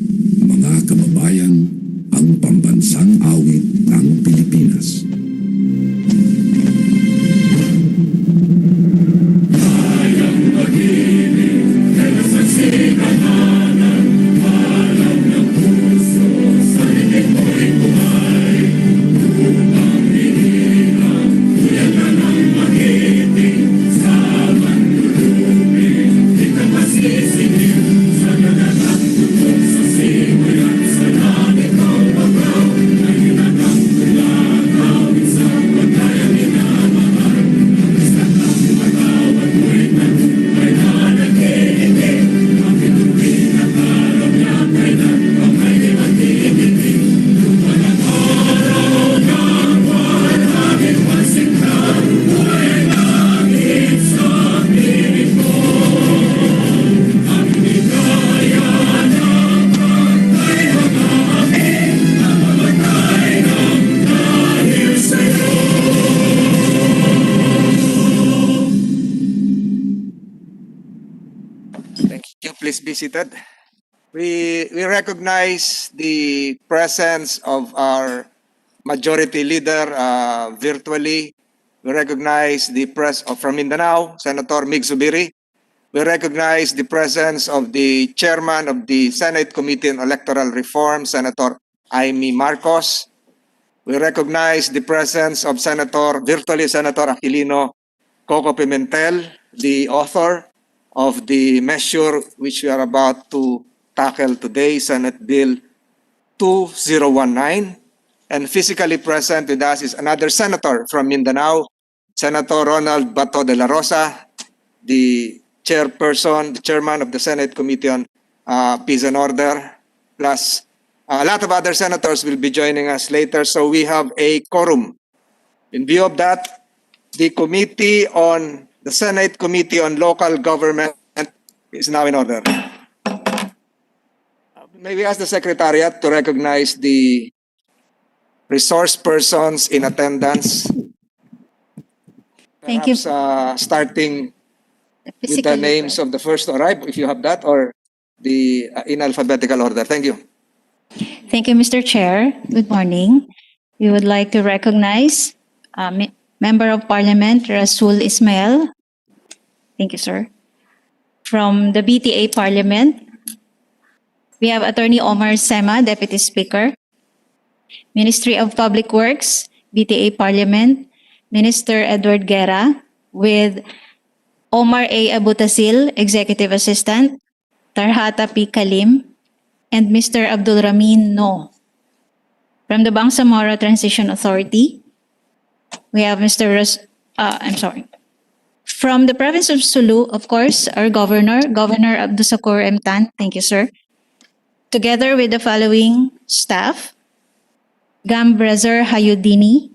Mga kababayan, ang pambansang awit ng Pilipinas. Please be seated. We recognize the presence of our majority leader virtually. We recognize the from Mindanao, Senator Mig Zubiri. We recognize the presence of the chairman of the Senate Committee on Electoral Reform, Senator Amy Marcos. We recognize the presence of virtually Senator Aquilino Coco Pimentel, the author of the measure which we are about to tackle today, Senate Bill 2019. And physically present with us is another senator from Mindanao, Senator Ronald Bato de la Rosa, the chairman of the Senate Committee on Peace and Order, plus a lot of other senators will be joining us later. So we have a quorum. In view of that, the Senate Committee on Local Government is now in order. May we ask the Secretariat to recognize the resource persons in attendance? Thank you. Perhaps, starting with the names of the first to arrive, if you have that, or the in alphabetical order. Thank you. Thank you, Mr. Chair. Good morning. We would like to recognize Member of Parliament Rasul Ismail. Thank you, sir. From the BTA Parliament, we have Attorney Omar Sema, Deputy Speaker. Ministry of Public Works, BTA Parliament, Minister Edward Guerra, with Omar A. Abutasil, Executive Assistant, Tarhata P. Kalim, and Mr. Abdul Ramin No. From the Bangsamoro Transition Authority, we have From the province of Sulu, of course, our Governor Abdusakur M. Tan. Thank you, sir. Together with the following staff, Gambrazar Hayudini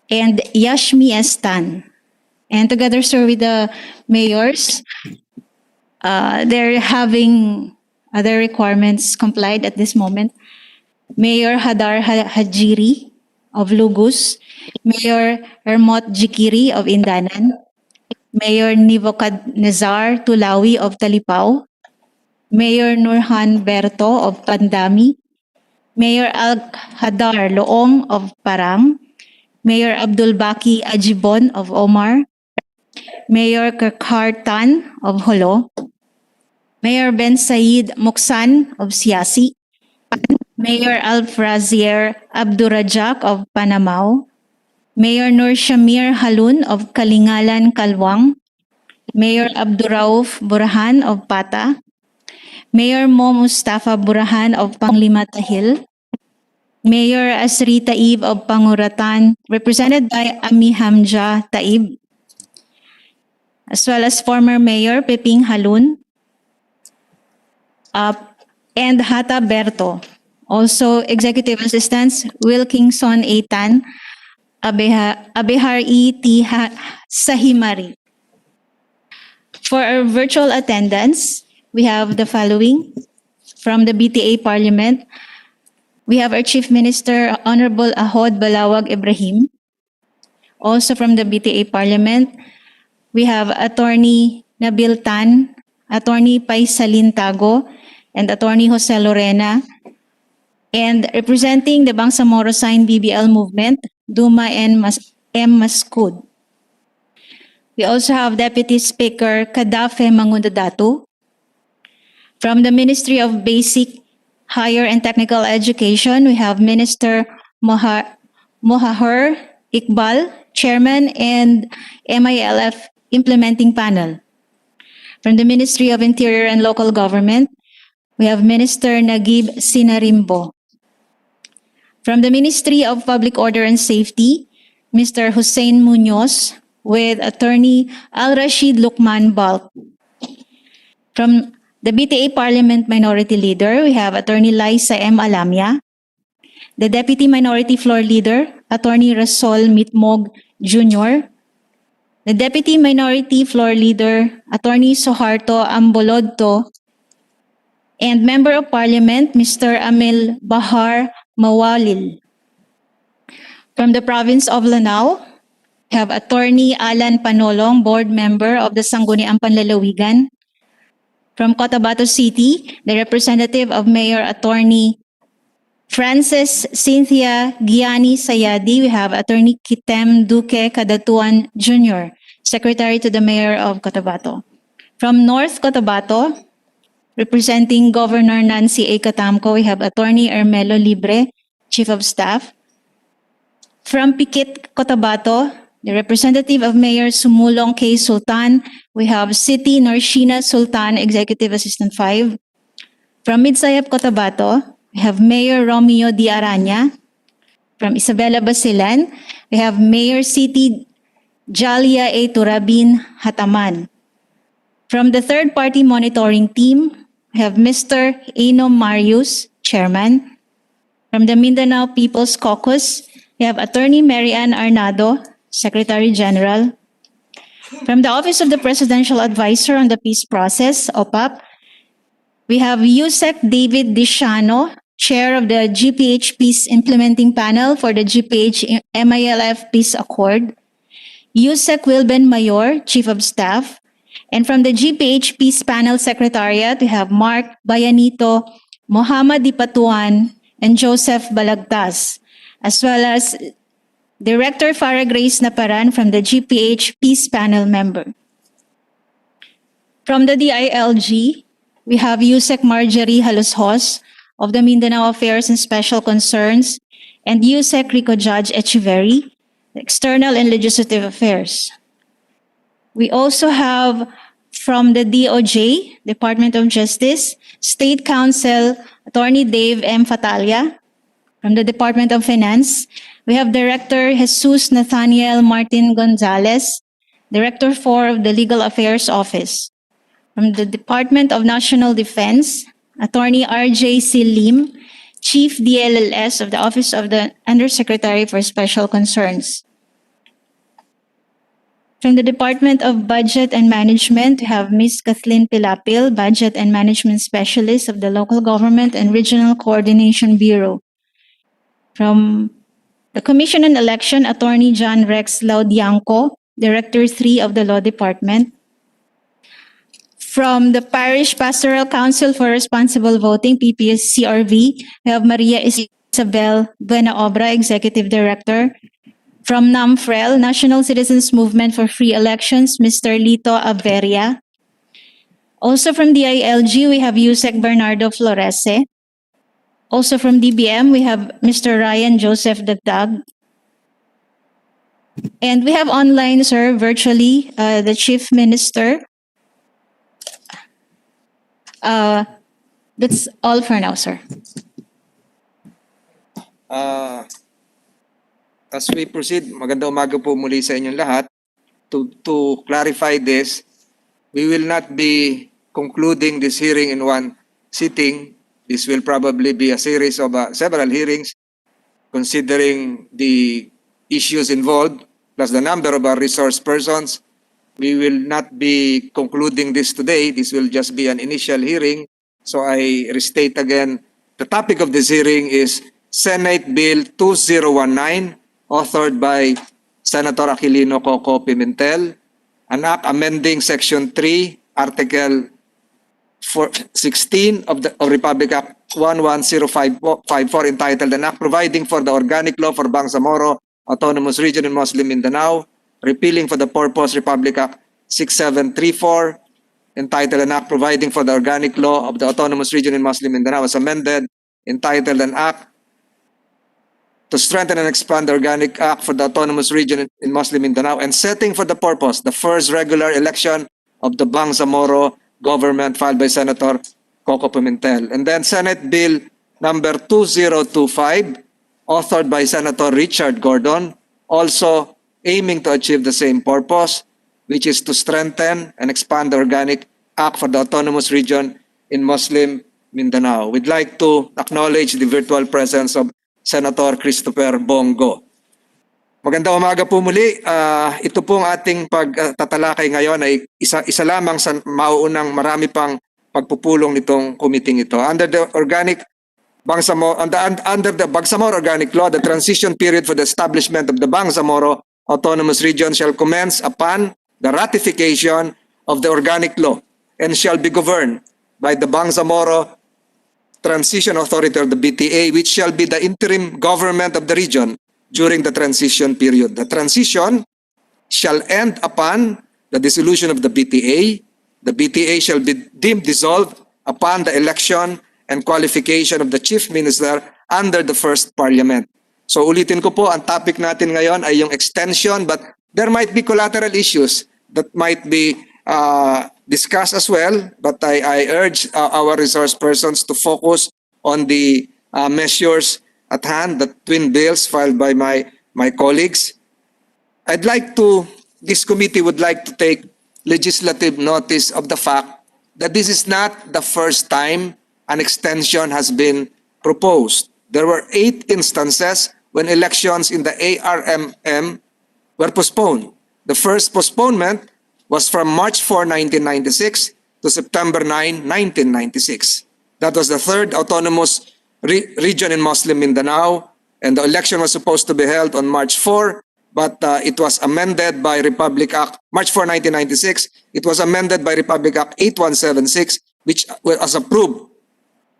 and Yashmi S. Tan. And together, sir, with the mayors, they're having other requirements complied at this moment. Mayor Hadar Hajiri of Lugus, Mayor Hermot Jikiri of Indanan, Mayor Nivokadnezar Tulawi of Talipao, Mayor Nurhan Berto of Pandami, Mayor Al-Hadar Loong of Parang, Mayor Abdul Baki Ajibon of Omar, Mayor Kirkhar Tan of Holo, Mayor Ben Said Muksan of Siasi, Mayor Alfrazier Abdurajak of Panamao, Mayor Nur Shamir Halun of Kalingalan Kalwang, Mayor Abdurauf Burhan of Pata, Mayor Mo Mustafa Burhan of Panglima Tahil, Mayor Asri Taib of Panguratan, represented by Ami Hamja Taib, as well as former Mayor Peping Halun, and Hata Berto. Also, Executive Assistants Wilkinson A. Tan, Abehar E. T. Sahimari. For our virtual attendance, we have the following. From the BTA Parliament, we have our Chief Minister, Honorable Ahod Balawag Ibrahim. Also from the BTA Parliament, we have Attorney Nabil Tan, Attorney Paisalin Tago, and Attorney Jose Lorena. And representing the Bangsamoro Sign BBL movement, Duma M. Mascud. We also have Deputy Speaker Kadafe Mangundadatu. From the Ministry of Basic, Higher and Technical Education, we have Minister Mohahar Iqbal, Chairman and MILF Implementing Panel. From the Ministry of Interior and Local Government, we have Minister Nagib Sinarimbo. From the Ministry of Public Order and Safety, Mr. Hussein Munoz with Attorney Al-Rashid Lukman Balk. From the BTA Parliament Minority Leader, we have Attorney Liza M. Alamia. The Deputy Minority Floor Leader, Attorney Rasol Mitmog Jr. The Deputy Minority Floor Leader, Attorney Soharto Ambolodto. And Member of Parliament, Mr. Amil Bahar Mawalil. From the province of Lanao, we have Attorney Alan Panolong, Board Member of the Sangguniang Panlalawigan. From Cotabato City, the representative of Mayor Attorney Frances Cynthia Gianni Sayadi, we have Attorney Kitem Duque Kadatuan Jr., Secretary to the Mayor of Cotabato. From North Cotabato, representing Governor Nancy A. Catamco, we have Attorney Ermelo Libre, Chief of Staff. From Pikit, Cotabato, the representative of Mayor Sumulong K. Sultan, we have City Norshina Sultan, Executive Assistant 5. From Midsayap, Cotabato, we have Mayor Romeo D. Aranya. From Isabela Basilan, we have Mayor City Jalia A. Turabin Hataman. From the third-party monitoring team, we have Mr. Eno Marius, Chairman. From the Mindanao People's Caucus, we have Attorney Marian Arnado, Secretary General. From the Office of the Presidential Advisor on the Peace Process, OPAP, we have Yusek David Dishano, Chair of the GPH Peace Implementing Panel for the GPH MILF Peace Accord. Yusek Wilben Mayor, Chief of Staff. And from the GPH Peace Panel Secretariat, we have Mark Bayanito, Mohammad Dipatuan, and Joseph Balagtas, as well as Director Farah Grace Naparan from the GPH Peace Panel member. From the DILG, we have Yusek Marjorie Halushos of the Mindanao Affairs and Special Concerns, and Yusek Rico Judge Echeverry, External and Legislative Affairs. We also have from the DOJ, Department of Justice, State Counsel, Attorney Dave M. Fatalia. From the Department of Finance, we have Director Jesus Nathaniel Martin Gonzalez, Director 4 of the Legal Affairs Office. From the Department of National Defense, Attorney R.J. C. Lim, Chief DLLS of the Office of the Undersecretary for Special Concerns. From the Department of Budget and Management, we have Ms. Kathleen Pilapil, Budget and Management Specialist of the Local Government and Regional Coordination Bureau. From the Commission on Election, Attorney John Rex Laudianco, Director 3 of the Law Department. From the Parish Pastoral Council for Responsible Voting, PPSCRV, we have Maria Isabel Buenaobra, Executive Director. From NAMFREL, National Citizens Movement for Free Elections, Mr. Lito Averia. Also from DILG, we have Yusek Bernardo Florese. Also from DBM, we have Mr. Ryan Joseph Dagdag. And we have online, sir, virtually, the Chief Minister. That's all for now, sir. As we proceed, magandang umaga po muli sa inyong lahat. To clarify this, we will not be concluding this hearing in one sitting. This will probably be a series of several hearings, considering the issues involved, plus the number of our resource persons. We will not be concluding this today. This will just be an initial hearing. So I restate again, the topic of this hearing is Senate Bill 2019, authored by Senator Aquilino Coco Pimentel, an act amending Section 3, Article 16 of Republic Act 11054 entitled an act providing for the organic law for Bangsamoro Autonomous Region in Muslim Mindanao, repealing for the purpose Republic Act 6734 entitled an act providing for the organic law of the Autonomous Region in Muslim Mindanao as amended, entitled an act to strengthen and expand the Organic Act for the Autonomous Region in Muslim Mindanao and setting for the purpose the first regular election of the Bangsamoro government filed by Senator Coco Pimentel. And then Senate Bill number 2025 authored by Senator Richard Gordon, also aiming to achieve the same purpose, which is to strengthen and expand the Organic Act for the Autonomous Region in Muslim Mindanao. We'd like to acknowledge the virtual presence of Senator Christopher Bongo. Magandang umaga po muli. Ito pong ating pagtatalakay ngayon ay isa lamang sa mauunang marami pang pagpupulong nitong committee ito. Under the Bangsamoro Organic Law, the transition period for the establishment of the Bangsamoro Autonomous Region shall commence upon the ratification of the Organic Law and shall be governed by the Bangsamoro Transition Authority or the BTA, which shall be the interim government of the region during the transition period. The transition shall end upon the dissolution of the BTA. The BTA shall be deemed dissolved upon the election and qualification of the Chief Minister under the first Parliament. So ulitin ko po, ang topic natin ngayon ay yung extension, but there might be collateral issues that might be discussed as well, but I urge our resource persons to focus on the measures at hand, the twin bills filed by my colleagues. This committee would like to take legislative notice of the fact that this is not the first time an extension has been proposed. There were 8 instances when elections in the ARMM were postponed. The first postponement was from March 4, 1996 to September 9, 1996. That was the third autonomous region in Muslim Mindanao, and the election was supposed to be held on March 4, but it was amended by Republic Act, March 4, 1996, it was amended by Republic Act 8176, which was approved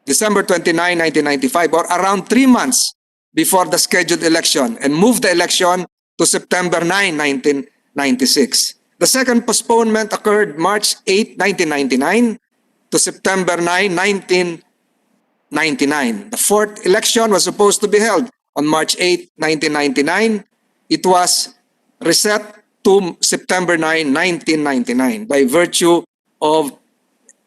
December 29, 1995, or around 3 months before the scheduled election, and moved the election to September 9, 1996. The second postponement occurred March 8, 1999 to September 9, 1999. The fourth election was supposed to be held on March 8, 1999. It was reset to September 9, 1999 by virtue of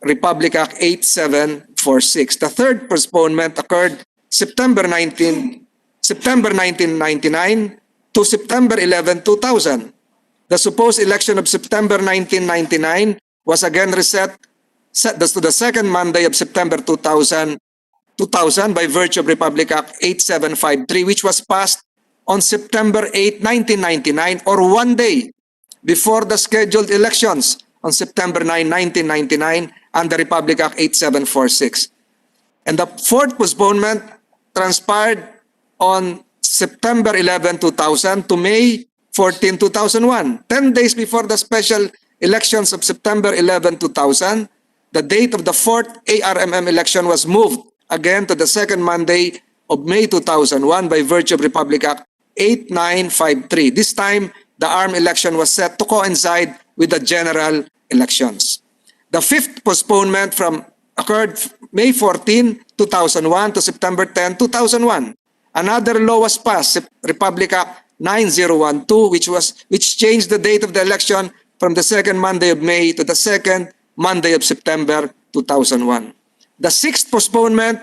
Republic Act 8746. The third postponement occurred September 1999 to September 11, 2000. The supposed election of September 1999 was again reset to the second Monday of September 2000 by virtue of Republic Act 8753, which was passed on September 8, 1999, or 1 day before the scheduled elections on September 9, 1999, under Republic Act 8746. And the fourth postponement transpired on September 11, 2000 to May 14, 2001. 10 days before the special elections of September 11, 2000, the date of the fourth ARMM election was moved again to the second Monday of May 2001 by virtue of Republic Act 8953. This time, the ARM election was set to coincide with the general elections. The fifth postponement occurred May 14, 2001 to September 10, 2001. Another law was passed, Republic Act 9012, which changed the date of the election from the second Monday of May to the second Monday of September 2001. The sixth postponement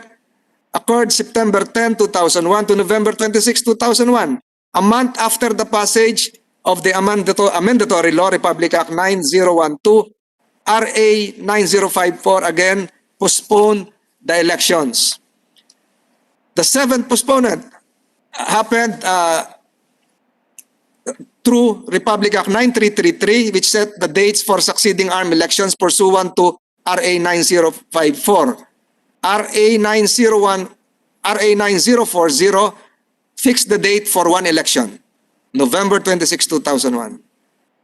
occurred September 10, 2001 to November 26, 2001, a month after the passage of the amendatory law, Republic Act 9012, RA 9054 again postponed the elections. The seventh postponement happened through Republic Act 9333, which set the dates for succeeding ARM elections pursuant to RA 9054. RA 9040 fixed the date for one election, November 26, 2001.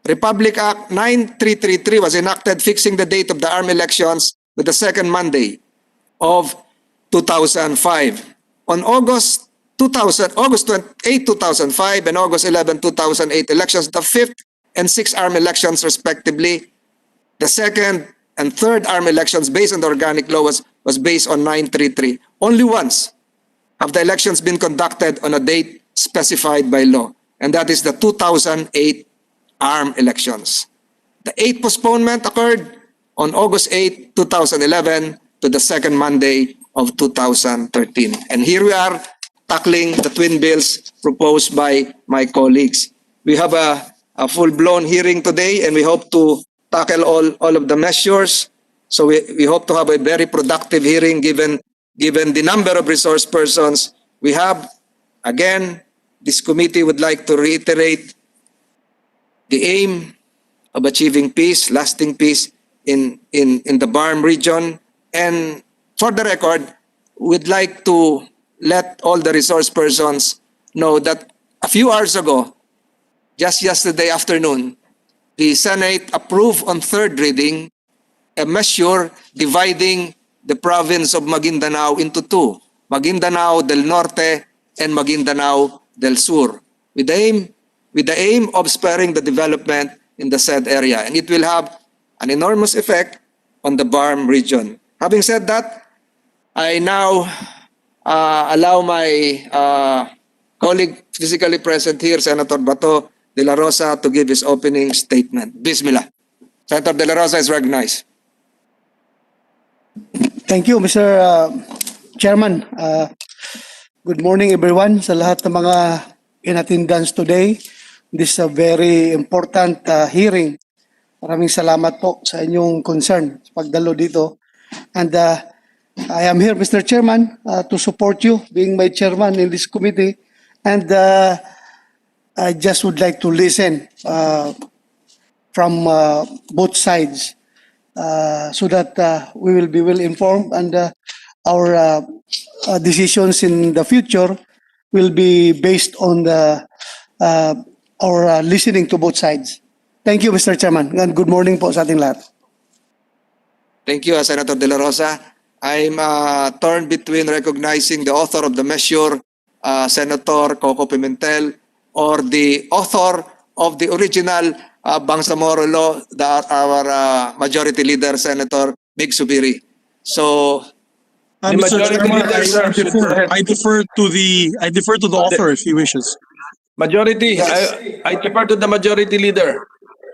Republic Act 9333 was enacted fixing the date of the ARM elections, to the second Monday of 2005. On August 8, 2005 and August 11, 2008 elections, the 5th and 6th ARM elections respectively, the 2nd and 3rd ARM elections based on the organic law was based on 933. Only once have the elections been conducted on a date specified by law, and that is the 2008 ARM elections. The 8th postponement occurred on August 8, 2011 to the second Monday of 2013. And here we are tackling the twin bills proposed by my colleagues. We have a full-blown hearing today, and we hope to tackle all of the measures. So we hope to have a very productive hearing given the number of resource persons we have. Again, this committee would like to reiterate the aim of achieving peace, lasting peace in the BARM region. And for the record, we'd like to let all the resource persons know that a few hours ago, just yesterday afternoon, the Senate approved on third reading a measure dividing the province of Maguindanao into two, Maguindanao del Norte and Maguindanao del Sur, with the aim of spurring the development in the said area. And it will have an enormous effect on the BARM region. Having said that, I now allow my colleague physically present here, Senator Bato de la Rosa, to give his opening statement. Bismillah. Senator de la Rosa is recognized. Thank you, Mr. Chairman. Good morning, everyone. Sa lahat ng mga in attendance today, this is a very important hearing. Maraming salamat po sa inyong concern sa pagdalo dito. And I am here, Mr. Chairman, to support you, being my chairman in this committee. And I just would like to listen from both sides so that we will be well informed, and our decisions in the future will be based on our listening to both sides. Thank you, Mr. Chairman, and good morning po sa ating lahat. Thank you, Senator de la Rosa. I'm torn between recognizing the author of the measure, Senator Coco Pimentel, or the author of the original Bangsamoro law, our majority leader, Senator Mig Subiri. So, The majority leader, sir, I defer to the author if he wishes. majority, I defer to the majority leader.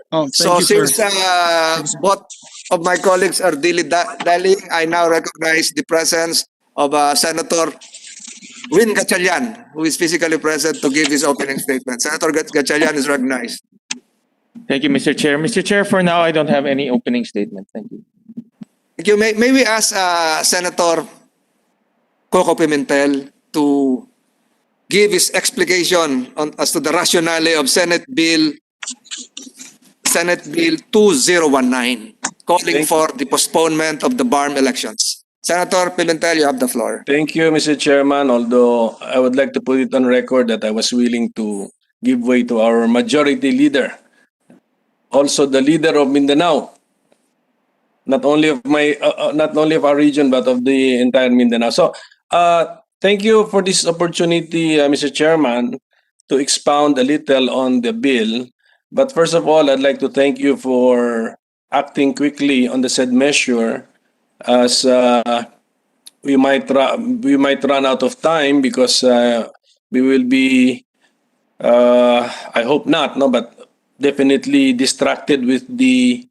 Oh, thank so you, sir. since both of my colleagues are dialing, I now recognize the presence of Senator Win Gatchalian, who is physically present to give his opening statement. Senator Gatchalian is recognized. Thank you, Mr. Chair. Mr. Chair, for now, I don't have any opening statement. Thank you. Thank you. May we ask Senator Coco Pimentel to give his explication as to the rationale of Senate Bill 2019, calling for the postponement of the BARM elections. Senator Pimentel, you have the floor. Thank you, Mr. Chairman. Although I would like to put it on record that I was willing to give way to our majority leader, also the leader of Mindanao, not only of our region but of the entire Mindanao. So, thank you for this opportunity, Mr. Chairman, to expound a little on the bill. But first of all, I'd like to thank you for acting quickly on the said measure, as we might run out of time because we will be, I hope not, no, but definitely distracted with the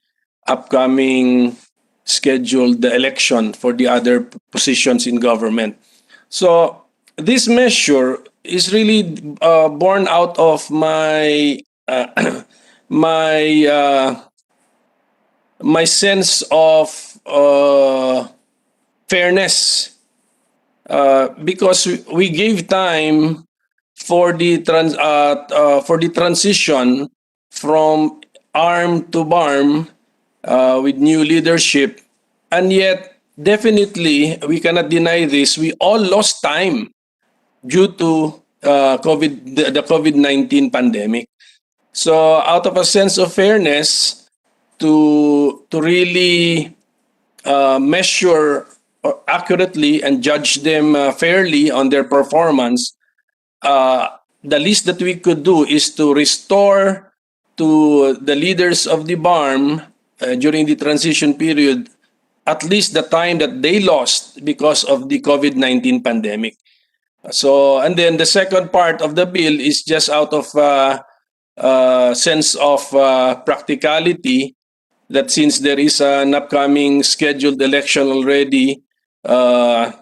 upcoming scheduled election for the other positions in government. So this measure is really born out of my my sense of fairness, because we gave time for the transition from ARM to BARM with new leadership, and yet definitely we cannot deny this. We all lost time due to the COVID-19 pandemic. So out of a sense of fairness, to really measure accurately and judge them fairly on their performance, the least that we could do is to restore to the leaders of the BARM during the transition period at least the time that they lost because of the COVID-19 pandemic. So, and then the second part of the bill is just out of sense of practicality, that since there is an upcoming scheduled election already after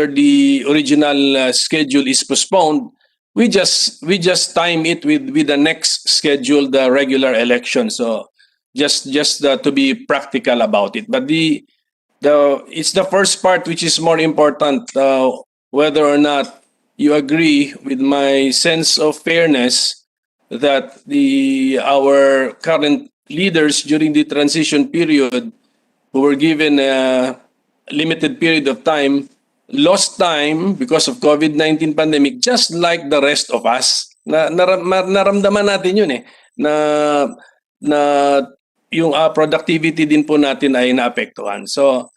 the original schedule is postponed, we just time it with the next scheduled regular election. So just to be practical about it. But it's the first part which is more important, whether or not you agree with my sense of fairness that our current leaders during the transition period, who were given a limited period of time, lost time because of COVID-19 pandemic, just like the rest of us. Naramdaman natin yun na yung productivity din po natin ay naapektuhan. So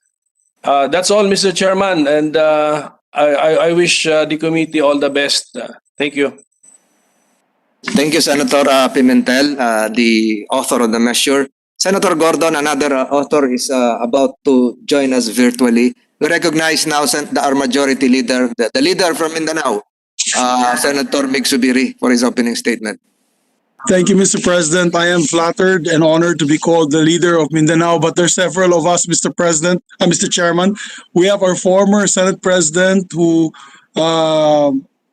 that's all, Mr. Chairman, and I wish the committee all the best. Thank you. Thank you, Senator Pimentel, the author of the measure. Senator Gordon, another author, is about to join us virtually. We recognize now our majority leader, the leader from Mindanao, Senator Mig Subiri, for his opening statement. Thank you, Mr. President. I am flattered and honored to be called the leader of Mindanao, but there's several of us, Mr. President, Mr. Chairman. We have our former Senate President who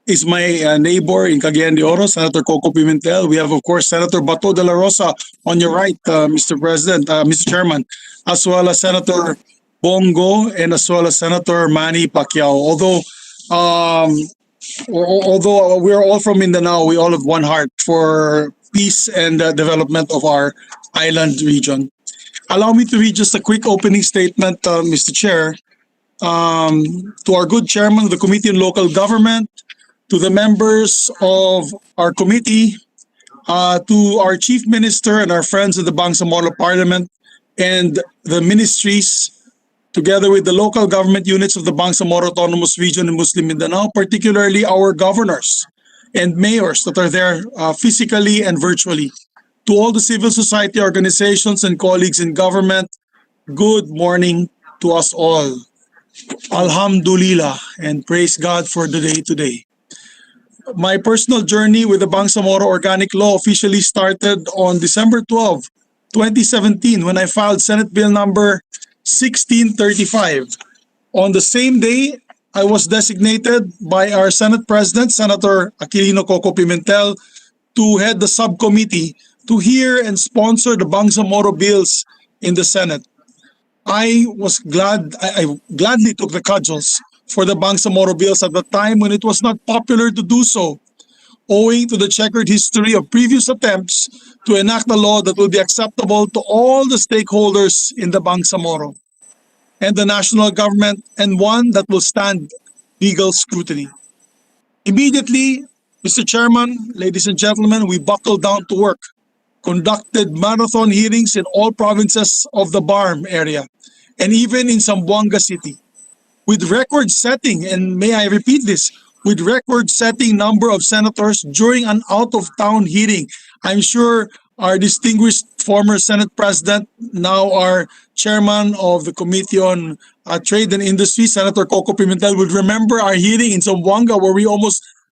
is my neighbor in Cagayan de Oro, Senator Coco Pimentel. We have, of course, Senator Bato de la Rosa on your right, Mr. President, Mr. Chairman, as well as Senator Bongo and as well as Senator Manny Pacquiao. Although we're all from Mindanao, we all have one heart for peace and development of our island region. Allow me to read just a quick opening statement, Mr. Chair, to our good chairman of the Committee on Local Government, to the members of our committee, to our Chief Minister and our friends of the Bangsamoro Parliament and the ministries, together with the local government units of the Bangsamoro Autonomous Region in Muslim Mindanao, particularly our governors and mayors that are there physically and virtually. To all the civil society organizations and colleagues in government, good morning to us all. Alhamdulillah, and praise God for the day today. My personal journey with the Bangsamoro Organic Law officially started on December 12, 2017, when I filed Senate Bill number 1635. On the same day, I was designated by our Senate President, Senator Aquilino Coco Pimentel, to head the subcommittee to hear and sponsor the Bangsamoro bills in the Senate. I gladly took the cudgels for the Bangsamoro bills at the time when it was not popular to do so, owing to the checkered history of previous attempts to enact a law that will be acceptable to all the stakeholders in the Bangsamoro and the national government, and one that will stand legal scrutiny. Immediately, Mr. Chairman, ladies and gentlemen, we buckled down to work, conducted marathon hearings in all provinces of the BARM area, and even in Zamboanga City, with record-setting, and may I repeat this, with record-setting number of senators during an out-of-town hearing. I'm sure our distinguished former Senate President, now our Chairman of the Committee on Trade and Industry, Senator Coco Pimentel, would remember our hearing in Zamboanga where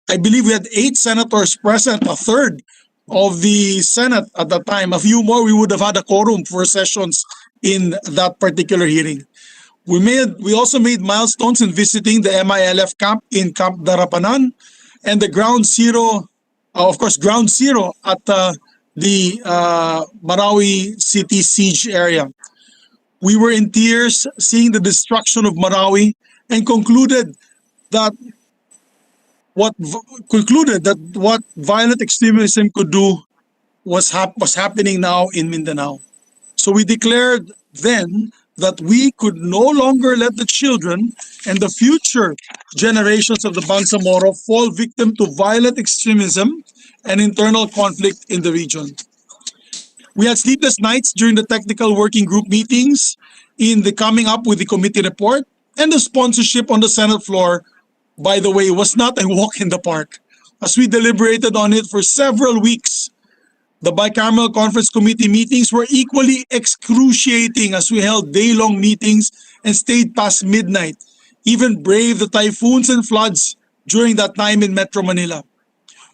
I believe we had 8 senators present, a third of the Senate at that time. A few more, we would have had a quorum for sessions in that particular hearing. We also made milestones in visiting the MILF camp in Camp Darapanan and the ground zero at the Marawi City siege area. We were in tears seeing the destruction of Marawi and concluded that what violent extremism could do was happening now in Mindanao. So we declared then that we could no longer let the children and the future generations of the Bangsamoro fall victim to violent extremism and internal conflict in the region. We had sleepless nights during the technical working group meetings in the coming up with the committee report, and the sponsorship on the Senate floor, by the way, was not a walk in the park, as we deliberated on it for several weeks. The bicameral conference committee meetings were equally excruciating, as we held day-long meetings and stayed past midnight, even braved the typhoons and floods during that time in Metro Manila.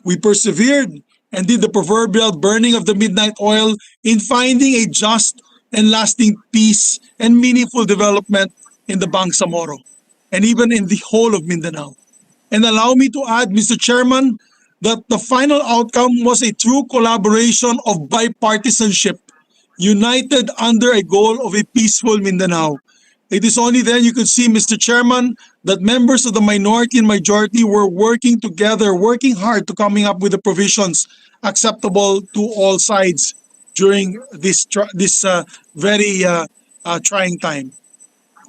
We persevered and did the proverbial burning of the midnight oil in finding a just and lasting peace and meaningful development in the Bangsamoro and even in the whole of Mindanao. And allow me to add, Mr. Chairman, that the final outcome was a true collaboration of bipartisanship, united under a goal of a peaceful Mindanao. It is only then you could see, Mr. Chairman, that members of the minority and majority were working together, working hard to coming up with the provisions acceptable to all sides during this very trying time.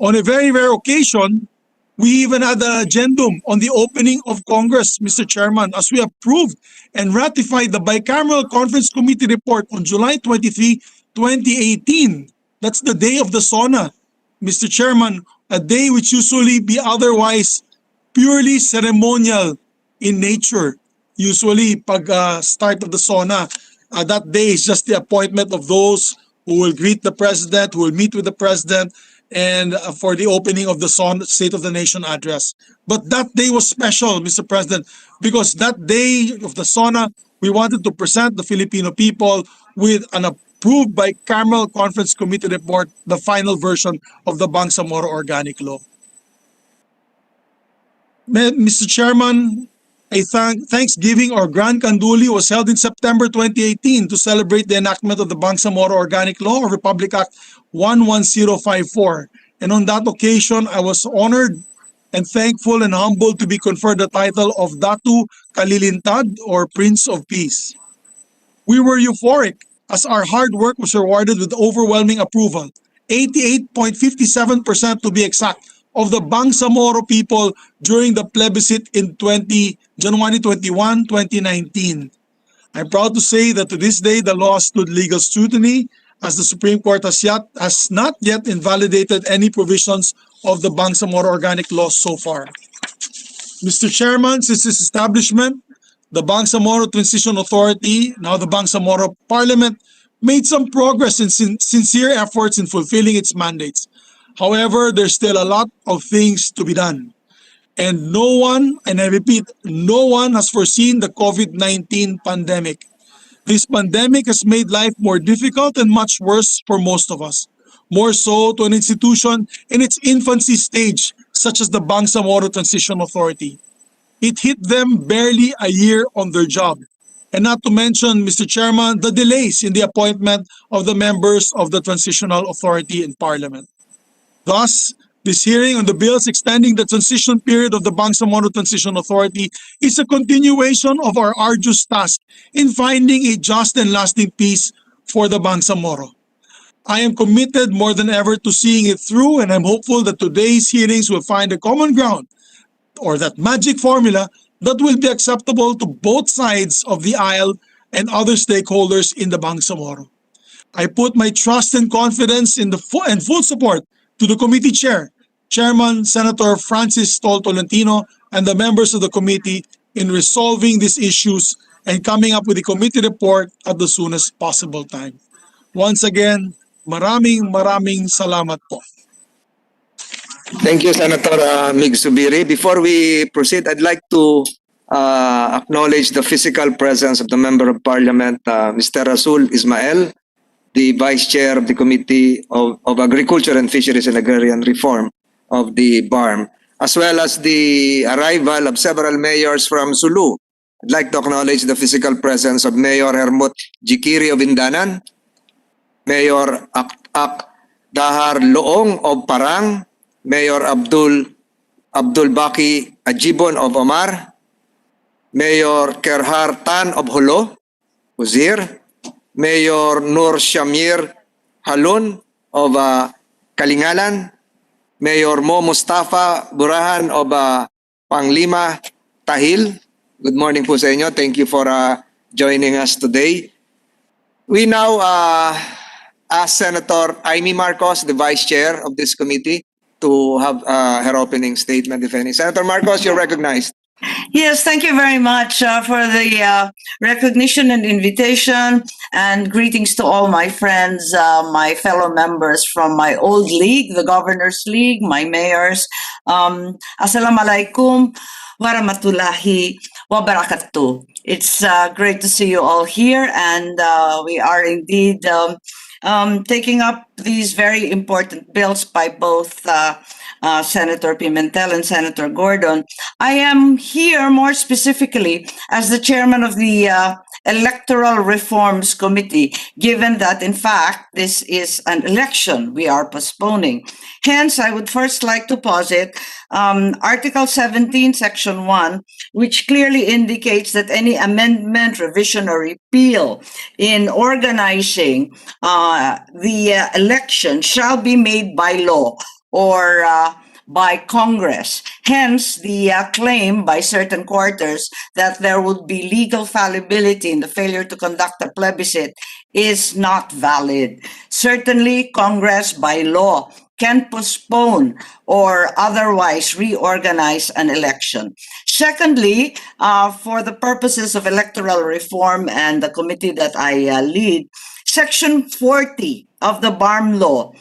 On a very rare occasion, we even had an addendum on the opening of Congress, Mr. Chairman, as we approved and ratified the Bicameral Conference Committee report on July 23, 2018. That's the day of the SONA, Mr. Chairman, a day which usually be otherwise purely ceremonial in nature. Usually, pag start of the SONA, that day is just the appointment of those who will greet the president, who will meet with the president, and for the opening of the State of the Nation address. But that day was special, Mr. President, because that day of the SONA, we wanted to present the Filipino people with an approved bicameral conference committee report, the final version of the Bangsamoro Organic Law. Mr. Chairman, a Thanksgiving or Grand Kanduli was held in September 2018 to celebrate the enactment of the Bangsamoro Organic Law or Republic Act 11054. And on that occasion, I was honored and thankful and humbled to be conferred the title of Datu Kalilintad or Prince of Peace. We were euphoric as our hard work was rewarded with overwhelming approval, 88.57% to be exact, of the Bangsamoro people during the plebiscite in January 21, 2019. I'm proud to say that to this day, the law stood legal scrutiny as the Supreme Court has not yet invalidated any provisions of the Bangsamoro Organic Law so far. Mr. Chairman, since its establishment, the Bangsamoro Transition Authority, now the Bangsamoro Parliament, made some progress in sincere efforts in fulfilling its mandates. However, there's still a lot of things to be done. And no one, and I repeat, no one has foreseen the COVID-19 pandemic. This pandemic has made life more difficult and much worse for most of us. More so to an institution in its infancy stage, such as the Bangsamoro Transition Authority. It hit them barely a year on their job. And not to mention, Mr. Chairman, the delays in the appointment of the members of the Transitional Authority in Parliament. Thus, this hearing on the bills extending the transition period of the Bangsamoro Transition Authority is a continuation of our arduous task in finding a just and lasting peace for the Bangsamoro. I am committed more than ever to seeing it through, and I'm hopeful that today's hearings will find a common ground or that magic formula that will be acceptable to both sides of the aisle and other stakeholders in the Bangsamoro. I put my trust and confidence in the full support to the committee chair, Chairman Senator Francis Tol Tolentino, and the members of the committee in resolving these issues and coming up with a committee report at the soonest possible time. Once again, maraming salamat po. Thank you, Senator Mig Zubiri. Before we proceed, I'd like to acknowledge the physical presence of the Member of Parliament, Mr. Rasul Ismael, the Vice Chair of the Committee of Agriculture and Fisheries and Agrarian Reform of the BARM, as well as the arrival of several mayors from Sulu. I'd like to acknowledge the physical presence of Mayor Hermut Jikiri of Indanan, Mayor Ak Dahar Loong of Parang, Mayor Abdul Baki Ajibon of Omar, Mayor Kerhar Tan of Holo, Uzir, Mayor Nur Shamir Halun of Kalingalan, Mayor Mo Mustafa Burahan of Panglima Tahil. Good morning po sa inyo. Thank you for joining us today. We now ask Senator Amy Marcos, the Vice Chair of this committee, to have her opening statement, if any. Senator Marcos, you're recognized. Yes, thank you very much for the recognition and invitation, and greetings to all my friends, my fellow members from my old league, the Governors League, my mayors. Assalamualaikum warahmatullahi wabarakatuh. It's great to see you all here, and we are indeed taking up these very important bills by both Senator Pimentel and Senator Gordon. I am here more specifically as the chairman of the Electoral Reforms Committee, given that, in fact, this is an election we are postponing. Hence, I would first like to posit Article 17, Section 1, which clearly indicates that any amendment, revision, or repeal in organizing the election shall be made by law or by Congress. Hence, the claim by certain quarters that there would be legal fallibility in the failure to conduct a plebiscite is not valid. Certainly, Congress by law can postpone or otherwise reorganize an election. Secondly, for the purposes of electoral reform and the committee that I lead, Section 40 of the BARM law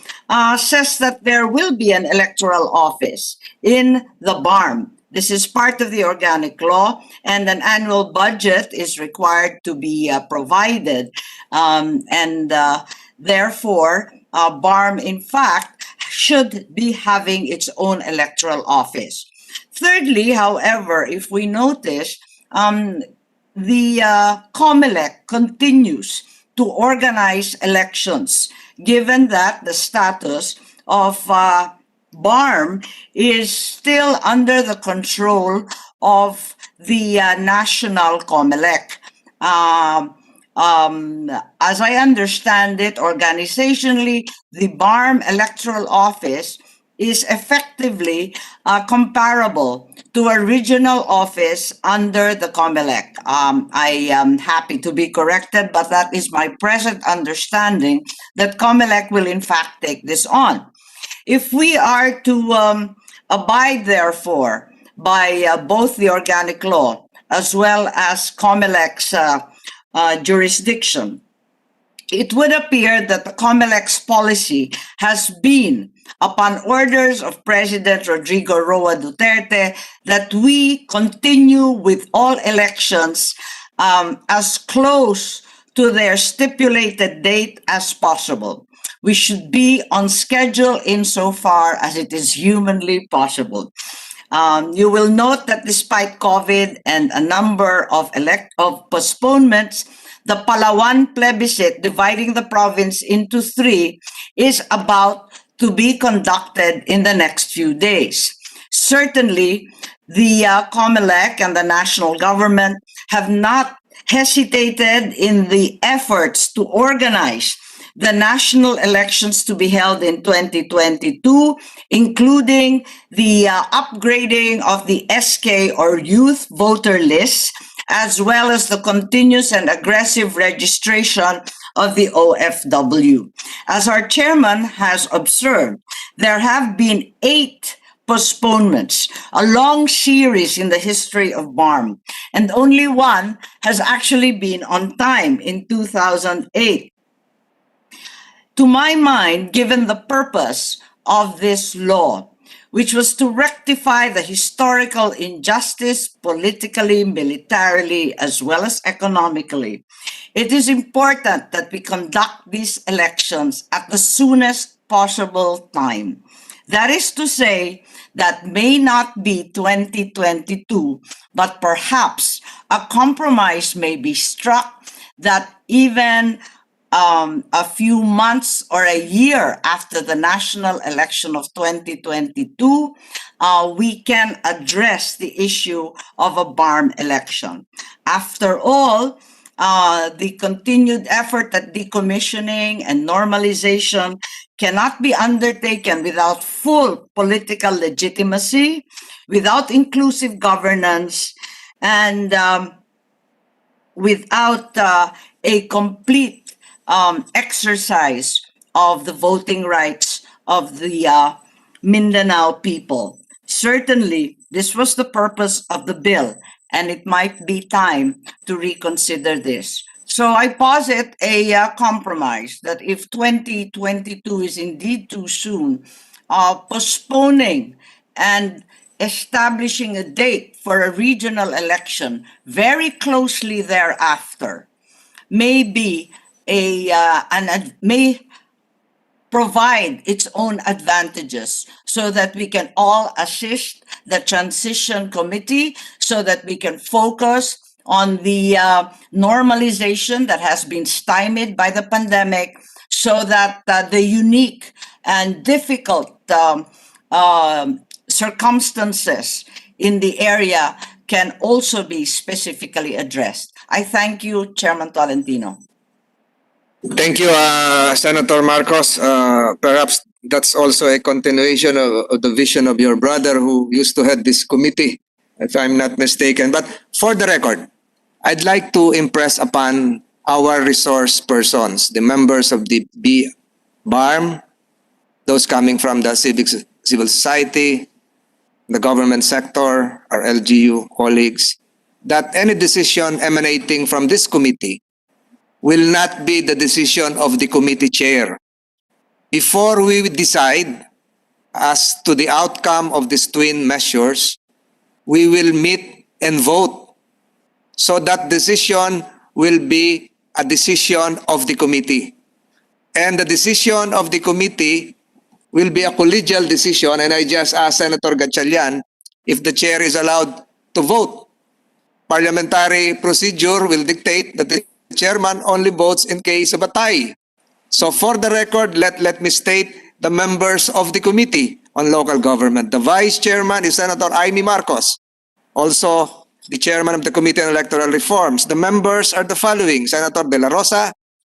says that there will be an electoral office in the BARM. This is part of the organic law, and an annual budget is required to be provided. Therefore, BARM, in fact, should be having its own electoral office. Thirdly, however, if we notice, the COMELEC continues to organize elections, given that the status of BARM is still under the control of the National COMELEC. As I understand it, organizationally, the BARM Electoral Office is effectively comparable to a regional office under the COMELEC. I am happy to be corrected, but that is my present understanding, that COMELEC will in fact take this on. If we are to abide, therefore, by both the organic law as well as COMELEC's jurisdiction, it would appear that the COMELEC's policy has been, upon orders of President Rodrigo Roa Duterte, that we continue with all elections as close to their stipulated date as possible. We should be on schedule insofar as it is humanly possible. You will note that despite COVID and a number of postponements, the Palawan plebiscite, dividing the province into three, is about to be conducted in the next few days. Certainly, the COMELEC and the national government have not hesitated in the efforts to organize the national elections to be held in 2022, including the upgrading of the SK or youth voter lists, as well as the continuous and aggressive registration of the OFW. As our chairman has observed, there have been 8 postponements, a long series in the history of BARM, and only one has actually been on time in 2008. To my mind, given the purpose of this law, which was to rectify the historical injustice politically, militarily, as well as economically, it is important that we conduct these elections at the soonest possible time. That is to say, that may not be 2022, but perhaps a compromise may be struck that even a few months or a year after the national election of 2022, we can address the issue of a BARM election. After all, the continued effort at decommissioning and normalization cannot be undertaken without full political legitimacy, without inclusive governance, and without a complete exercise of the voting rights of the Mindanao people. Certainly, this was the purpose of the bill, and it might be time to reconsider this. So I posit a compromise that if 2022 is indeed too soon, postponing and establishing a date for a regional election very closely thereafter may be may provide its own advantages so that we can all assist the transition committee so that we can focus on the normalization that has been stymied by the pandemic so that the unique and difficult circumstances in the area can also be specifically addressed. I thank you, Chairman Tolentino. Thank you, Senator Marcos. Perhaps that's also a continuation of the vision of your brother who used to head this committee, if I'm not mistaken. But for the record, I'd like to impress upon our resource persons, the members of the BARM, those coming from the civil society, the government sector, our LGU colleagues, that any decision emanating from this committee will not be the decision of the committee chair. Before we decide as to the outcome of these twin measures, we will meet and vote. So that decision will be a decision of the committee. And the decision of the committee will be a collegial decision, and I just asked Senator Gatchalian if the chair is allowed to vote. Parliamentary procedure will dictate that the chairman only votes in case of a tie. So for the record, let me state the members of the Committee on Local Government. The Vice Chairman is Senator Amy Marcos, also the Chairman of the Committee on Electoral Reforms. The members are the following: Senator De La Rosa,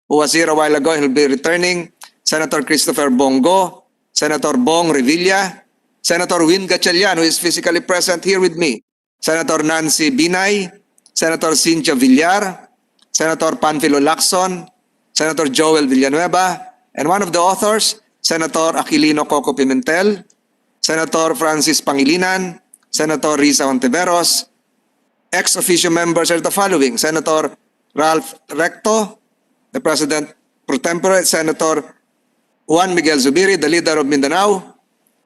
who was here a while ago, he'll be returning, Senator Christopher Bongo, Senator Bong Revilla, Senator Win Gatchalian, who is physically present here with me, Senator Nancy Binay, Senator Cynthia Villar, Senator Panfilo Lacson, Senator Joel Villanueva, and one of the authors, Senator Aquilino Coco Pimentel, Senator Francis Pangilinan, Senator Risa Ontiveros. Ex-officio members are the following: Senator Ralph Recto, the President pro tempore, Senator Juan Miguel Zubiri, the leader of Mindanao,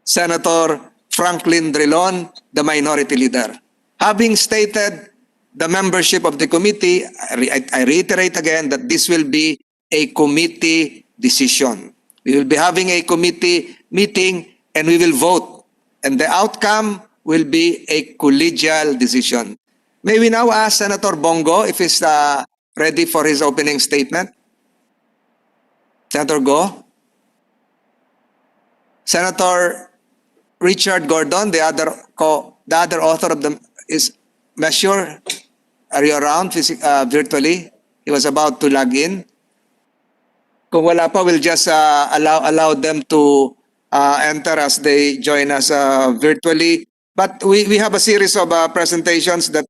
Senator Franklin Drilon, the minority leader. Having stated the membership of the committee, I reiterate again that this will be a committee decision. We will be having a committee meeting and we will vote. And the outcome will be a collegial decision. May we now ask Senator Bongo if he's ready for his opening statement? Senator Go? Senator Richard Gordon, the other author of the measure, are you around virtually? He was about to log in. Kung wala pa, we'll just allow them to enter as they join us virtually. But we have a series of presentations that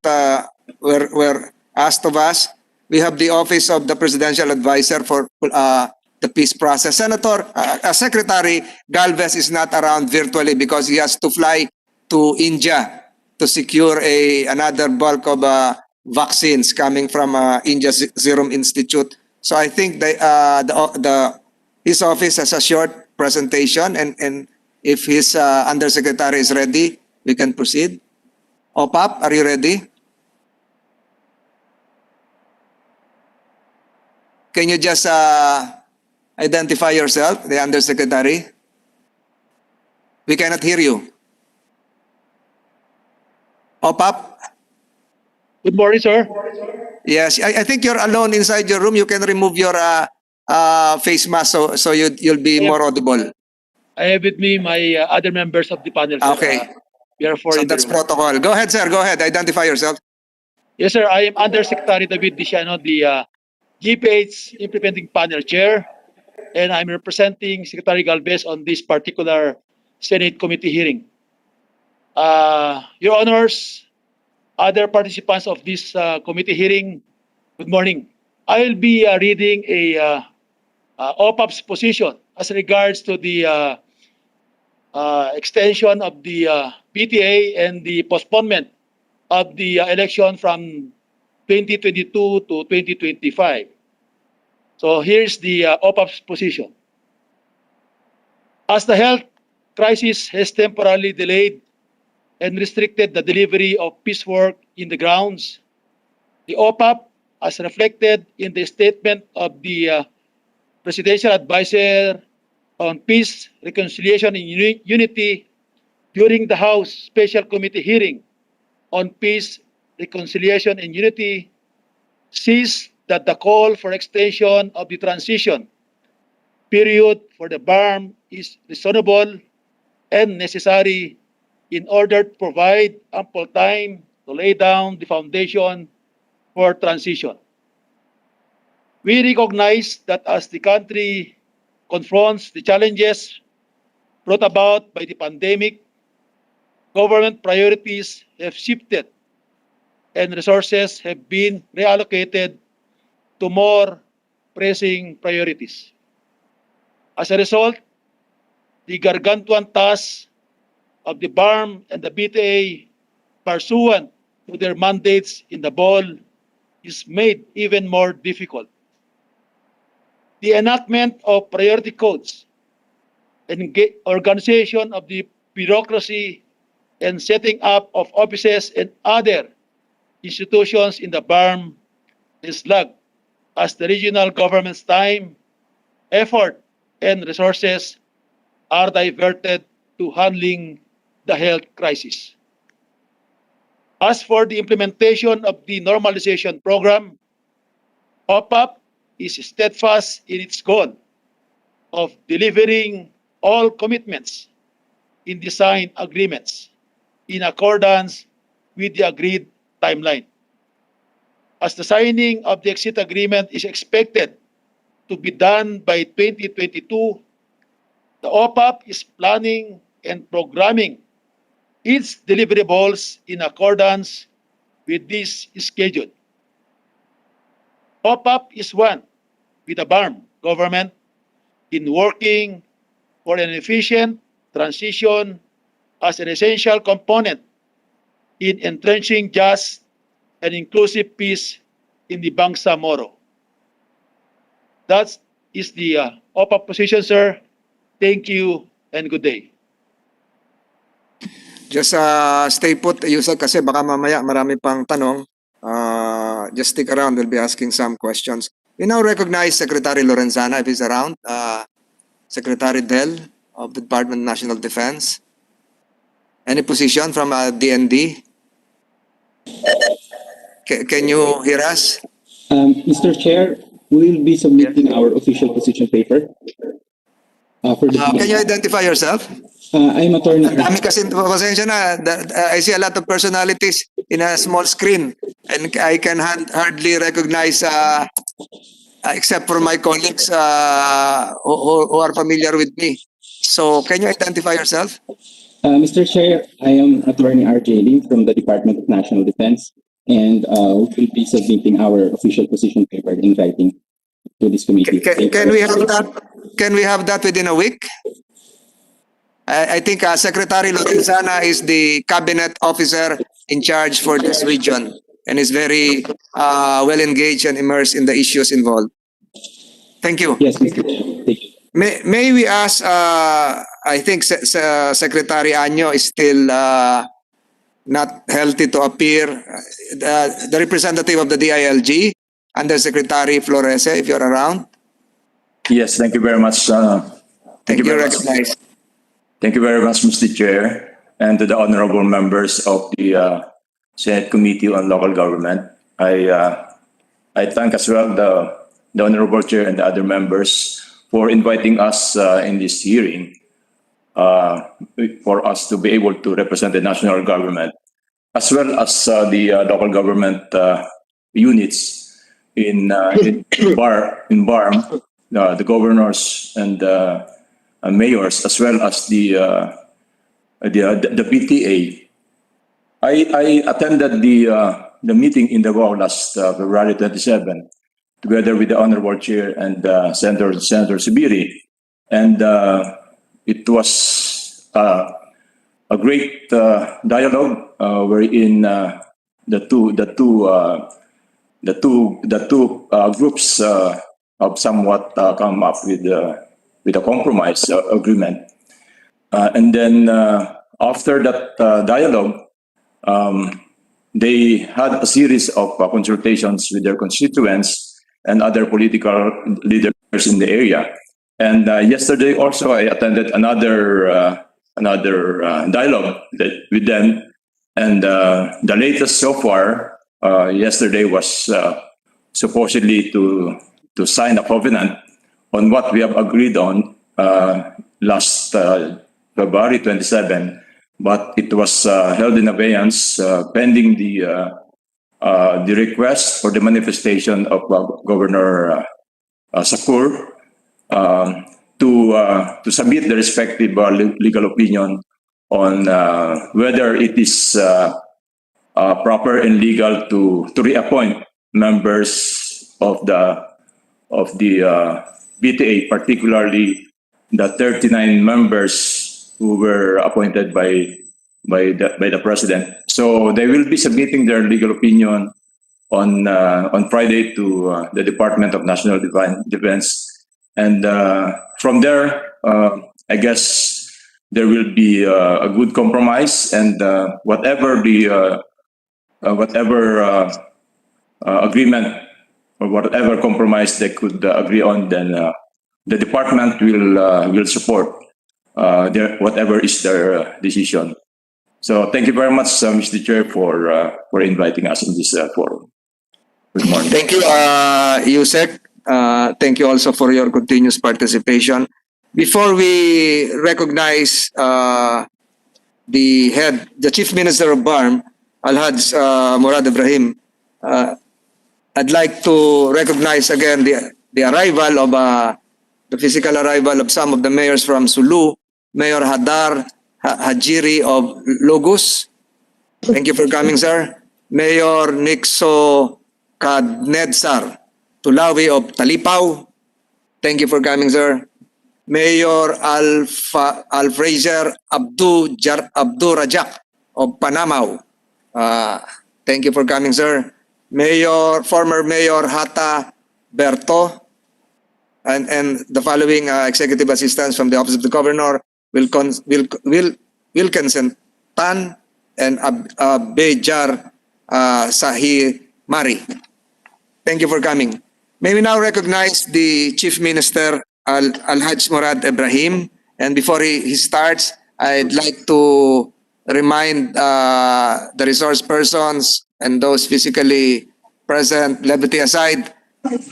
were asked of us. We have the Office of the Presidential Advisor for the peace process. Secretary Galvez is not around virtually because he has to fly to India to secure another bulk of vaccines coming from India's Serum Institute. So I think his office has a short presentation, and if his undersecretary is ready, we can proceed. OPAP, are you ready? Can you just identify yourself, the undersecretary? We cannot hear you. OPAP? Good morning, sir. Yes, I think you're alone inside your room. You can remove your face mask so you'll be more audible. I have with me my other members of the panel, sir. Okay. We are four So in the that's room. protocol. Go ahead, sir. Go ahead. Identify yourself. Yes, sir. I am Undersecretary David Diciano, the GPH Implementing Panel Chair, and I'm representing Secretary Galvez on this particular Senate committee hearing. Your Honors, other participants of this committee hearing, good morning. I'll be reading a OPAP's position as regards to the extension of the PTA and the postponement of the election from 2022 to 2025. So here's the OPAP's position. As the health crisis has temporarily delayed and restricted the delivery of peace work in the grounds, the OPAP, as reflected in the statement of the Presidential Advisor on Peace, Reconciliation and Unity during the House Special Committee hearing on Peace, Reconciliation and Unity, sees that the call for extension of the transition period for the BARM is reasonable and necessary in order to provide ample time to lay down the foundation for transition. We recognize that as the country confronts the challenges brought about by the pandemic, government priorities have shifted and resources have been reallocated to more pressing priorities. As a result, the gargantuan task of the BARM and the BTA pursuant to their mandates in the ball is made even more difficult. The enactment of priority codes and organization of the bureaucracy and setting up of offices and other institutions in the BARM is lagged as the regional government's time, effort, and resources are diverted to handling the health crisis. As for the implementation of the normalization program, OPAP is steadfast in its goal of delivering all commitments in the signed agreements in accordance with the agreed timeline. As the signing of the exit agreement is expected to be done by 2022, the OPAP is planning and programming its deliverables in accordance with this schedule. OPAP is one with the BARM government in working for an efficient transition as an essential component in entrenching just and inclusive peace in the Bangsamoro. That is the OPAP position, sir. Thank you and good day. Just stay put, Yusek, kasi baka mamaya marami pang tanong. Just stick around, we'll be asking some questions. We now recognize Secretary Lorenzana, if he's around. Secretary Del of the Department of National Defense. Any position from DND? Can you hear us? Mr. Chair, we will be submitting our official position paper. For the Can you identify yourself? I'm attorney. Dami kasi, pasensya na, I see a lot of personalities in a small screen and I can hardly recognize except for my colleagues who are familiar with me. So can you identify yourself? Mr. Chair, I am attorney RJ Lim from the Department of National Defense, and we will be submitting our official position paper in writing to this committee. Can we have that? Can we have that within a week? I think Secretary Lorenzana is the cabinet officer in charge for this region and is very well engaged and immersed in the issues involved. Thank you. Yes, Mr. Chair. Thank you. May we ask, I think Secretary Anyo is still not healthy to appear. The representative of the DILG, Undersecretary Flores, if you're around. Yes, thank you very much. Thank you, recognized. Thank you very much, Mr. Chair, and to the honorable members of the Senate Committee on Local Government. I thank as well the honorable chair and the other members for inviting us in this hearing for us to be able to represent the national government as well as the local government units in BARM, the governors and mayors, as well as the PTA. I attended the meeting in Davao last February 27 together with the Honorable Chair and Senator Subiri. And it was a great dialogue wherein the two groups have somewhat come up with a compromise agreement. And then after that dialogue, they had a series of consultations with their constituents and other political leaders in the area. And yesterday also I attended another dialogue with them. And the latest so far, yesterday was supposedly to sign a covenant on what we have agreed on last February 27, but it was held in abeyance pending the request for the manifestation of Governor Sakur to submit the respective legal opinion on whether it is proper and legal to reappoint members of the BTA, particularly the 39 members who were appointed by the president. So they will be submitting their legal opinion on Friday to the Department of National Defense, and from there, I guess there will be a good compromise, and whatever the agreement or whatever compromise they could agree on, then the department will support whatever is their decision. So thank you very much, Mr. Chair, for inviting us in this forum. Good morning. Thank you, Yusek. Thank you also for your continuous participation. Before we recognize the Chief Minister of BARM, Alhaj Murad Ibrahim, I'd like to recognize again the arrival of the physical arrival of some of the mayors from Sulu, Mayor Hadar Hajiri of Logos. Thank you for coming, sir. Mayor Nixo Kadnedsar Tulawi of Talipao. Thank you for coming, sir. Mayor Alfraser Abdu Rajak of Panamaw. Thank you for coming, sir. Former Mayor Hata Berto, and the following executive assistants from the Office of the Governor, Wilkinson Tan and Bejar Sahi Mari. Thank you for coming. May we now recognize the Chief Minister, Alhaj Murad Ibrahim. And before he starts, I'd like to remind the resource persons and those physically present, levity aside,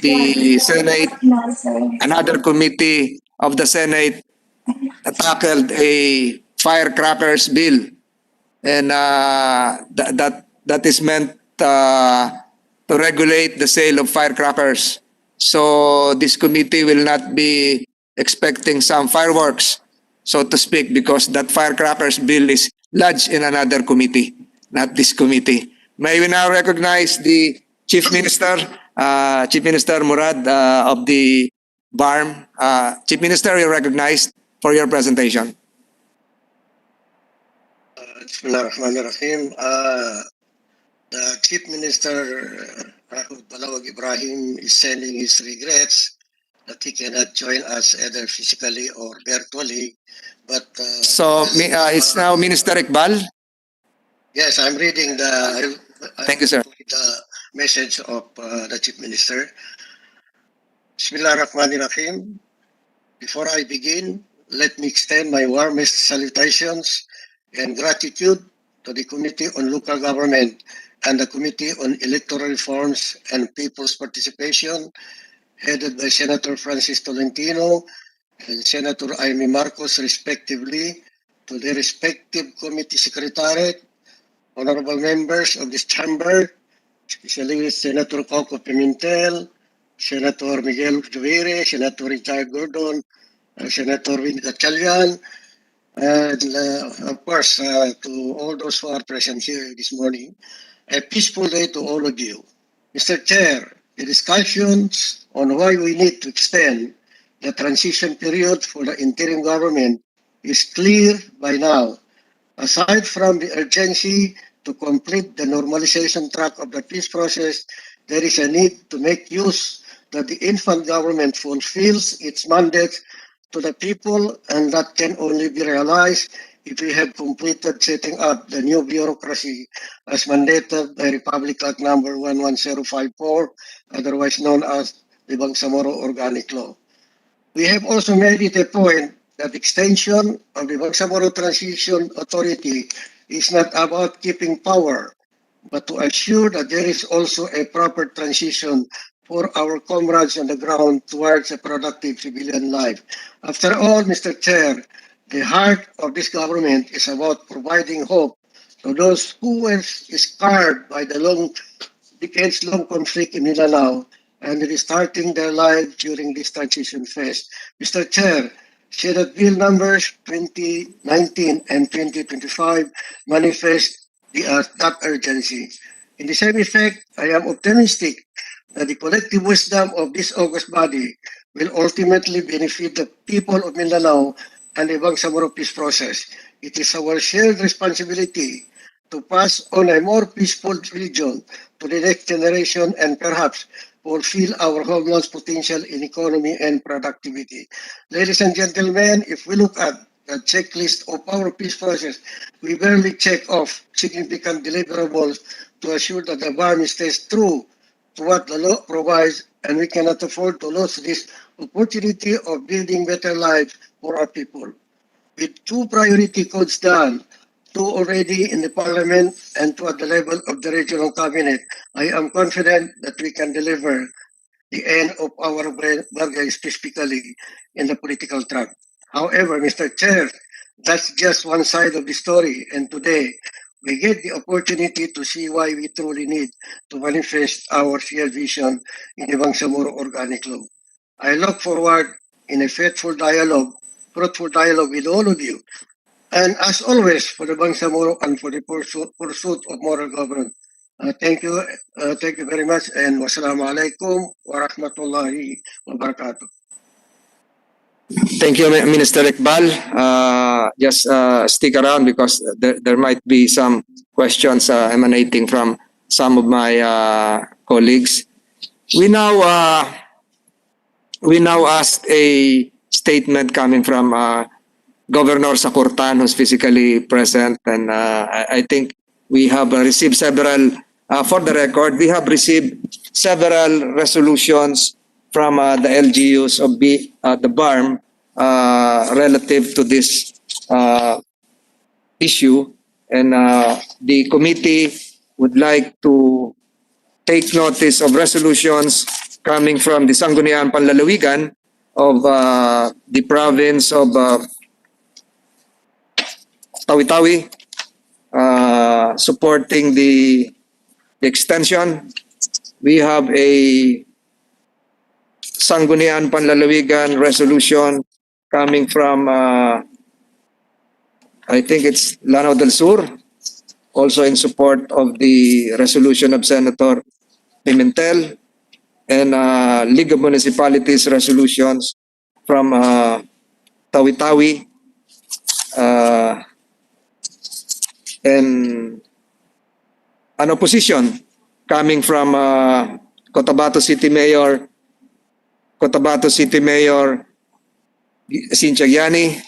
the Senate, another committee of the Senate tackled a firecrackers bill, and that is meant to regulate the sale of firecrackers. So this committee will not be expecting some fireworks, so to speak, because that firecrackers bill is lodged in another committee, not this committee. May we now recognize the Chief Minister, Chief Minister Murad of the BARM. Chief Minister, you're recognized for your presentation. Bismillahirrahmanirrahim. The Chief Minister, Rahul Balawag Ibrahim, is sending his regrets that he cannot join us either physically or virtually. But So it's now Minister Iqbal. yes, I'm reading Thank you, sir. The message of the Chief Minister. Bismillahirrahmanirrahim. Before I begin, let me extend my warmest salutations and gratitude to the Committee on Local Government and the Committee on Electoral Reforms and People's Participation, headed by Senator Francis Tolentino and Senator Amy Marcos, respectively, to the respective committee secretariat, honorable members of this chamber, especially Senator Coco Pimentel, Senator Miguel Juvire, Senator Richard Gordon, Senator Winnie Gatchalian, and of course, to all those who are present here this morning. A peaceful day to all of you. Mr. Chair, The discussions on why we need to extend the transition period for the interim government is clear by now. Aside from the urgency to complete the normalization track of the peace process, there is a need to make use that the infant government fulfills its mandate to the people, and that can only be realized if we have completed setting up the new bureaucracy as mandated by Republic Act number 11054, otherwise known as the Bangsamoro Organic Law. We have also made it a point that extension of the Bangsamoro Transition Authority is not about keeping power, but to assure that there is also a proper transition for our comrades on the ground towards a productive civilian life. After all, Mr. Chair, the heart of this government is about providing hope to those who were scarred by the decades-long conflict in Mindanao and restarting their lives during this transition phase. Mr. Chair, Senate Bill numbers 2019 and 2025 manifest that urgency. In the same effect, I am optimistic that the collective wisdom of this august body will ultimately benefit the people of Mindanao and the Bangsamoro peace process. It is our shared responsibility to pass on a more peaceful region to the next generation and perhaps fulfill our homeland's potential in economy and productivity. Ladies and gentlemen, if we look at the checklist of our peace process, we barely check off significant deliverables to assure that the environment stays true to what the law provides, and we cannot afford to lose this opportunity of building better lives for our people. With 2 priority codes done, 2 already in the Parliament and 2 at the level of the regional cabinet, I am confident that we can deliver the end of our bargain specifically in the political track. However, Mr. Chair, that's just one side of the story, and today we get the opportunity to see why we truly need to manifest our shared vision in the Bangsamoro Organic Law. I look forward in a fruitful dialogue with all of you, and as always, for the Bangsamoro and for the pursuit of moral governance. Thank you very much, and wassalamu alaikum wa rahmatullahi wa barakatuh. Thank you, Minister Iqbal. Just stick around because there might be some questions emanating from some of my colleagues. We now ask a statement coming from Governor Sakurtan, who's physically present, and I think we have received several. For the record, we have received several resolutions from the LGUs of the BARM relative to this issue, and the committee would like to take notice of resolutions coming from the Sangguniang Panlalawigan of the province of Tawi-Tawi, supporting the extension. We have a Sangguniang Panlalawigan resolution coming from, I think it's Lanao del Sur, also in support of the resolution of Senator Pimentel, and League of Municipalities resolutions from Tawi-Tawi, and an opposition coming from Cotabato City Mayor Cynthia Giani.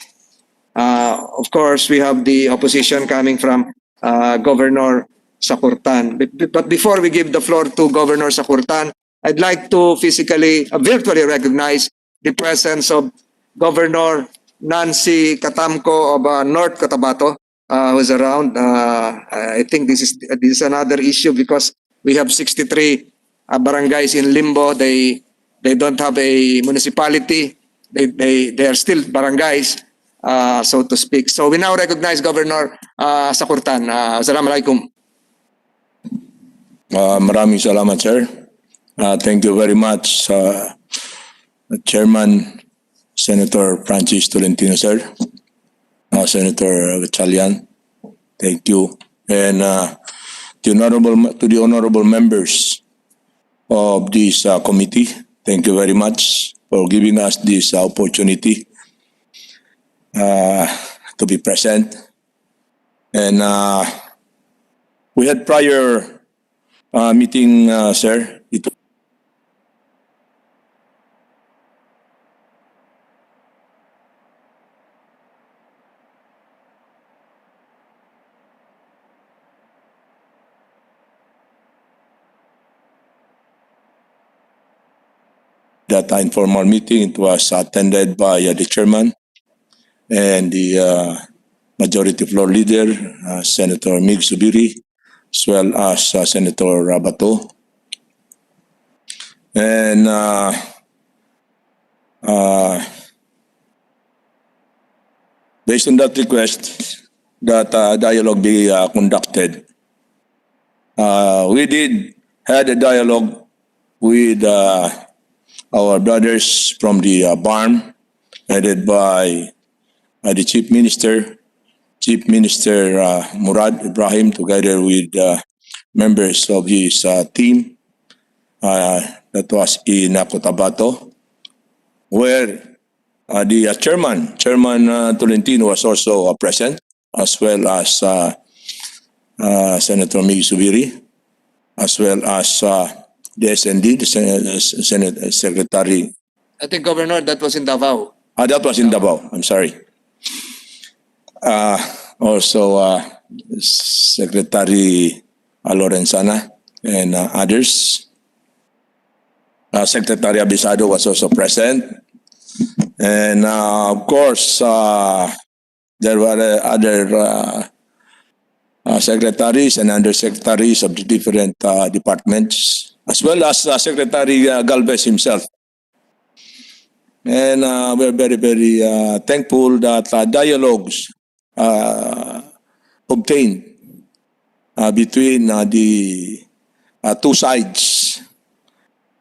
Of course, we have the opposition coming from Governor Sakurtan. But before we give the floor to Governor Sakurtan, I'd like to virtually recognize the presence of Governor Nancy Catamco of North Cotabato, who's around. I think this is another issue because we have 63 barangays in limbo. They don't have a municipality. They are still barangays, so to speak. So we now recognize Governor Sakurtan. Assalamualaikum. Maraming salamat, sir. Thank you very much, Chairman Senator Francis Tolentino, sir. Senator Chalian, thank you. And to the honorable members of this committee. Thank you very much for giving us this opportunity to be present. And we had prior meeting, sir. It that informal meeting, it was attended by the chairman and the majority floor leader, Senator Mig Zubiri, as well as Senator Rabato. And based on that request, that dialogue be conducted. We did had a dialogue with our brothers from the BARM, headed by the Chief Minister Murad Ibrahim, together with members of his team that was in Cotabato, where the Chairman Tolentino was also present, as well as Senator Mig Zubiri, as well as the SND, the Senate Secretary. I think, Governor, that was in Davao. That was in Davao. I'm sorry. Also, Secretary Lorenzana and others. Secretary Abisado was also present. And of course, there were other secretaries and undersecretaries of the different departments, as well as Secretary Galvez himself. And we're very, very thankful that dialogues obtained between the two sides,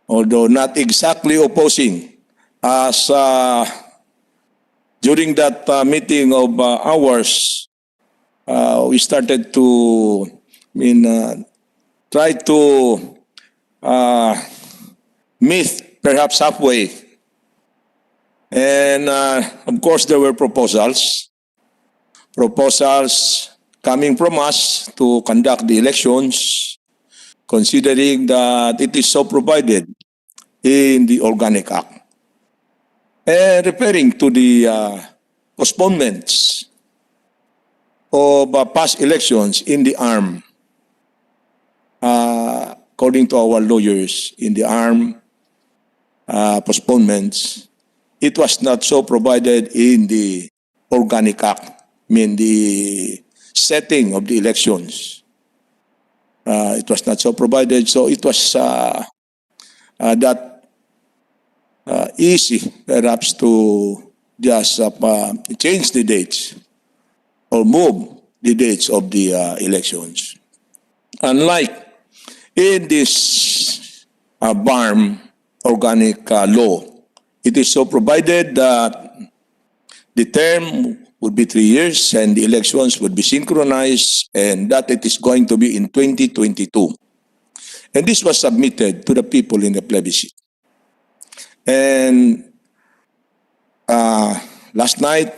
although not exactly opposing, as during that meeting of ours, we started to try to meet perhaps halfway. And of course, there were proposals coming from us to conduct the elections, considering that it is so provided in the Organic Act. And referring to the postponements of past elections in the ARM, according to our lawyers, in the ARM postponements, it was not so provided in the Organic Act, the setting of the elections. It was not so provided, so it was that easy, perhaps, to just change the dates or move the dates of the elections. Unlike in this BARM organic law, it is so provided that the term would be 3 years and the elections would be synchronized, and that it is going to be in 2022. And this was submitted to the people in the plebiscite. And last night,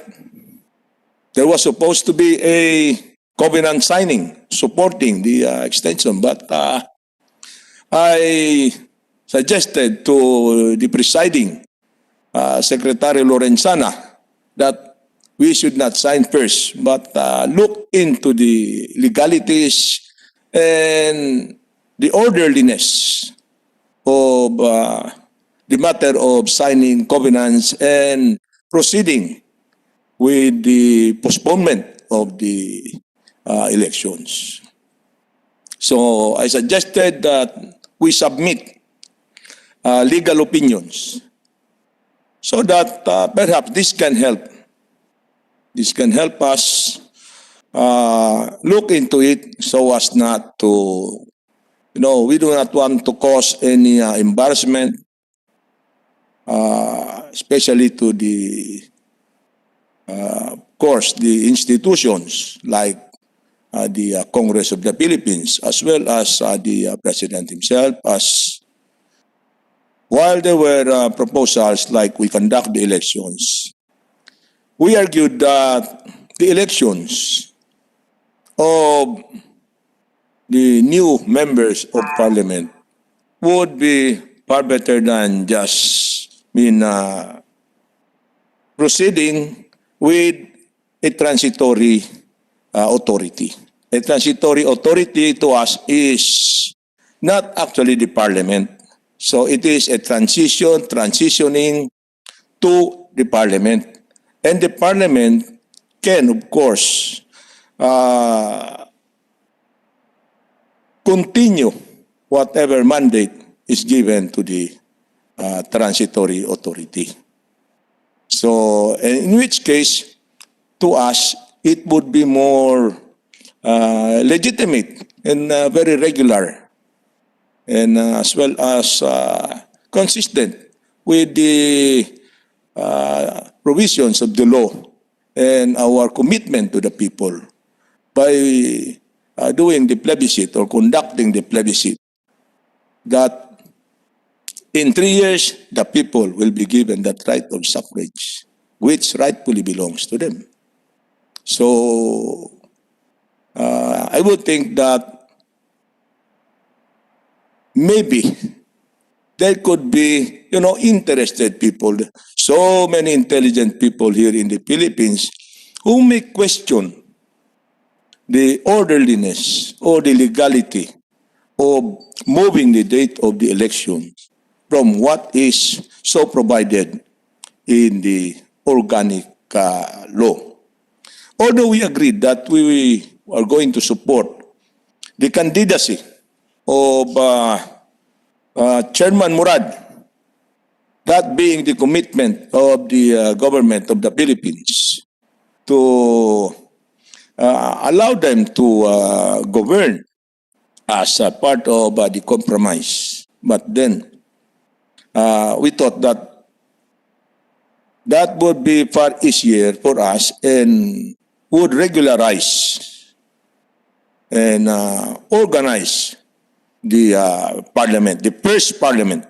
there was supposed to be a covenant signing supporting the extension, but I suggested to the presiding Secretary Lorenzana that we should not sign first, but look into the legalities and the orderliness of the matter of signing covenants and proceeding with the postponement of the elections. So I suggested that we submit legal opinions so that perhaps this can help. This can help us look into it so as not to, we do not want to cause any embarrassment, especially to the, of course, the institutions like the Congress of the Philippines, as well as the President himself, as while there were proposals like we conduct the elections, we argued that the elections of the new members of parliament would be far better than just proceeding with a transitory authority. A transitory authority to us is not actually the parliament. So it is a transitioning to the parliament. And the parliament can, of course, continue whatever mandate is given to the transitory authority. So, in which case, to us, it would be more legitimate and very regular, and as well as consistent with the provisions of the law and our commitment to the people by doing the plebiscite or conducting the plebiscite, that in 3 years, the people will be given that right of suffrage, which rightfully belongs to them. So, I would think that maybe there could be, interested people, so many intelligent people here in the Philippines who may question the orderliness or the legality of moving the date of the election from what is so provided in the organic law. Although we agreed that we are going to support the candidacy of Chairman Murad, that being the commitment of the government of the Philippines to allow them to govern as a part of the compromise. But then, we thought that that would be far easier for us and would regularize and organize the parliament, the first parliament.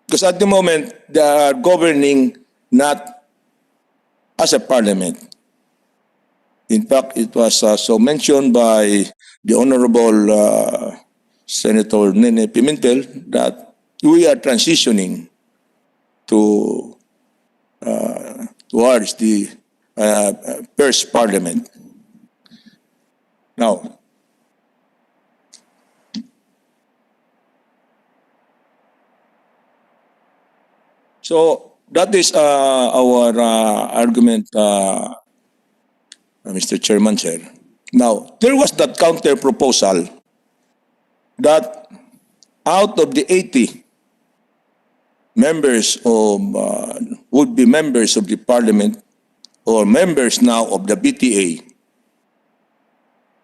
Because at the moment, they are governing not as a parliament. In fact, it was so mentioned by the Honorable Senator Nene Pimentel that we are transitioning to towards the first parliament. Now, so that is our argument, Mr. Chairman, sir. Now, there was that counter proposal that out of the 80 members of would be members of the parliament or members now of the BTA,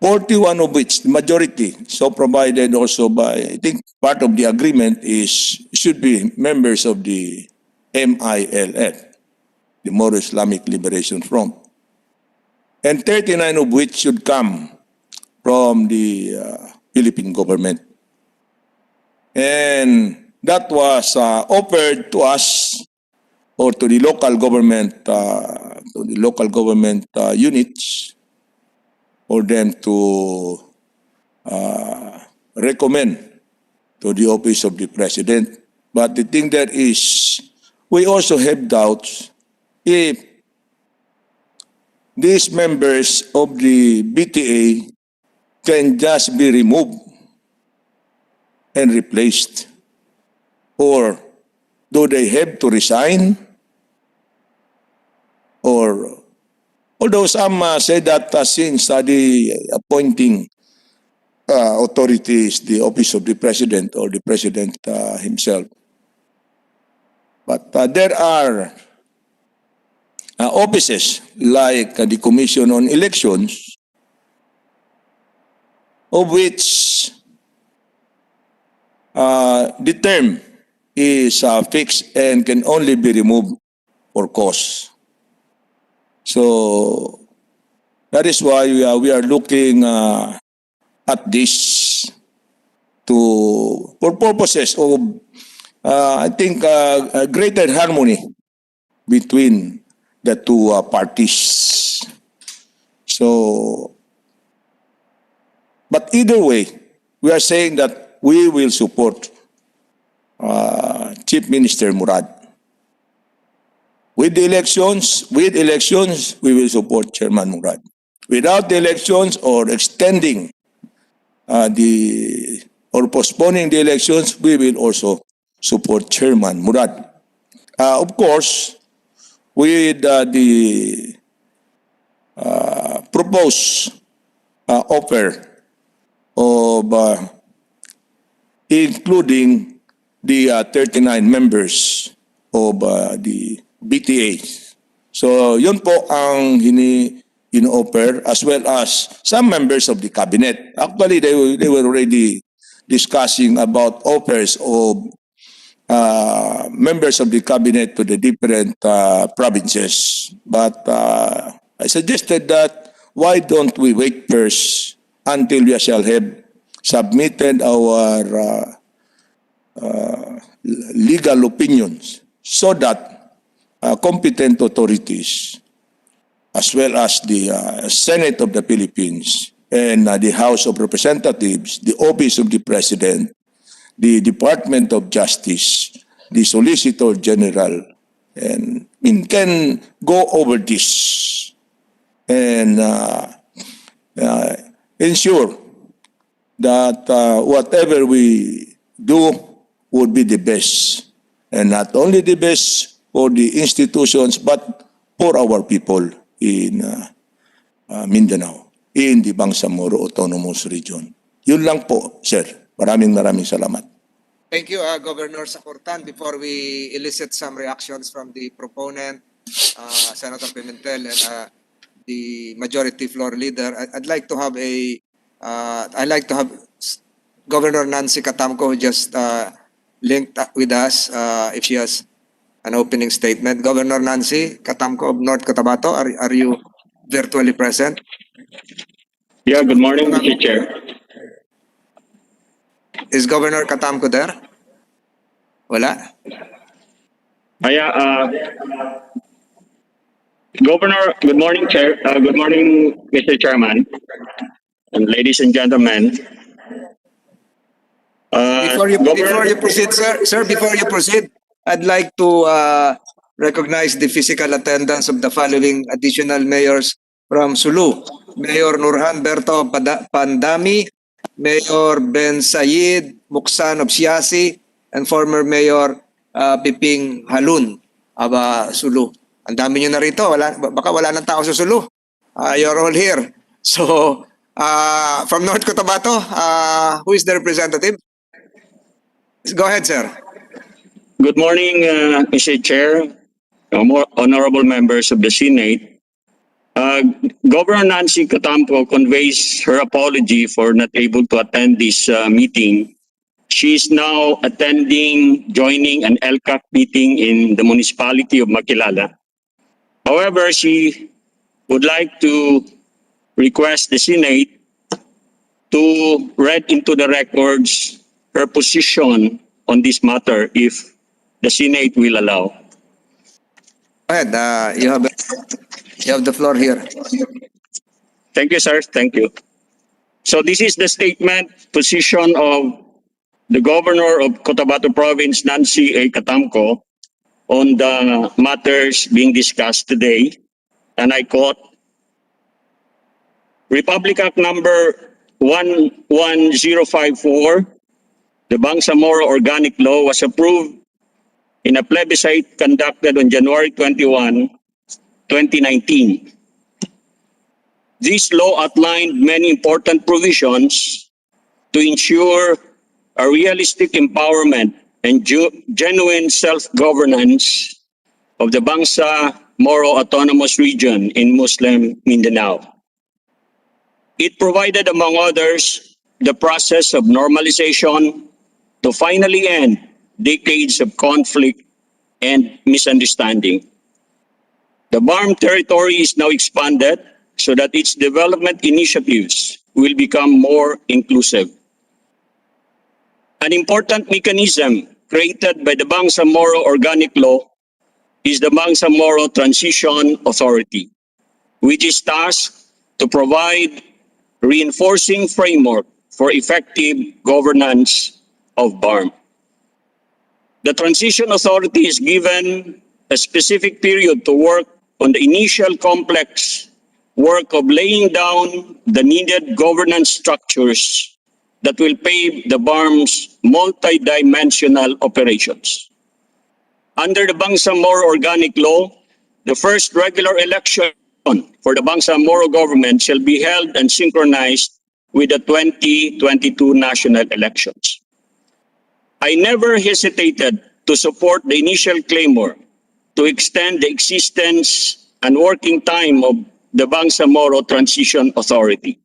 41 of which, the majority, so provided also by, I think part of the agreement is should be members of the MILF, the More Islamic Liberation Front, and 39 of which should come from the Philippine government. And that was offered to us or to the local government units for them to recommend to the office of the president. But the thing there is, we also have doubts if these members of the BTA can just be removed and replaced, or do they have to resign? Or although some say that since the appointing authority is the office of the president or the president himself, but there are offices like the Commission on Elections, of which the term is fixed and can only be removed for cause. So that is why we are looking at this for purposes of I think, a greater harmony between the two parties. So, but either way, we are saying that we will support Chief Minister Murad. With elections, we will support Chairman Murad. Without the elections or extending or postponing the elections, we will also support Chairman Murad. Of course, with the proposed offer of including the 39 members of the BTA. So yun po ang in-offer, as well as some members of the cabinet. Actually, they were already discussing about offers of members of the cabinet to the different provinces. But I suggested that why don't we wait first until we shall have submitted our legal opinions, so that competent authorities, as well as the Senate of the Philippines and the House of Representatives, the Office of the President, the Department of Justice, the Solicitor General, and can go over this and ensure that whatever we do would be the best, and not only the best for the institutions but for our people in Mindanao, in the Bangsamoro Autonomous Region. Yun lang po, sir. Maraming salamat. Thank you, Governor Sakurtan. Before we elicit some reactions from the proponent, Senator Pimentel, and the majority floor leader, I'd like to have Governor Nancy Katamco just linked up with us if she has an opening statement. Governor Nancy Katamco of North Cotabato, are you virtually present? Yeah, good morning, Mr. Chair. Is Governor Katamco there? Wala? Governor, good morning, Chair. Good morning, Mr. Chairman, and ladies and gentlemen. Before you proceed, sir, before you proceed, I'd like to recognize the physical attendance of the following additional mayors from Sulu: Mayor Nurhan Berto Pandami, Mayor Ben Sayed Muksan of Siasi, and former Mayor Piping Halun of Sulu. Ang dami nyo na rito. Baka wala nang tao sa Sulu. You're all here. So, from North Cotabato, who is the representative? Go ahead, sir. Good morning, Mr. Chair, honorable members of the Senate. Governor Nancy Katamco conveys her apology for not able to attend this meeting. She is now joining an LCAC meeting in the municipality of Makilala. However, she would like to request the Senate to read into the records her position on this matter if the Senate will allow. Go ahead. You have the floor here. Thank you, sir. Thank you. So this is the statement position of the Governor of Cotabato Province, Nancy A. Katamco, on the matters being discussed today. And I quote, Republic Act number 11054, the Bangsamoro Organic Law, was approved in a plebiscite conducted on January 21, 2019. This law outlined many important provisions to ensure a realistic empowerment and genuine self-governance of the Bangsamoro Autonomous Region in Muslim Mindanao. It provided, among others, the process of normalization to finally end decades of conflict and misunderstanding. The BARM territory is now expanded so that its development initiatives will become more inclusive. An important mechanism created by the Bangsamoro Organic Law is the Bangsamoro Transition Authority, which is tasked to provide reinforcing framework for effective governance of BARM. The Transition Authority is given a specific period to work on the initial complex work of laying down the needed governance structures that will pave the BARM's multidimensional operations. Under the Bangsamoro Organic Law, the first regular election for the Bangsamoro government shall be held and synchronized with the 2022 national elections. I never hesitated to support the initial clamor to extend the existence and working time of the Bangsamoro Transition Authority.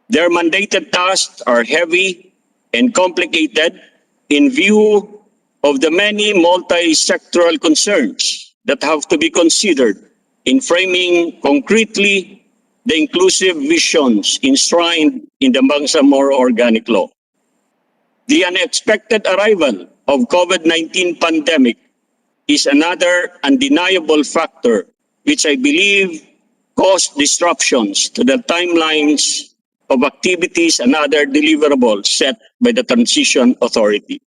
Their mandated tasks are heavy and complicated in view of the many multi-sectoral concerns that have to be considered in framing concretely the inclusive visions enshrined in the Bangsamoro Organic Law. The unexpected arrival of COVID-19 pandemic is another undeniable factor which I believe caused disruptions to the timelines of activities and other deliverables set by the Transition Authority.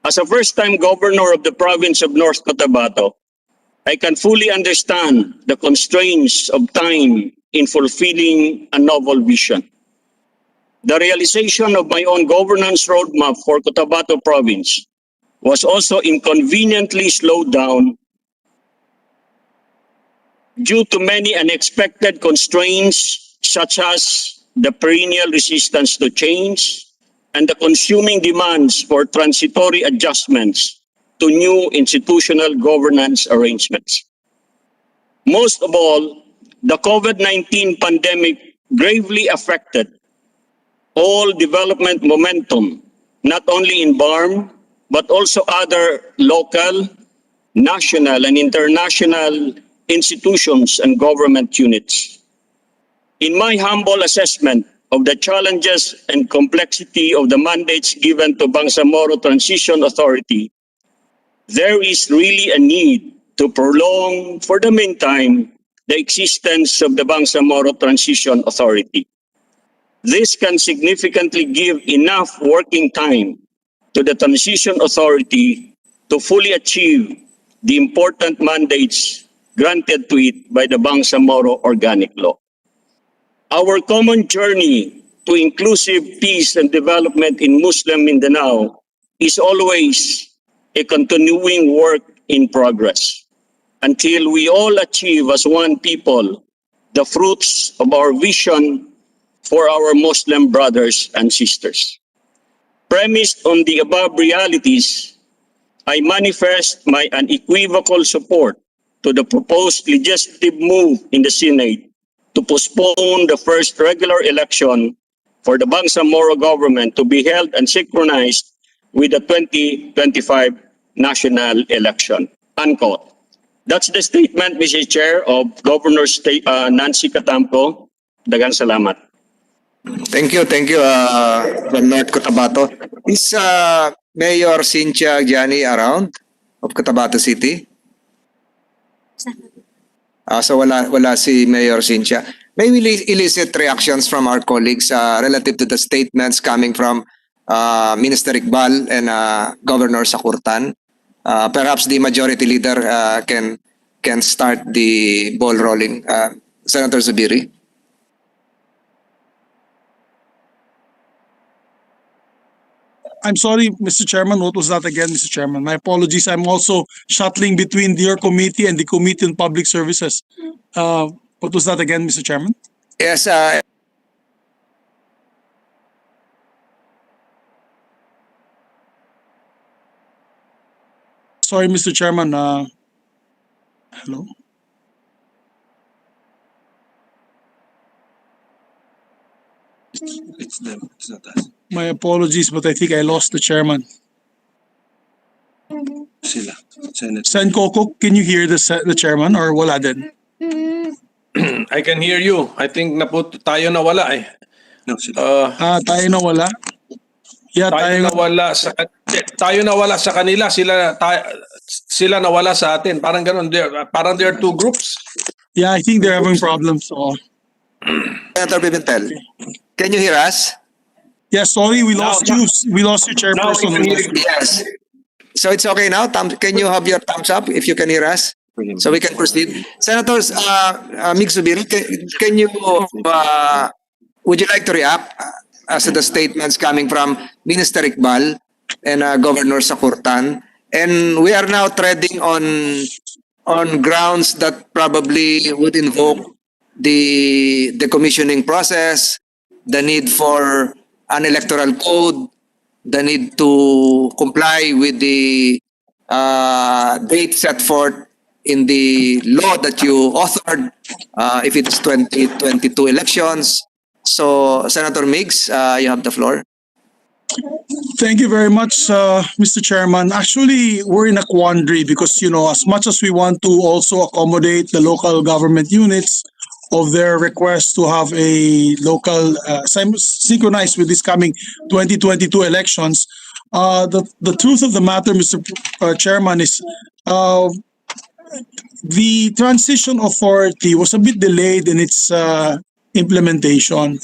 As a first-time governor of the province of North Cotabato, I can fully understand the constraints of time in fulfilling a novel vision. The realization of my own governance roadmap for Cotabato province was also inconveniently slowed down due to many unexpected constraints such as the perennial resistance to change and the consuming demands for transitory adjustments to new institutional governance arrangements. Most of all, the COVID-19 pandemic gravely affected all development momentum, not only in BARM, but also other local, national, and international institutions and government units. In my humble assessment of the challenges and complexity of the mandates given to Bangsamoro Transition Authority, there is really a need to prolong, for the meantime, the existence of the Bangsamoro Transition Authority. This can significantly give enough working time to the Transition Authority to fully achieve the important mandates granted to it by the Bangsamoro Organic Law. Our common journey to inclusive peace and development in Muslim Mindanao is always a continuing work in progress until we all achieve as one people the fruits of our vision for our Muslim brothers and sisters. Premised on the above realities, I manifest my unequivocal support to the proposed legislative move in the Senate to postpone the first regular election for the Bangsamoro government to be held and synchronized with the 2025 national election. Unquote. That's the statement, Mr. Chair, of Governor Nancy Catampo. Daghang salamat. Thank you, from North Cotabato. Is Mayor Cynthia Gianni around of Cotabato City? So wala si Mayor Cynthia. May we elicit reactions from our colleagues relative to the statements coming from Minister Iqbal and Governor Sakurtan? Perhaps the majority leader can start the ball rolling. Senator Zubiri. I'm sorry, Mr. Chairman. What was that again, Mr. Chairman? My apologies. I'm also shuttling between your committee and the Committee on Public Services. What was that again, Mr. Chairman? Yes, Sorry, Mr. Chairman. Hello? It's them. It's not us. My apologies, but I think I lost the chairman. Sila. Senate. Sen Coco, can you hear the chairman or wala din? I can hear you. I think tayo nawala eh. No, sila. Tayo nawala? Yeah, Tayo nawala sa Tayo nawala sa kanila, sila nawala sa atin. Parang ganun. Parang there are two groups. Yeah, I think they're having problems. So, Senator Pimentel, can you hear us? yeah, sorry, we lost you. We lost you, Chairperson. Yes. So it's okay now? Can you have your thumbs up if you can hear us? So we can proceed. Senators, Mig Zubiri, can you, would you like to react as to the statements coming from Minister Iqbal and Governor Sakurtan? And we are now treading on grounds that probably would invoke the commissioning process, the need for an electoral code, the need to comply with the date set forth in the law that you authored if it is 2022 elections. So, Senator Miggs, you have the floor. Thank you very much, Mr. Chairman. Actually, we're in a quandary because, you know, as much as we want to also accommodate the local government units of their request to have a local synchronized with this coming 2022 elections, the truth of the matter, Mr. Chairman, is the transition authority was a bit delayed in its implementation.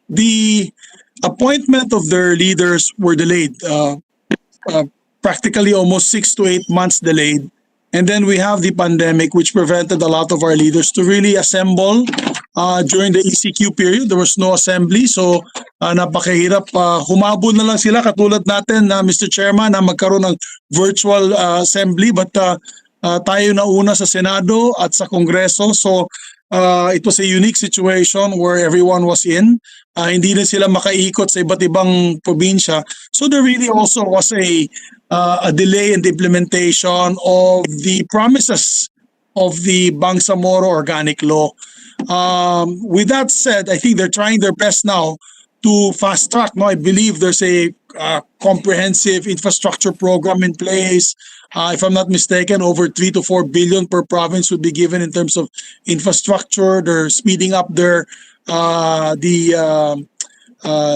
The appointment of their leaders were delayed, practically almost 6 to 8 months delayed. And then we have the pandemic, which prevented a lot of our leaders to really assemble during the ECQ period. There was no assembly, so napakahirap. Humabol na lang sila katulad natin, Mr. Chairman, na magkaroon ng virtual assembly. But tayo na una sa Senado at sa Kongreso. So it was a unique situation where everyone was in. Hindi na sila makaikot sa iba't ibang probinsya. So there really also was a delay in the implementation of the promises of the Bangsamoro Organic Law. With that said, I think they're trying their best now to fast track. No, I believe there's a comprehensive infrastructure program in place. If I'm not mistaken, over 3 to 4 billion per province would be given in terms of infrastructure. They're speeding up their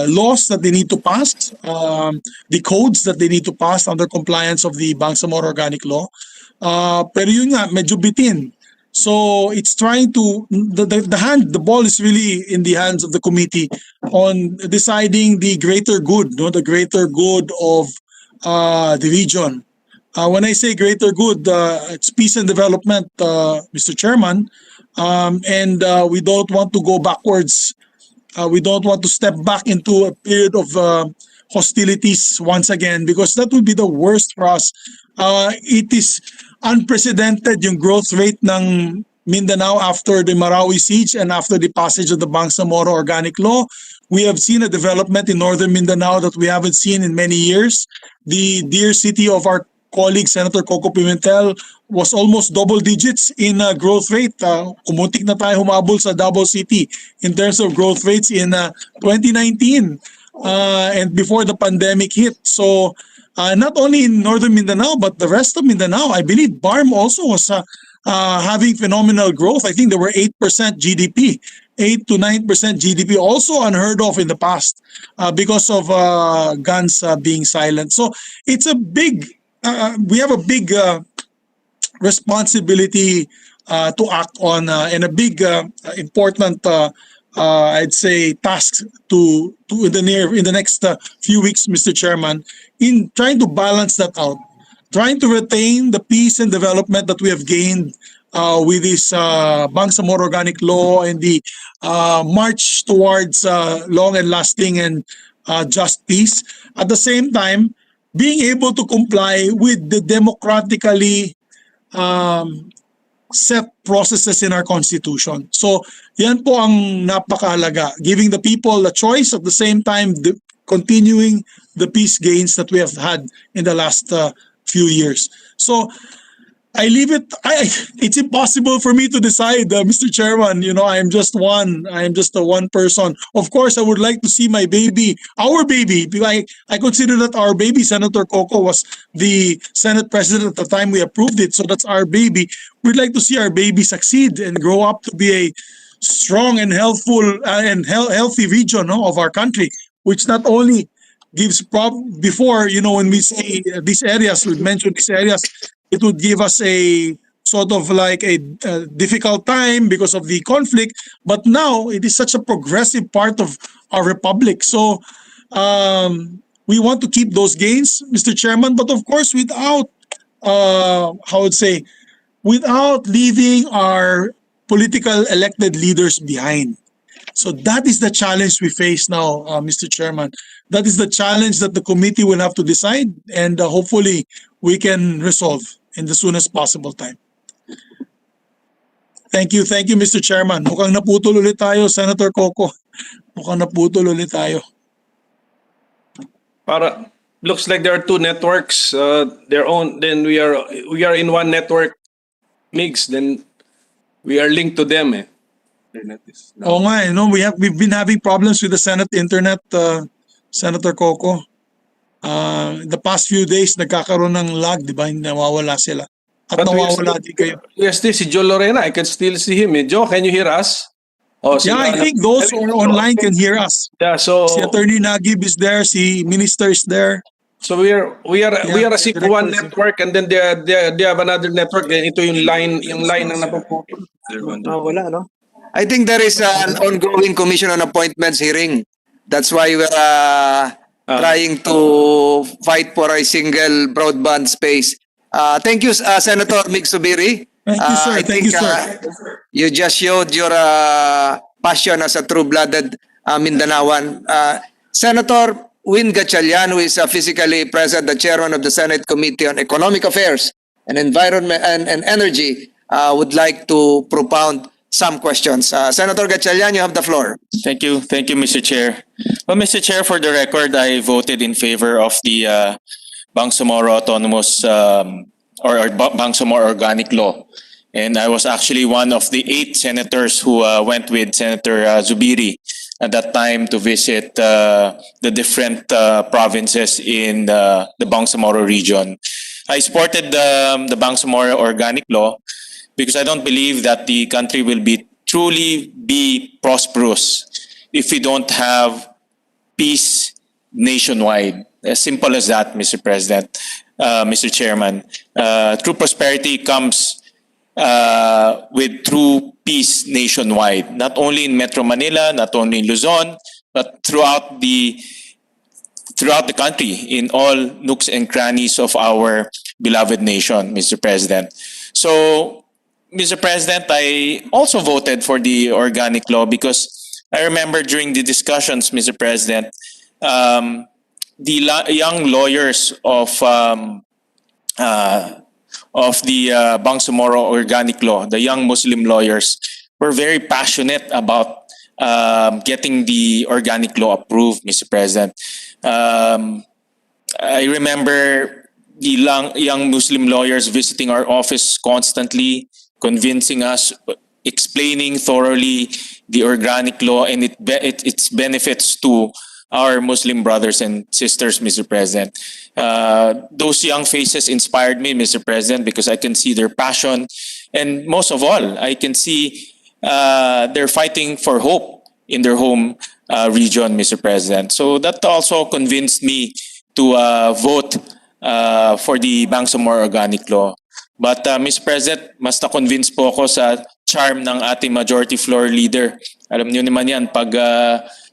laws that they need to pass, the codes that they need to pass under compliance of the Bangsamoro Organic Law. Pero yun nga, medyo bitin. So it's trying to, the ball is really in the hands of the committee on deciding the greater good, no, the greater good of the region. When I say greater good, it's peace and development, Mr. Chairman, and we don't want to go backwards. We don't want to step back into a period of hostilities once again, because that would be the worst for us. It is unprecedented yung growth rate ng Mindanao after the Marawi siege and after the passage of the Bangsamoro Organic Law. We have seen a development in northern Mindanao that we haven't seen in many years. The dear city of our colleague Senator Coco Pimentel was almost double digits in growth rate. Kumuntik na tayo humabol sa double city in terms of growth rates in 2019 and before the pandemic hit. So not only in northern Mindanao but the rest of Mindanao, I believe BARM also was having phenomenal growth. I think there were 8% GDP, 8 to 9% GDP, also unheard of in the past because of guns being silent. So it's a big we have a big responsibility to act on and a big important I'd say task to in the next few weeks, Mr. Chairman, in trying to balance that out, trying to retain the peace and development that we have gained with this Bangsamoro Organic Law and the march towards long and lasting and just peace. At the same time, being able to comply with the democratically set processes in our constitution. So yan po ang napakahalaga, giving the people a choice, at the same time continuing the peace gains that we have had in the last few years. So I leave it, it's impossible for me to decide, Mr. Chairman. You know, I am just a one person. Of course, I would like to see my baby, our baby. I consider that our baby. Senator Coco was the Senate President at the time we approved it. So that's our baby. We'd like to see our baby succeed and grow up to be a strong and healthful and healthy region of our country, which not only gives before, when we say these areas, we mentioned these areas, it would give us a sort of like a difficult time because of the conflict. But now it is such a progressive part of our republic. So we want to keep those gains, Mr. Chairman, but of course without, without leaving our political elected leaders behind. So that is the challenge we face now, Mr. Chairman. That is the challenge that the committee will have to decide, and hopefully we can resolve in the soonest possible time. Thank you, Mr. Chairman. Mukhang naputol ulit tayo, Senator Coco. Mukhang naputol ulit tayo. Looks like there are two networks, their own. Then we are in one network mix. Then we are linked to them. Oo nga, we've been having problems with the Senate internet, Senator Coco. The past few days nagkakaroon ng lag, di ba? Nawawala sila. At nawawala din kayo. Yes, si Joe Lorena, I can still see him. Joe, can you hear us? Yeah, I think those who are online can hear us. Yeah, so si Attorney Nagib is there, si Minister is there. So we are as if one network, and then they have another network. Then ito yung line ng napuputol. Wala, no? I think there is an ongoing Commission on Appointments hearing. That's why we're trying to fight for a single broadband space. Thank you, Senator Mig Subiri. Thank you, sir. Thank you, sir. You just showed your passion as a true-blooded Mindanaoan. Senator Win Gatchalian, who is physically present, the chairman of the Senate Committee on Economic Affairs and Environment and Energy, would like to propound some questions. Senator Gatchalian, you have the floor. Thank you, Mr. Chair. Well, Mr. Chair, for the record, I voted in favor of the Bangsamoro Autonomous or Bangsamoro Organic Law. And I was actually one of the 8 senators who went with Senator Zubiri at that time to visit the different provinces in the Bangsamoro region. I supported the Bangsamoro Organic Law because I don't believe that the country will truly be prosperous if we don't have peace nationwide. As simple as that, Mr. President, Mr. Chairman. True prosperity comes with true peace nationwide, not only in Metro Manila, not only in Luzon, but throughout the country, in all nooks and crannies of our beloved nation, Mr. President. So, Mr. President, I also voted for the organic law because I remember during the discussions, Mr. President, the young lawyers of the Bangsamoro Organic Law, the young Muslim lawyers, were very passionate about getting the organic law approved, Mr. President. I remember the young Muslim lawyers visiting our office constantly, convincing us, explaining thoroughly the organic law and its benefits to our Muslim brothers and sisters, Mr. President. Those young faces inspired me, Mr. President, because I can see their passion. And most of all, I can see they're fighting for hope in their home region, Mr. President. So that also convinced me to vote for the Bangsamoro Organic Law. But Mr. President, mas na-convince po ako sa charm ng ating majority floor leader. Alam niyo naman yan, pag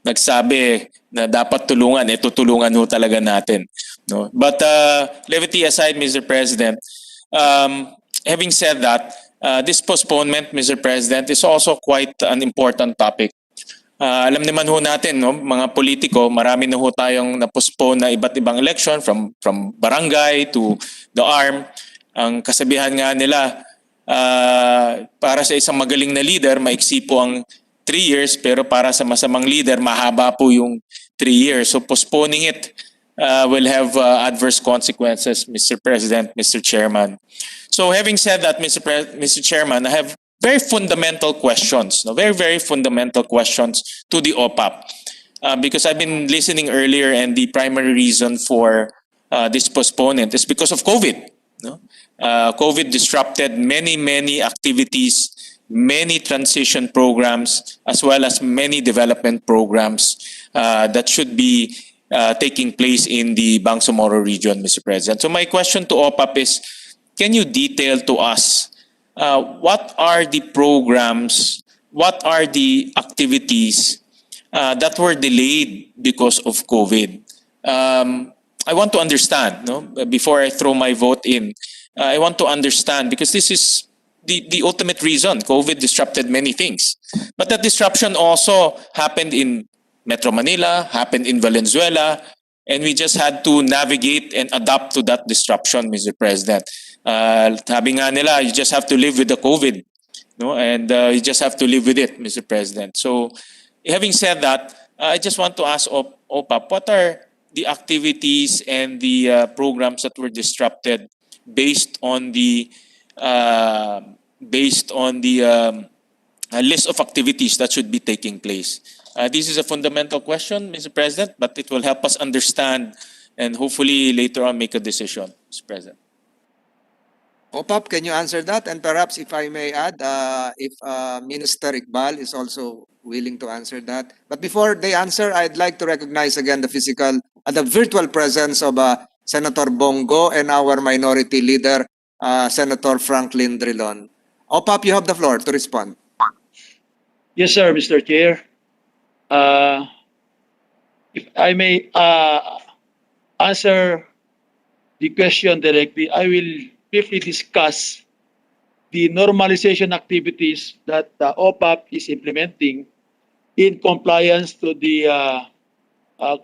nagsabi na dapat tulungan, tutulungan ho talaga natin. No? But levity aside, Mr. President, having said that, this postponement, Mr. President, is also quite an important topic. Alam naman ho natin, no, mga politiko, marami na ho tayong na-postpone na iba't ibang election from barangay to the ARM. Ang kasabihan nga nila, para sa isang magaling na leader, maiksi po ang 3 years, pero para sa masamang leader, mahaba po yung 3 years. So postponing it will have adverse consequences, Mr. President, Mr. Chairman. So having said that, Mr. Chairman, I have very fundamental questions, very, very fundamental questions to the OPAP. Because I've been listening earlier, and the primary reason for this postponement is because of COVID. No? COVID disrupted many activities, many transition programs, as well as many development programs that should be taking place in the Bangsamoro region, Mr. President. So my question to OPAP is, can you detail to us what are the programs, what are the activities that were delayed because of COVID? I want to understand, no? Before I throw my vote in, I want to understand because this is the ultimate reason. COVID disrupted many things. But that disruption also happened in Metro Manila, happened in Valenzuela, and we just had to navigate and adapt to that disruption, Mr. President. Sabi nga nila, you just have to live with the COVID, no? And you just have to live with it, Mr. President. So, having said that, I just want to ask OPAP, what are the activities and the programs that were disrupted based on the list of activities that should be taking place? This is a fundamental question, Mr. President, but it will help us understand and hopefully later on make a decision, Mr. President. OPAP, can you answer that? And perhaps if I may add, if Minister Iqbal is also willing to answer that. But before they answer, I'd like to recognize again the virtual presence of Senator Bongo and our minority leader, Senator Franklin Drilon. OPAP, you have the floor to respond. Yes, sir, Mr. Chair. If I may answer the question directly, I will briefly discuss the normalization activities that OPAP is implementing in compliance to the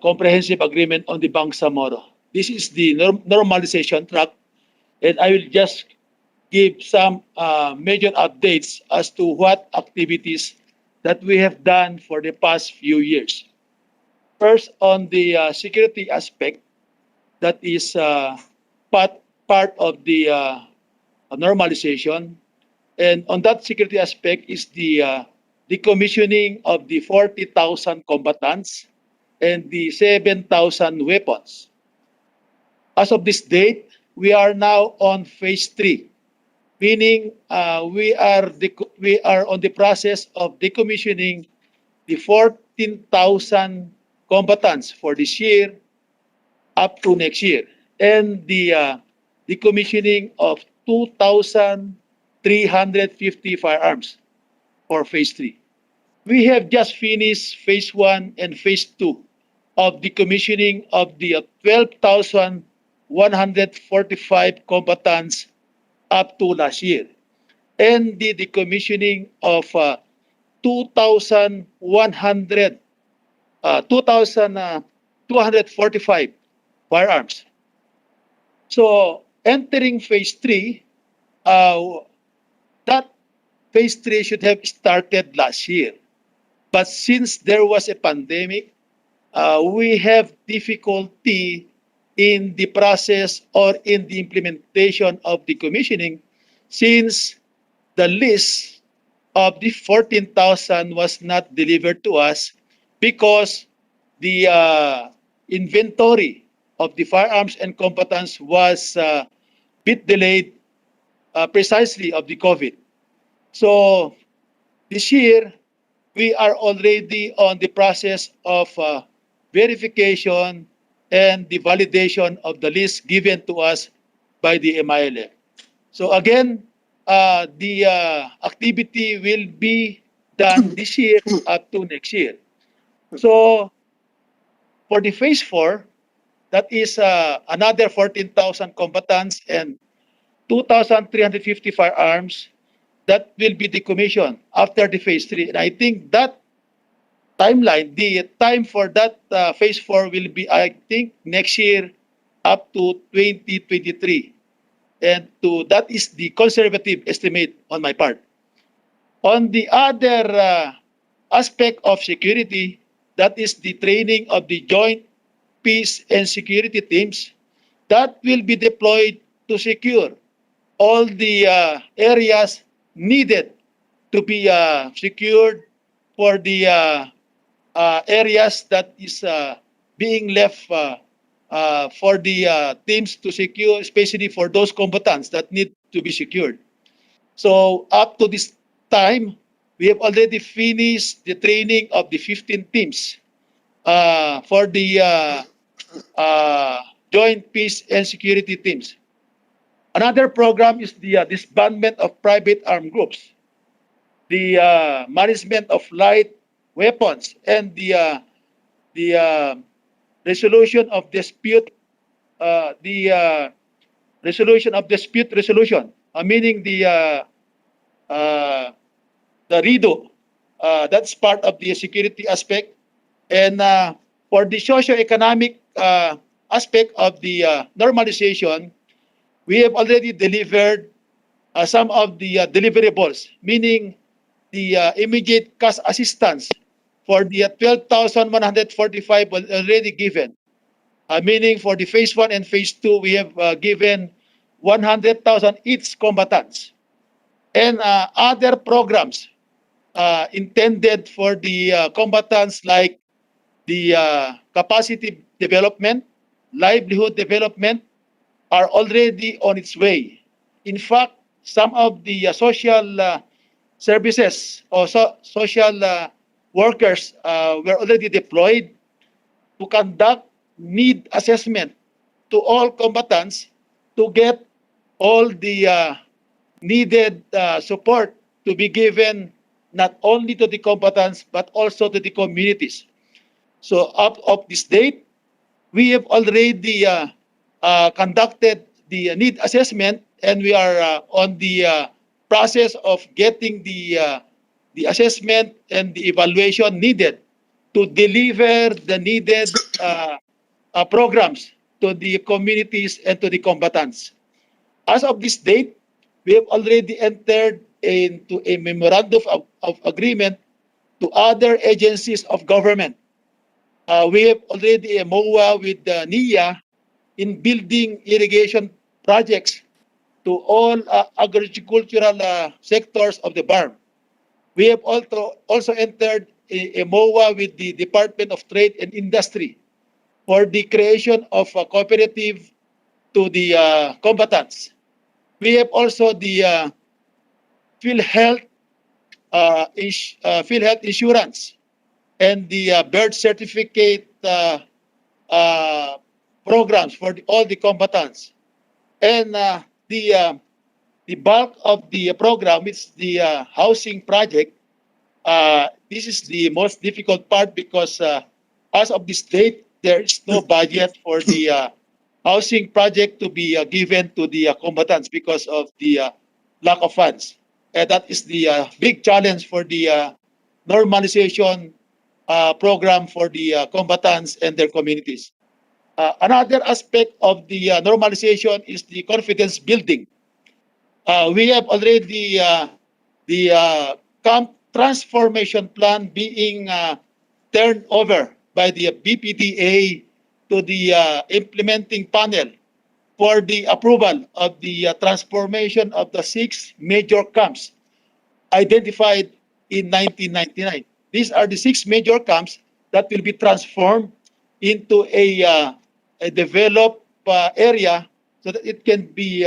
comprehensive agreement on the Bangsamoro. This is the normalization track, and I will just give some major updates as to what activities that we have done for the past few years. First, on the security aspect, that is part of the normalization. And on that security aspect is the decommissioning of the 40,000 combatants and the 7,000 weapons. As of this date, we are now on phase 3, meaning we are on the process of decommissioning the 14,000 combatants for this year up to next year, and the decommissioning of 2,350 firearms for phase 3. We have just finished phase 1 and phase 2 of decommissioning of the 12,145 combatants up to last year, and the decommissioning of 2,245 firearms. So entering phase 3, that phase 3 should have started last year. But since there was a pandemic, we have difficulty in the process or in the implementation of decommissioning, since the list of the 14,000 was not delivered to us because the inventory of the firearms and combatants was bit delayed precisely of the COVID. So this year, we are already on the process of verification and the validation of the list given to us by the MILF. So again, the activity will be done this year up to next year. So for the phase 4, that is another 14,000 combatants and 2,350 firearms that will be decommissioned after the phase 3. And I think that timeline, the time for that phase 4 will be, I think, next year up to 2023. And that is the conservative estimate on my part. On the other aspect of security, that is the training of the joint peace and security teams that will be deployed to secure all the areas needed to be secured for the areas that is being left for the teams to secure, especially for those combatants that need to be secured. So up to this time, we have already finished the training of the 15 teams for the joint peace and security teams. Another program is the disbandment of private armed groups, the management of light weapons, and the resolution of dispute, the resolution of dispute resolution, meaning uh, the RIDO. That's part of the security aspect. And for the socio-economic aspect of the normalization, we have already delivered some of the deliverables, meaning the immediate cash assistance for the 12,145 was already given. Meaning for the phase 1 and phase 2, we have given 100,000 each combatants. And other programs intended for the combatants like the capacity development, livelihood development are already on its way. In fact, some of the social services or social workers were already deployed to conduct need assessment to all combatants to get all the needed support to be given not only to the combatants but also to the communities. So up of this date, we have already conducted the need assessment, and we are on the process of getting the assessment and the evaluation needed to deliver the needed programs to the communities and to the combatants. As of this date, we have already entered into a memorandum of agreement to other agencies of government. We have already a MOA with the NIA in building irrigation projects to all agricultural sectors of the BARM. We have also entered a MOA with the Department of Trade and Industry for the creation of a cooperative to the combatants. We have also the PhilHealth PhilHealth insurance and the birth certificate programs for all the combatants. And the bulk of the program is the housing project. This is the most difficult part because as of this date, there is no budget for the housing project to be given to the combatants because of the lack of funds. And that is the big challenge for the normalization program for the combatants and their communities. Another aspect of the normalization is the confidence building. We have already the camp transformation plan being turned over by the BPDA to the implementing panel for the approval of the transformation of the 6 major camps identified in 1999. These are the 6 major camps that will be transformed into a developed area so that it can be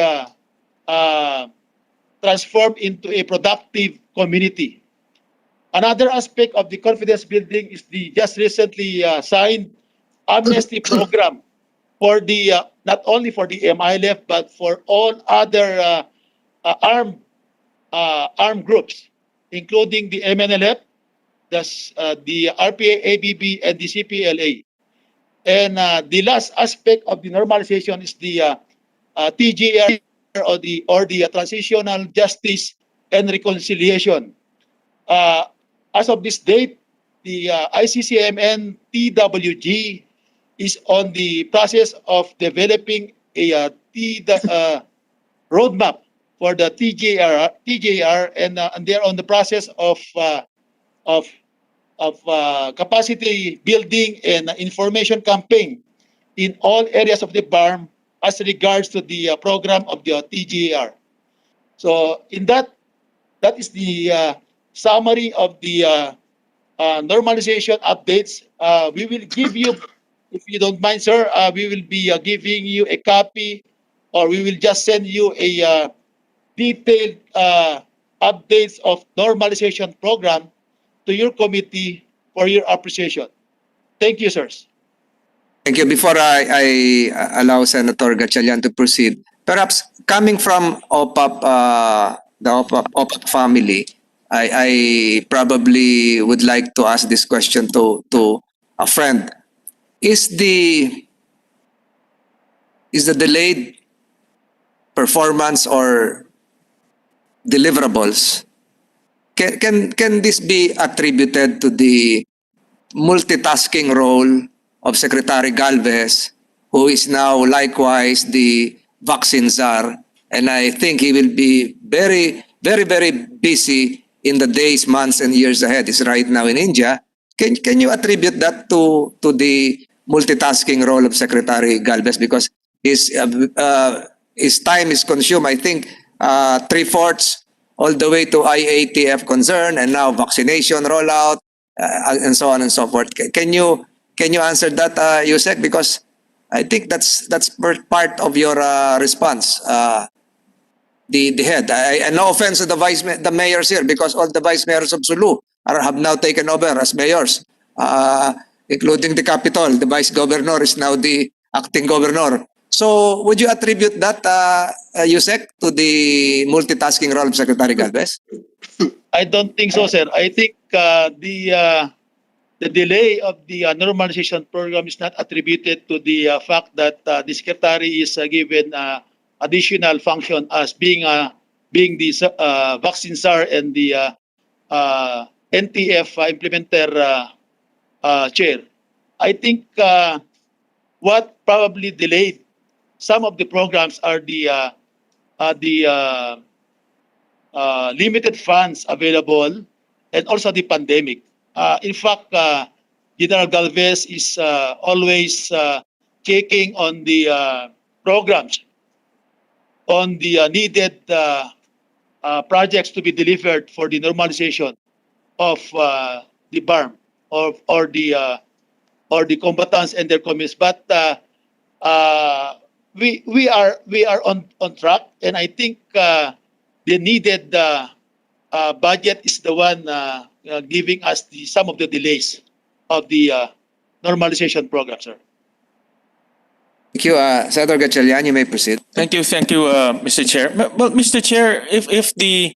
transformed into a productive community. Another aspect of the confidence building is the just recently signed amnesty program for the not only for the MILF but for all other armed groups, including the MNLF, the RPA, ABB, and the CPLA. And the last aspect of the normalization is the TGR or the Transitional Justice and Reconciliation. As of this date, the ICCMN TWG is on the process of developing a roadmap for the TJR, and they're on the process of capacity building and information campaign in all areas of the BARM as regards to the program of the TJR. So in that is the summary of the normalization updates. We will give you, if you don't mind, sir, we will be giving you a copy, or we will just send you a detailed updates of normalization program to your committee for your appreciation. Thank you, sirs. Thank you. Before I allow Senator Gatchalian to proceed, perhaps coming from OPAP, the OPAP family, I probably would like to ask this question to a friend. Is the delayed performance or deliverables, can this be attributed to the multitasking role of Secretary Galvez, who is now likewise the vaccine czar, and I think he will be very, very, very busy in the days, months, and years ahead. He's right now in India. Can you attribute that to the multitasking role of Secretary Galvez, because his time is consumed, I think, 3/4 all the way to IATF concern, and now vaccination rollout, and so on and so forth. Can you answer that, Yusek? Because I think that's part of your response. The head. And no offense to the mayors here, because all the vice mayors of Sulu have now taken over as mayors, including the capital. The vice governor is now the acting governor. So would you attribute that, Yusek, to the multitasking role of Secretary Galvez? I don't think so, sir. I think the delay of the normalization program is not attributed to the fact that the secretary is given additional function as being the vaccine czar and the NTF implementer chair. I think what probably delayed some of the programs are the limited funds available, and also the pandemic. In fact, General Galvez is always checking on the programs, on the needed projects to be delivered for the normalization of the BARM or the combatants and their commitments. But we are on track, and I think the needed budget is the one giving us some of the delays of the normalization program, sir. Thank you, Senator Gatchalian. You may proceed. Thank you, Mr. Chair. Well, Mr. Chair, if the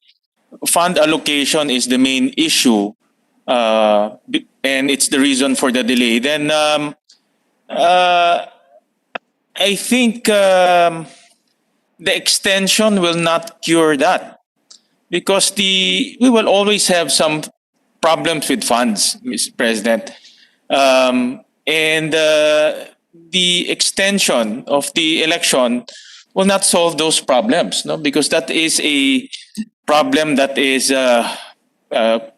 fund allocation is the main issue, and it's the reason for the delay, then I think the extension will not cure that, because we will always have some problems with funds, Mr. President, and the extension of the election will not solve those problems, no, because that is a problem that is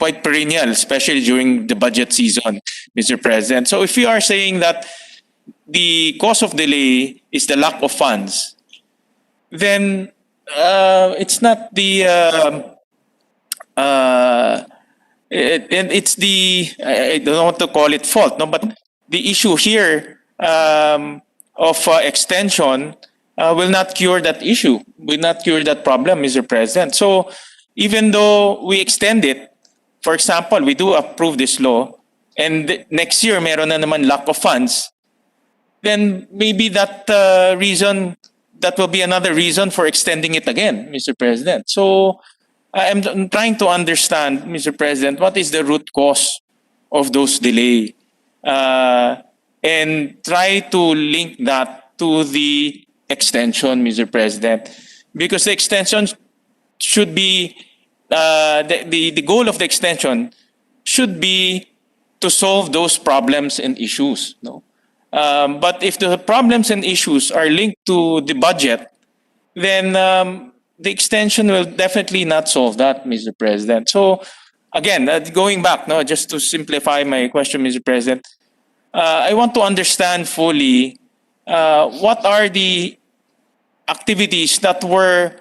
quite perennial, especially during the budget season, Mr. President. So if you are saying that the cause of delay is the lack of funds, then it's not the it's the, I don't know what to call it, fault, no, but the issue here of extension will not cure that issue, will not cure that problem, Mr. President. So even though we extend it, for example, we do approve this law, and next year meron na naman lack of funds, then maybe that reason, that will be another reason for extending it again, Mr. President. So I'm trying to understand, Mr. President, what is the root cause of those delay, and try to link that to the extension, Mr. President, because the extension should be the goal of the extension should be to solve those problems and issues, no. But if the problems and issues are linked to the budget, then the extension will definitely not solve that, Mr. President. So again, going back, no, just to simplify my question, Mr. President, I want to understand fully what are the activities that were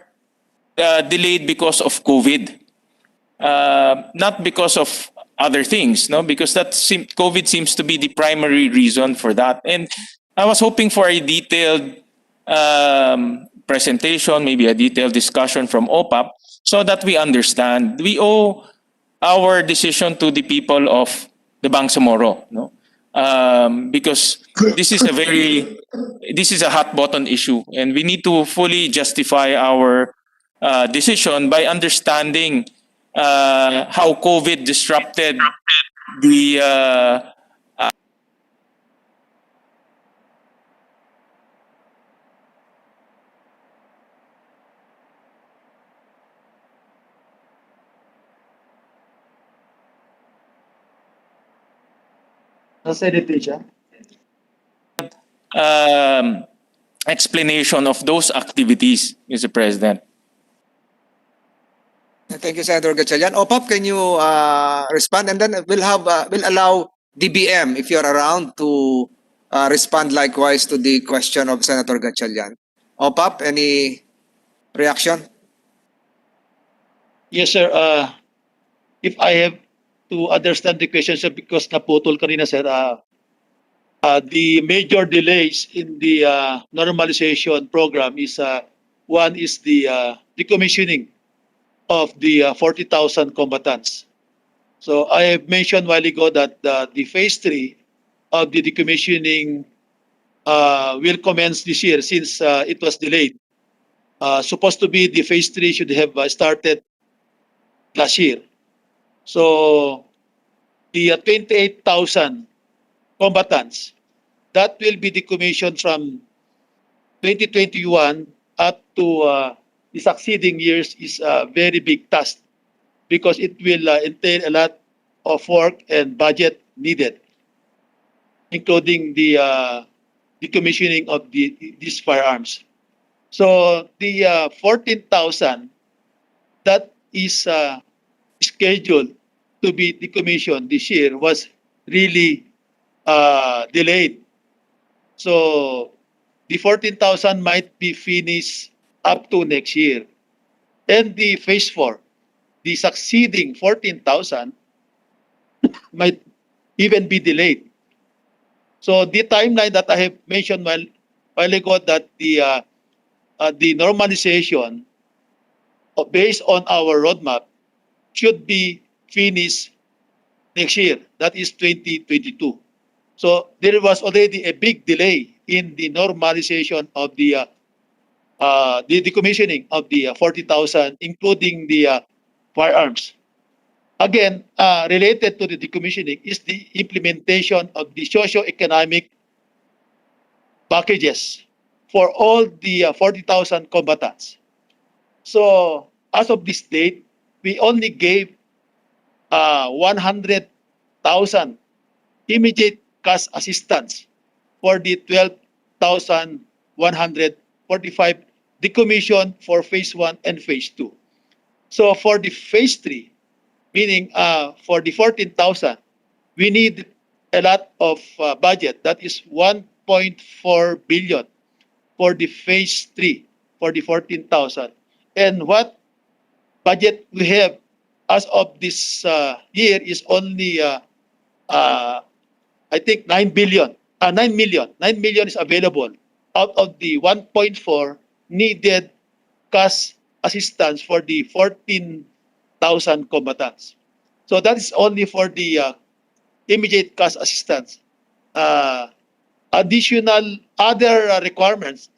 delayed because of COVID, not because of other things, no, because COVID seems to be the primary reason for that. And I was hoping for a detailed presentation, maybe a detailed discussion from OPAP, so that we understand. We owe our decision to the people of the Bangsamoro, no. because this is a hot button issue, and we need to fully justify our decision by understanding how COVID disrupted the um, explanation of those activities, Mr. President. Thank you, Senator Gatchalian. Opap, can you respond? And then we'll allow DBM, if you're around, to respond likewise to the question of Senator Gatchalian. Opap, any reaction? Yes, sir. If I have to understand the question, sir, because naputol kanina, sir, the major delays in the normalization program is one is the decommissioning of the 40,000 combatants. So I have mentioned a while ago that the phase 3 of the decommissioning will commence this year since it was delayed. Supposed to be the phase 3 should have started last year. So the 28,000 combatants that will be decommissioned from 2021 up to the succeeding years is a very big task because it will entail a lot of work and budget needed, including the decommissioning of these firearms. So the 14,000 that is scheduled to be decommissioned this year was really delayed. So the 14,000 might be finished up to next year. And the phase 4, the succeeding 14,000 might even be delayed. So the timeline that I have mentioned while ago that the normalization based on our roadmap should be finished next year. That is 2022. So there was already a big delay in the normalization of the decommissioning of the 40,000, including the firearms. Again, related to the decommissioning is the implementation of the socio-economic packages for all the 40,000 combatants. So as of this date, we only gave 100,000 immediate cash assistance for the 12,145 decommissioned for phase 1 and phase 2. So for the phase 3, meaning for the 14,000, we need a lot of budget. That is 1.4 billion for the phase 3 for the 14,000. And what budget we have as of this year is only I think 9 billion, 9 million. 9 million is available out of the 1.4 needed cash assistance for the 14,000 combatants. So that is only for the immediate cash assistance. Additional other requirements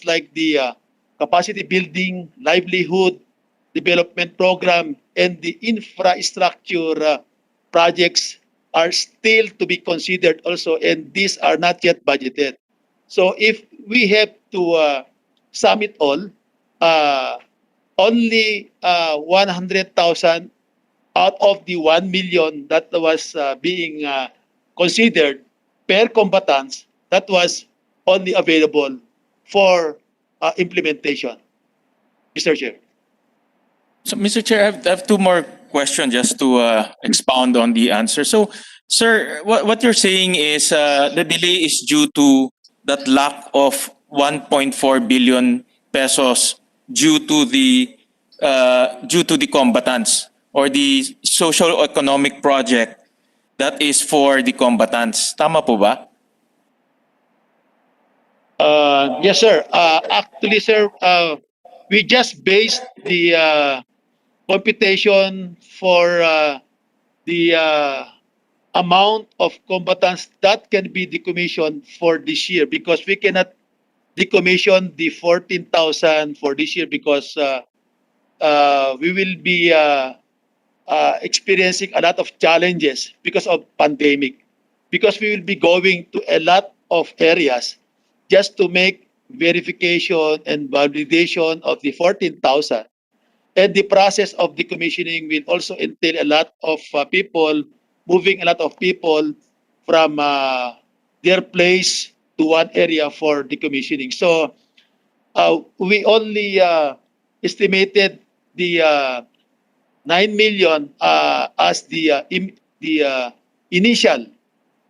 like the capacity building, livelihood development program, and the infrastructure projects are still to be considered also, and these are not yet budgeted. So if we have to sum it all, only 100,000 out of the 1 million that was being considered per combatants, that was only available for implementation. Mr. Chair. So, Mr. Chair, I have two more questions just to expound on the answer. So, sir, what you're saying is the delay is due to that lack of 1.4 billion pesos due to the combatants or the social economic project that is for the combatants. Tama po ba? Yes, sir. Actually, sir, we just based the computation for the amount of combatants that can be decommissioned for this year, because we cannot decommission the 14,000 for this year because we will be experiencing a lot of challenges because of pandemic, because we will be going to a lot of areas just to make verification and validation of the 14,000. And the process of decommissioning will also entail a lot of people, moving a lot of people from their place to one area for decommissioning. So we only estimated the 9 million as the initial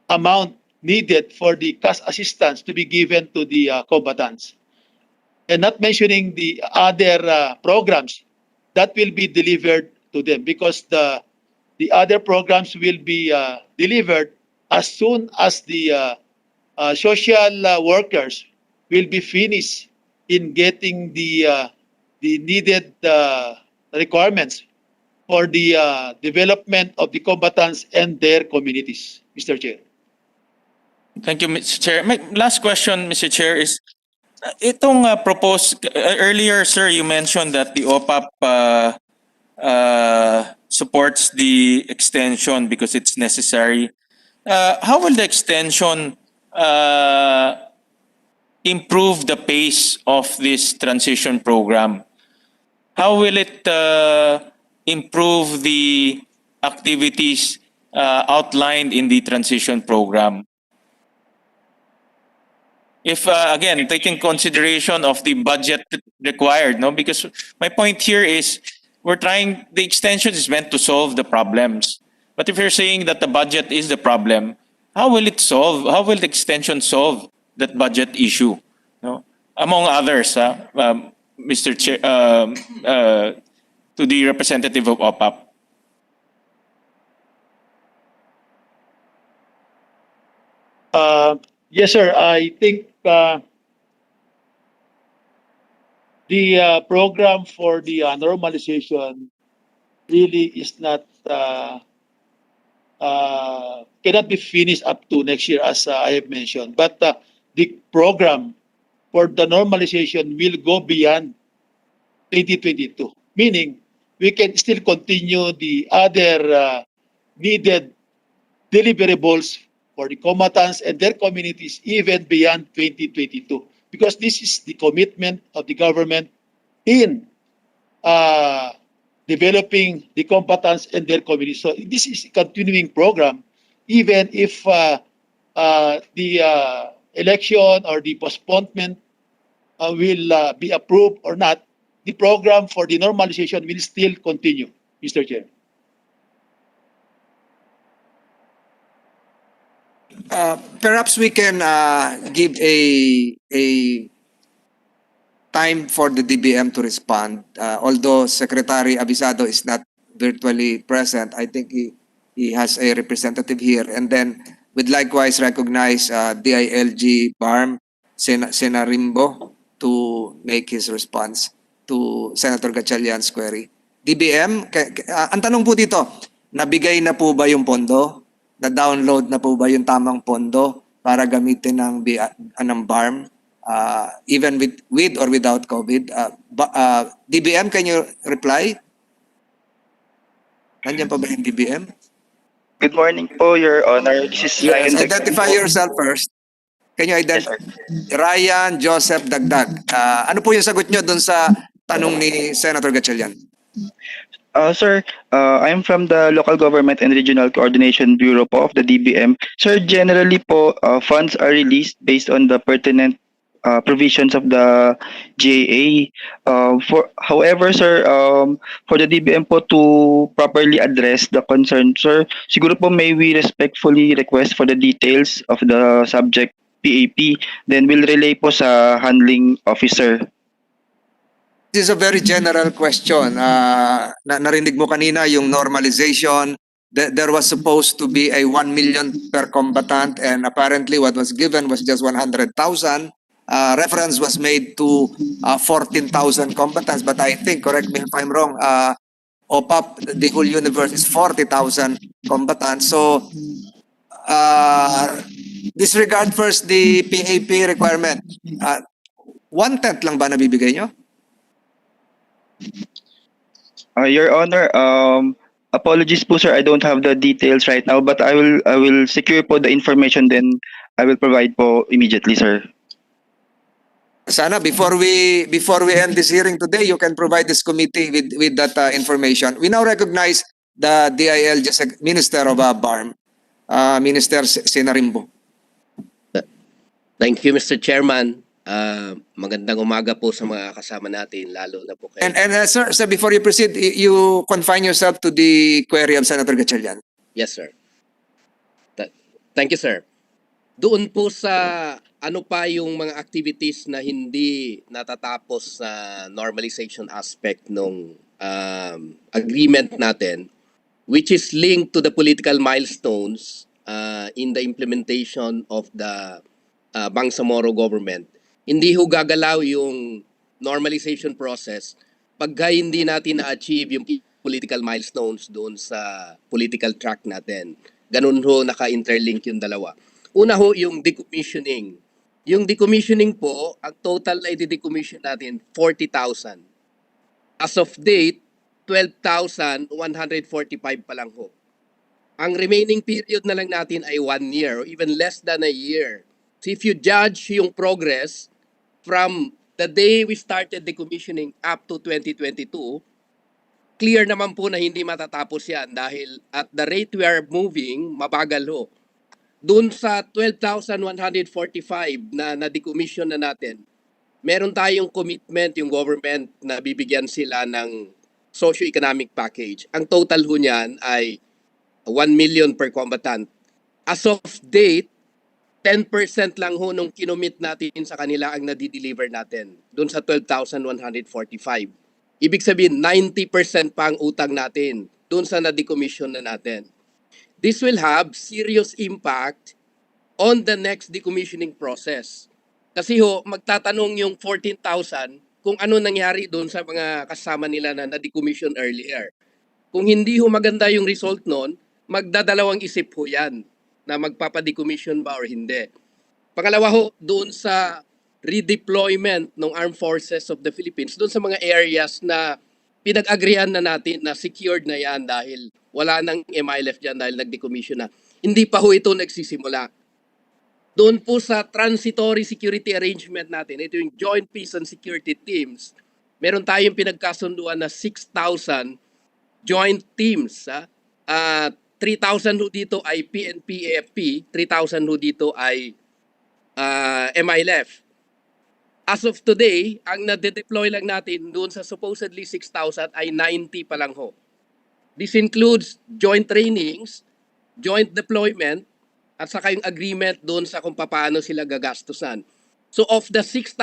amount needed for the cash assistance to be given to the combatants, and not mentioning the other programs that will be delivered to them, because the other programs will be delivered as soon as the social workers will be finished in getting the needed requirements for the development of the combatants and their communities, Mr. Chair. Thank you, Mr. Chair. My last question, Mr. Chair, is itong proposed earlier, sir, you mentioned that the OPAP supports the extension because it's necessary. How will the extension improve the pace of this transition program? How will it improve the activities outlined in the transition program? If again, taking consideration of the budget required, no, because my point here is the extension is meant to solve the problems. But if you're saying that the budget is the problem, how will the extension solve that budget issue? No? Among others, Mr. Chair, to the representative of OPAP. Yes, sir. I think the program for the normalization really is not cannot be finished up to next year, as I have mentioned. But the program for the normalization will go beyond 2022, meaning we can still continue the other needed deliverables for the combatants and their communities even beyond 2022, because this is the commitment of the government in developing the combatants and their communities. So this is a continuing program, even if the election or the postponement will be approved or not. The program for the normalization will still continue, Mr. Chair. Perhaps we can give a time for the DBM to respond. Although Secretary Abisado is not virtually present, I think he has a representative here. And then we'd likewise recognize DILG BARM Senarimbo to make his response to Senator Gatchalian's query. DBM, ang tanong po dito, nabigay na po ba yung pondo? Na-download na po ba yung tamang pondo para gamitin ng BARM? Even with or without COVID. DBM, can you reply? Nandiyan pa ba yung DBM? Good morning po, Your Honor. This is Yes, Ryan identify Dagdag po. yourself first. Can you identify? Yes, Ryan Joseph Dagdag. Ano po yung sagot nyo dun sa tanong ni Senator Gatchalian? Sir, I'm from the Local Government and Regional Coordination Bureau po of the DBM. Sir, generally po, funds are released based on the pertinent provisions of the GAA. However, sir, for the DBM po to properly address the concern, sir, siguro po may we respectfully request for the details of the subject PAP, then we'll relay po sa handling officer. This is a very general question. Narinig mo kanina yung normalization. There was supposed to be a 1 million per combatant, and apparently what was given was just 100,000. Reference was made to 14,000 combatants, but I think, correct me if I'm wrong, OPAP, the whole universe is 40,000 combatants. So disregard first the PAP requirement. 1/10 lang ba nabibigay nyo? Your Honor, apologies po sir, I don't have the details right now, but I will secure po the information, then I will provide po immediately, sir. Sana before we end this hearing today, you can provide this committee with that information. We now recognize the DIL Minister of BARM, Minister Senarimbo. Thank you, Mr. Chairman. Magandang umaga po sa mga kasama natin, lalo na po kayo. And sir, before you proceed, you confine yourself to the query of Senator Gatchalian. Yes, sir. Thank you, sir. Doon po sa ano pa yung mga activities na hindi natatapos sa normalization aspect ng agreement natin, which is linked to the political milestones in the implementation of the Bangsamoro government. Hindi ho gagalaw yung normalization process pagka hindi natin na-achieve yung political milestones doon sa political track natin. Ganun ho naka-interlink yung dalawa. Una ho yung decommissioning. Yung decommissioning po, ang total na i-decommission natin, 40,000. As of date, 12,145 pa lang ho. Ang remaining period na lang natin ay 1 year or even less than a year. So if you judge yung progress from the day we started decommissioning up to 2022, clear naman po na hindi matatapos yan dahil at the rate we are moving, mabagal ho. Doon sa 12,145 na na-decommission na natin, meron tayong commitment yung government na bibigyan sila ng socio-economic package. Ang total ho niyan ay 1 million per combatant. As of date, 10% lang ho nung kinomit natin sa kanila ang nadi-deliver natin doon sa 12,145. Ibig sabihin, 90% pa ang utang natin doon sa na-decommission na natin. This will have serious impact on the next decommissioning process. Kasi ho, magtatanong yung 14,000 kung ano nangyari doon sa mga kasama nila na na-decommission earlier. Kung hindi ho maganda yung result noon, magdadalawang isip ho yan na magpapadecommission ba or hindi. Pangalawa ho, doon sa redeployment ng Armed Forces of the Philippines, doon sa mga areas na pinag-agrihan na natin na secured na yan dahil wala nang MILF dyan dahil nag-decommission na. Hindi pa ho ito nagsisimula. Doon po sa transitory security arrangement natin, ito yung Joint Peace and Security Teams, meron tayong pinagkasunduan na 6,000 joint teams. 3,000 ho dito ay PNP-AFP, 3,000 ho dito ay MILF. As of today, ang nade-deploy lang natin doon sa supposedly 6,000 ay 90 pa lang ho. This includes joint trainings, joint deployment, at saka yung agreement doon sa kung paano sila gagastusan. So of the 6,000,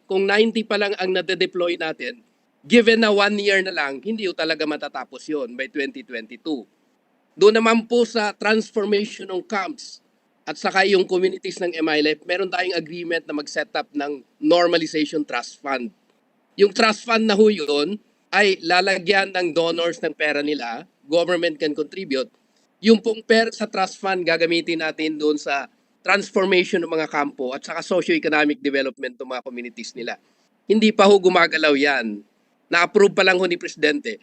kung 90 pa lang ang nade-deploy natin, given na 1 year na lang, hindi ho talaga matatapos yon by 2022. Doon naman po sa transformation ng camps, at saka yung communities ng MILF, meron tayong agreement na mag-set up ng normalization trust fund. Yung trust fund na ho yun ay lalagyan ng donors ng pera nila, government can contribute. Yung pong pera sa trust fund gagamitin natin doon sa transformation ng mga kampo at saka socio-economic development ng mga communities nila. Hindi pa ho gumagalaw yan. Na-approve pa lang ho ni Presidente.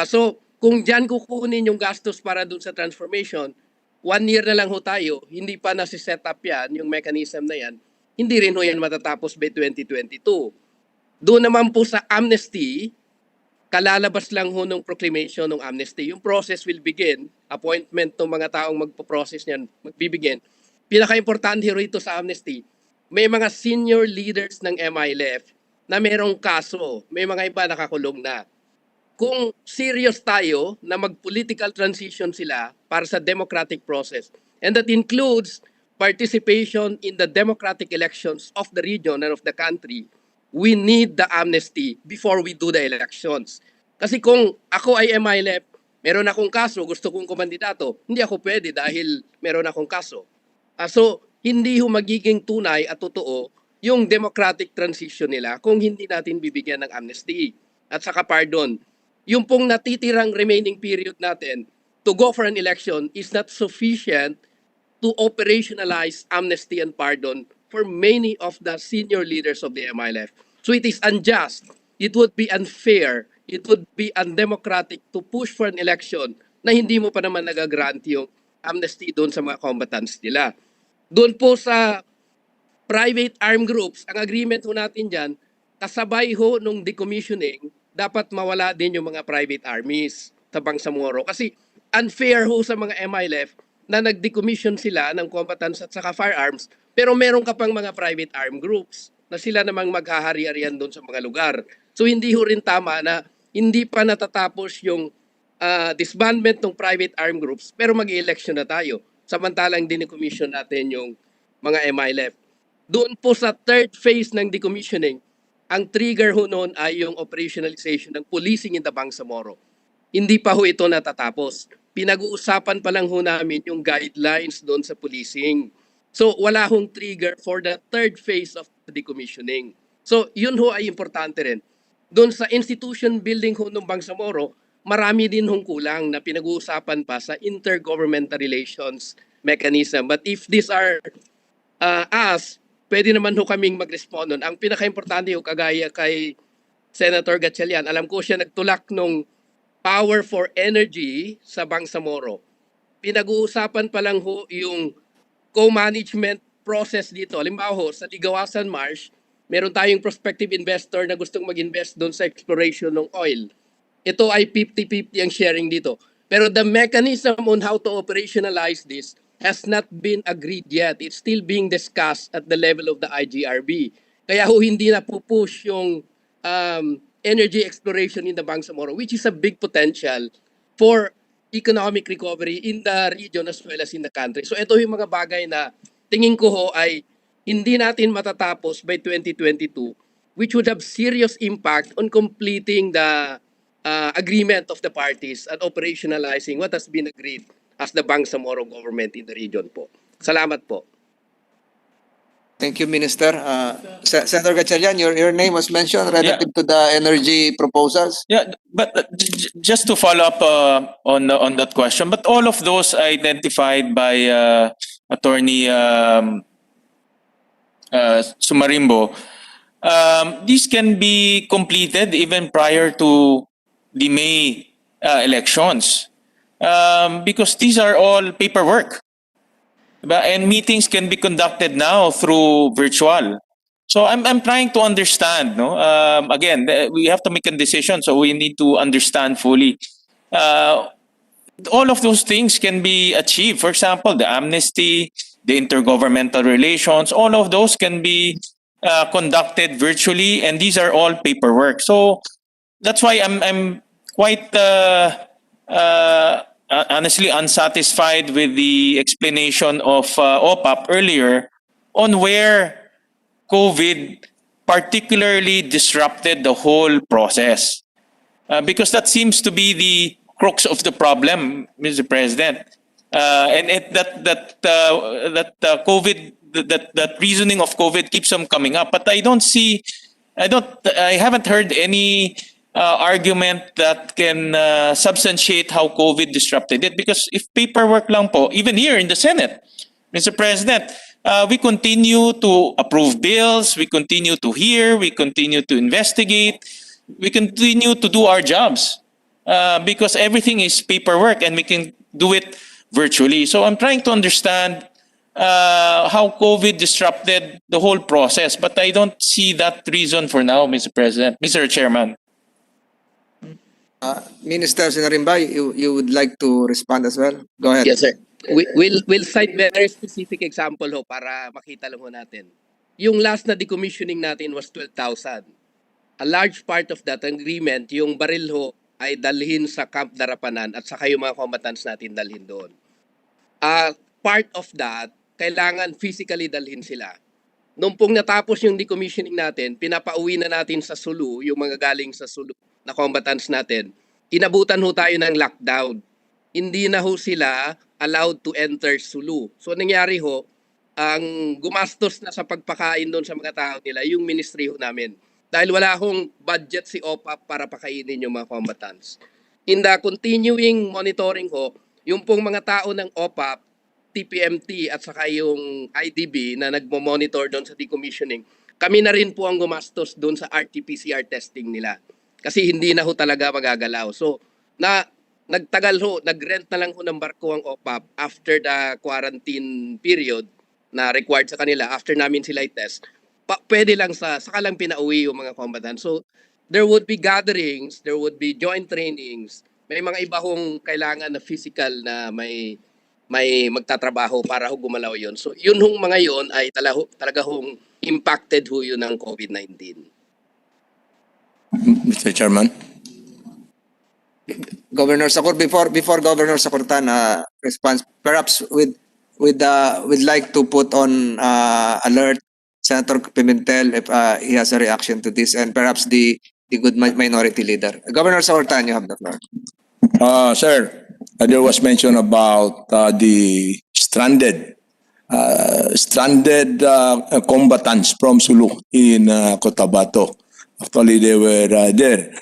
So kung dyan kukunin yung gastos para doon sa transformation, 1 year na lang ho tayo, hindi pa nasi-set up yan, yung mechanism na yan, hindi rin ho yan matatapos by 2022. Doon naman po sa amnesty, kalalabas lang ho ng proclamation ng amnesty. Yung process will begin, appointment ng mga taong magpo-process niyan, magbibigin. Pinaka-importante rito sa amnesty, may mga senior leaders ng MILF na merong kaso, may mga iba nakakulong na. Kung serious tayo na mag-political transition sila para sa democratic process, and that includes participation in the democratic elections of the region and of the country, we need the amnesty before we do the elections. Kasi kung ako ay MILF, meron akong kaso, gusto kong kumandidato, hindi ako pwede dahil meron akong kaso. So, hindi ho magiging tunay at totoo yung democratic transition nila kung hindi natin bibigyan ng amnesty at saka pardon. Yung pong natitirang remaining period natin to go for an election is not sufficient to operationalize amnesty and pardon for many of the senior leaders of the MILF. So it is unjust. It would be unfair. It would be undemocratic to push for an election na hindi mo pa naman nagagrant yung amnesty doon sa mga combatants nila. Doon po sa private armed groups, ang agreement ho natin dyan, kasabay ho nung decommissioning, dapat mawala din yung mga private armies sa Bangsamoro. Kasi unfair ho sa mga MILF na nag-decommission sila ng combatants at saka firearms, pero meron ka pang mga private armed groups na sila namang maghahari-harian doon sa mga lugar. So hindi ho rin tama na hindi pa natatapos yung disbandment ng private armed groups, pero mag-election na tayo. Samantalang decommission natin yung mga MILF. Doon po sa third phase ng decommissioning, ang trigger ho noon ay yung operationalization ng policing in the Bangsamoro. Hindi pa ho ito natatapos. Pinag-uusapan pa lang ho namin yung guidelines doon sa policing. So wala hong trigger for the third phase of the decommissioning. So yun ho ay importante rin. Doon sa institution building ho ng Bangsamoro, marami din hong kulang na pinag-uusapan pa sa intergovernmental relations mechanism. But if these are asked, pwede naman ho kaming mag-respond nun. Ang pinaka-importante ho, kagaya kay Senator Gatchalian, alam ko siya nagtulak nung power for energy sa Bangsamoro. Pinag-uusapan pa lang ho yung co-management process dito. Halimbawa ho, sa Ligawasan Marsh, meron tayong prospective investor na gustong mag-invest doon sa exploration ng oil. Ito ay 50-50 ang sharing dito. Pero the mechanism on how to operationalize this has not been agreed yet. It's still being discussed at the level of the IGRB. Kaya ho hindi na pupush yung energy exploration in the Bangsamoro, which is a big potential for economic recovery in the region as well as in the country. So ito yung mga bagay na tingin ko ho ay hindi natin matatapos by 2022, which would have serious impact on completing the agreement of the parties and operationalizing what has been agreed as the Bangsamoro government in the region po. Salamat po. Thank you, Minister. Senator Gatchalian, your name was mentioned relative to the energy proposals. Yeah, but just to follow up on that question, but all of those identified by Attorney Sumarimbo, these can be completed even prior to the May elections, because these are all paperwork. And meetings can be conducted now through virtual. So I'm trying to understand. No, again, we have to make a decision, so we need to understand fully. All of those things can be achieved. For example, the amnesty, the intergovernmental relations, all of those can be conducted virtually, and these are all paperwork. So that's why I'm quite honestly unsatisfied with the explanation of OPAP earlier on where COVID particularly disrupted the whole process. Because that seems to be the crux of the problem, Mr. President. And that reasoning of COVID keeps on coming up. But I haven't heard any argument that can substantiate how COVID disrupted it. Because if paperwork lang po, even here in the Senate, Mr. President, we continue to approve bills, we continue to hear, we continue to investigate, we continue to do our jobs. Because everything is paperwork and we can do it virtually. So I'm trying to understand how COVID disrupted the whole process. But I don't see that reason for now, Mr. President, Mr. Chairman. Minister Sinarimba, you would like to respond as well? Go ahead. Yes, sir. We'll cite very specific example ho para makita lang ho natin. Yung last na decommissioning natin was 12,000. A large part of that agreement, yung baril ho ay dalhin sa Camp Darapanan at saka yung mga combatants natin dalhin doon. Part of that, kailangan physically dalhin sila. Nung pong natapos yung decommissioning natin, pinapauwi na natin sa Sulu, yung mga galing sa Sulu na combatants natin, inabutan ho tayo ng lockdown. Hindi na ho sila allowed to enter Sulu. So nangyari ho, ang gumastos na sa pagpakain doon sa mga tao nila, yung ministry ho namin. Dahil wala hong budget si OPAP para pakainin yung mga combatants. In the continuing monitoring ho, yung pong mga tao ng OPAP, TPMT at saka yung IDB na nagmo-monitor doon sa decommissioning, kami na rin po ang gumastos doon sa RT-PCR testing nila. Kasi hindi na ho talaga magagalaw. So, nagtagal ho, nag-rent na lang ho ng barko ang OPAP after the quarantine period na required sa kanila, after namin sila i-test. Pwede lang saka lang pinauwi yung mga combatant. So, there would be gatherings, there would be joint trainings, may mga iba hong kailangan na physical na may magtatrabaho para ho gumalaw yun. So, yun hong mga yun ay talaga hong impacted ho yun ng COVID-19. Mr. Chairman. Governor Sakur, before Governor Sakurtan responds, perhaps we'd like to put on alert Senator Pimentel if he has a reaction to this, and perhaps the good minority leader. Governor Sakurtan, you have the floor. Sir, there was mention about the stranded combatants from Sulu in Cotabato. Actually, they were there.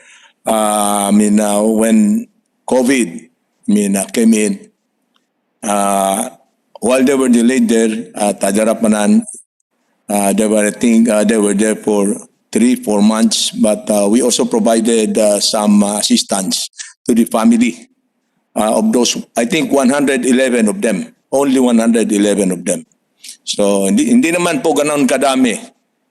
When COVID came in, while they were delayed there at Adarapanan, they were there for 3-4 months, but we also provided some assistance to the family of those, I think 111 of them, only 111 of them. So hindi naman po ganoon kadami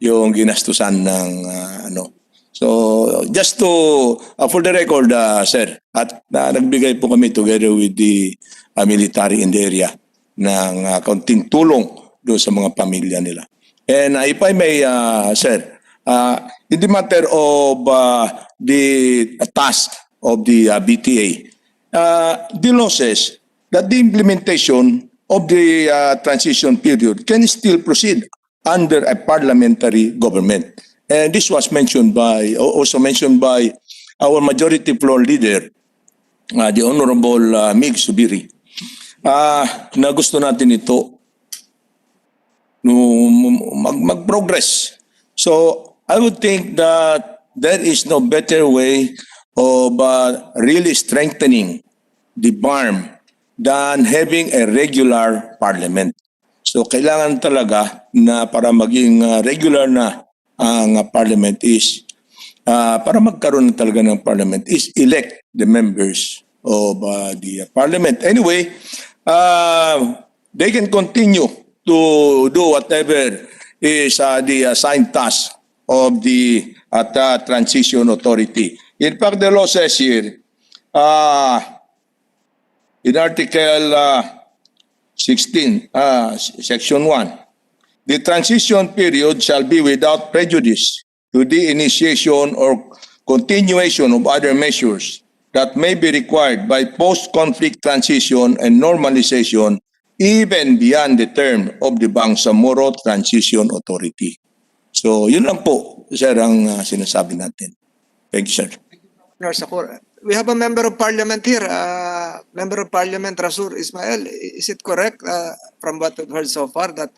yung ginastusan ng So just to for the record, sir, at nagbigay po kami together with the military in the area ng kaunting tulong doon sa mga pamilya nila. And if I may, sir, in the matter of the task of the BTA, the law says that the implementation of the transition period can still proceed under a parliamentary government. And this was also mentioned by our majority floor leader, the Honorable Mig Subiri, na gusto natin ito mag-progress. So I would think that there is no better way of really strengthening the BARM than having a regular parliament. So kailangan talaga na para maging regular na ang parliament is para magkaroon talaga ng parliament is elect the members of the parliament. Anyway, they can continue to do whatever is the assigned task of the transition authority. In fact, the law says here in Article 16, Section 1, the transition period shall be without prejudice to the initiation or continuation of other measures that may be required by post-conflict transition and normalization even beyond the term of the Bangsamoro Transition Authority. So, yun lang po, sir, ang sinasabi natin. Thank you, sir. Governor Sakur, we have a member of parliament here, Member of Parliament Rasur Ismail. Is it correct from what we've heard so far that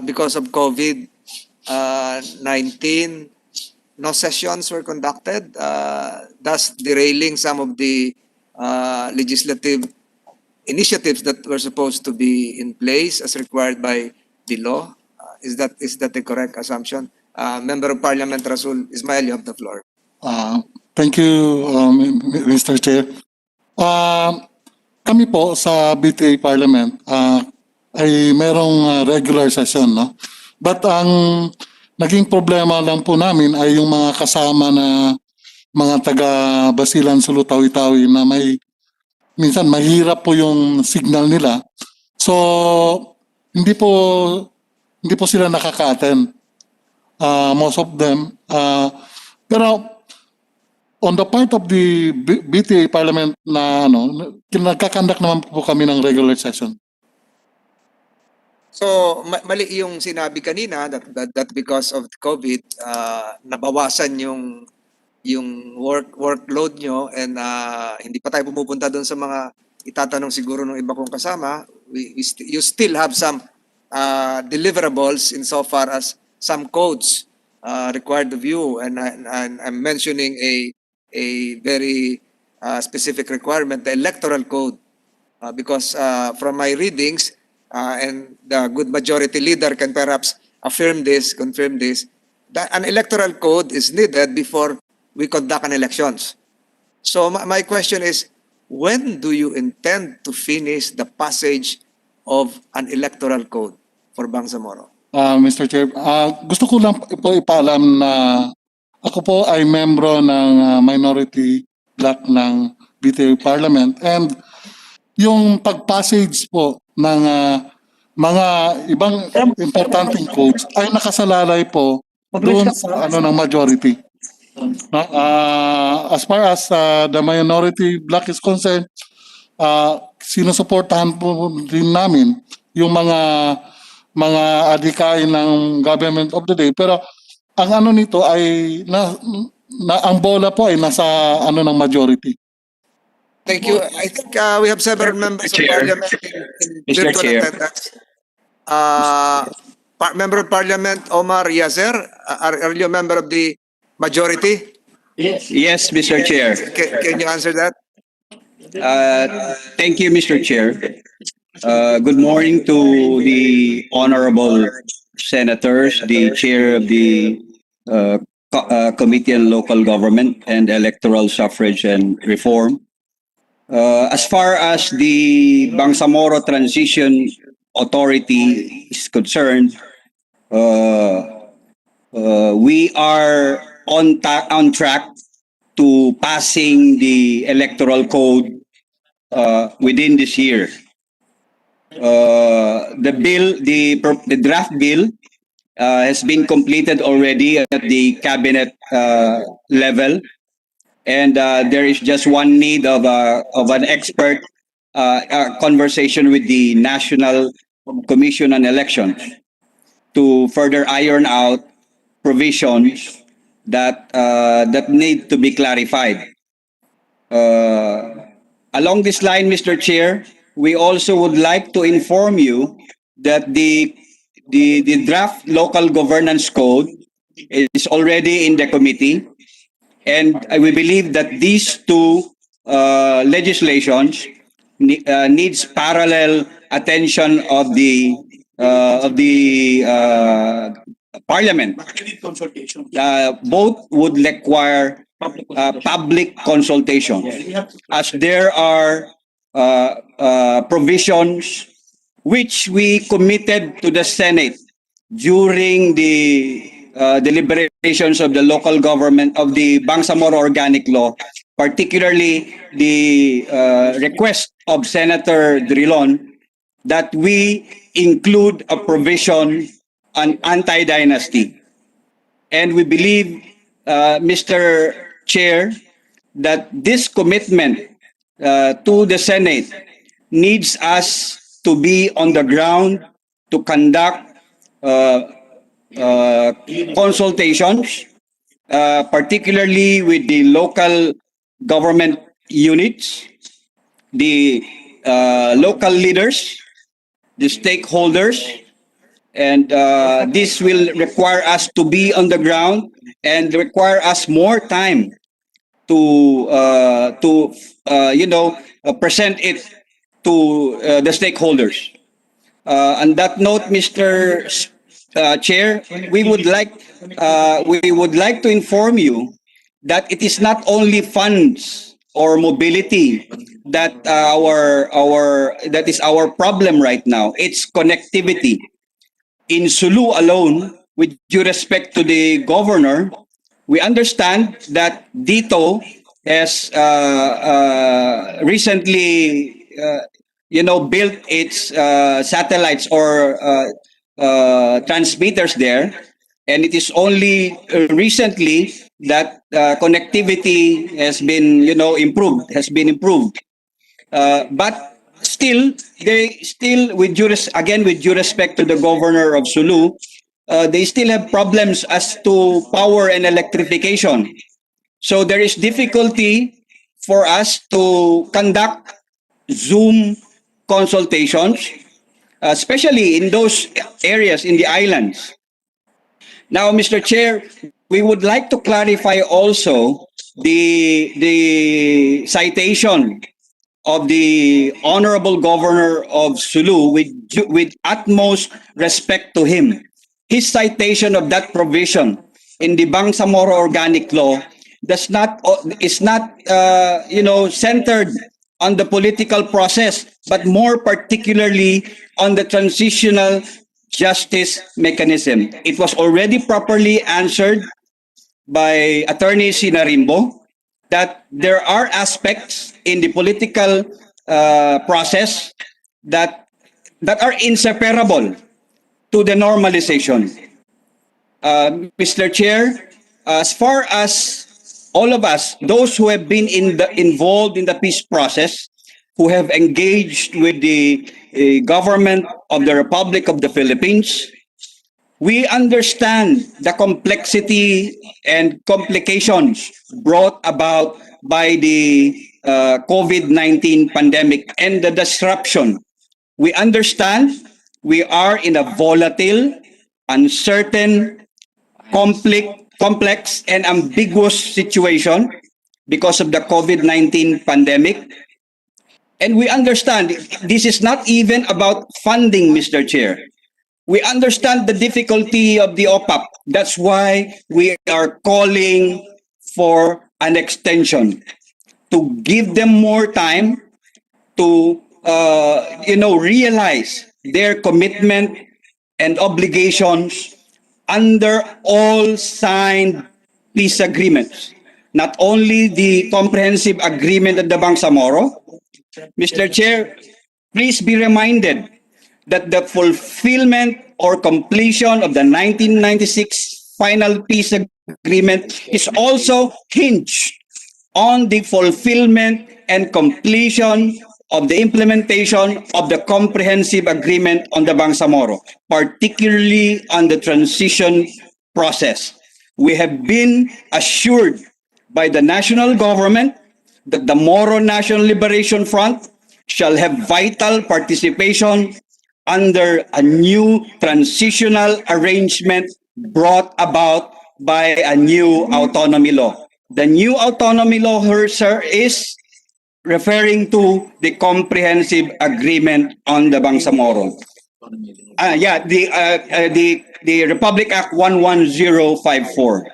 because of COVID-19, no sessions were conducted, thus derailing some of the legislative initiatives that were supposed to be in place as required by the law? Is that a correct assumption? Member of Parliament Rasul Ismail, you have the floor. Thank you, Mr. Chair. Kami po sa BTA Parliament ay merong regular session, no? But ang naging problema lang po namin ay yung mga kasama na mga taga Basilan, Sulu, Tawi-Tawi na minsan mahirap po yung signal nila. So hindi po sila nakaka-attend. Most of them. Pero on the part of the BTA Parliament na nagkakandak naman po kami ng regular session. So mali yung sinabi kanina that because of COVID nabawasan yung workload nyo and hindi pa tayo pumupunta doon sa mga itatanong siguro ng iba kong kasama. You still have some deliverables insofar as some codes required of you, and I'm mentioning a very specific requirement, the electoral code, because from my readings, and the good majority leader can perhaps affirm this, confirm this, that an electoral code is needed before we conduct an elections. So my question is, when do you intend to finish the passage of an electoral code for Bangsamoro? Mr. Chair, gusto ko lang po ipaalam na ako po ay membro ng minority block ng BTA Parliament, and yung pag-passage po ng mga ibang importanteng codes ay nakasalalay po doon sa ng majority. No? As far as the minority block is concerned, sinusuportahan po din namin yung mga adhikain ng government of the day, pero ang nito ay ang bola po ay nasa ng majority. Thank you. I think we have several members of Parliament in virtual attendance. Member of Parliament Omar Yazer, are you a member of the majority? Yes, Mr. Chair. Can you answer that? Thank you, Mr. Chair. Good morning to the honorable senators, the chair of the Committee on Local Government and Electoral Suffrage and Reform. As far as the Bangsamoro Transition Authority is concerned, we are on track to passing the electoral code within this year. The draft bill has been completed already at the cabinet level, and there is just one need of an expert conversation with the National Commission on Elections to further iron out provisions that need to be clarified. Along this line, Mr. Chair, we also would like to inform you that the draft local governance code is already in the committee, and we believe that these two legislations needs parallel attention of the Parliament. Both would require public consultation, as there are provisions which we committed to the Senate during the deliberations of the local government of the Bangsamoro Organic Law, particularly the request of Senator Drilon that we include a provision on anti-dynasty. And we believe, Mr. Chair, that this commitment to the Senate needs us to be on the ground to conduct consultations, particularly with the local government units, the local leaders, the stakeholders, and this will require us to be on the ground and require us more time to present it to the stakeholders. On that note, Mr. Chair, we would like to inform you that it is not only funds or mobility that that is our problem right now. It's connectivity. In Sulu alone, with due respect to the governor, we understand that DITO has recently built its satellites or transmitters there, and it is only recently that connectivity has been improved. But still, with due respect to the governor of Sulu, they still have problems as to power and electrification. So there is difficulty for us to conduct Zoom consultations, especially in those areas in the islands. Now, Mr. Chair, we would like to clarify also the citation of the Honorable Governor of Sulu with utmost respect to him. His citation of that provision in the Bangsamoro Organic Law is not centered on the political process, but more particularly on the transitional justice mechanism. It was already properly answered by Attorney Sinarimbo that there are aspects in the political process that are inseparable to the normalization. Mr. Chair, as far as all of us, those who have been involved in the peace process, who have engaged with the government of the Republic of the Philippines, we understand the complexity and complications brought about by the COVID-19 pandemic and the disruption. We understand we are in a volatile, uncertain, complex, and ambiguous situation because of the COVID-19 pandemic. And we understand this is not even about funding, Mr. Chair. We understand the difficulty of the OPAP. That's why we are calling for an extension to give them more time to realize their commitment and obligations under all signed peace agreements. Not only the comprehensive agreement at the Bangsamoro. Mr. Chair, please be reminded that the fulfillment or completion of the 1996 final peace agreement is also hinged on the fulfillment and completion of the implementation of the comprehensive agreement on the Bangsamoro, particularly on the transition process. We have been assured by the national government that the Moro National Liberation Front shall have vital participation under a new transitional arrangement brought about by a new autonomy law. The new autonomy law, sir, is referring to the comprehensive agreement on the Bangsamoro. The Republic Act 11054.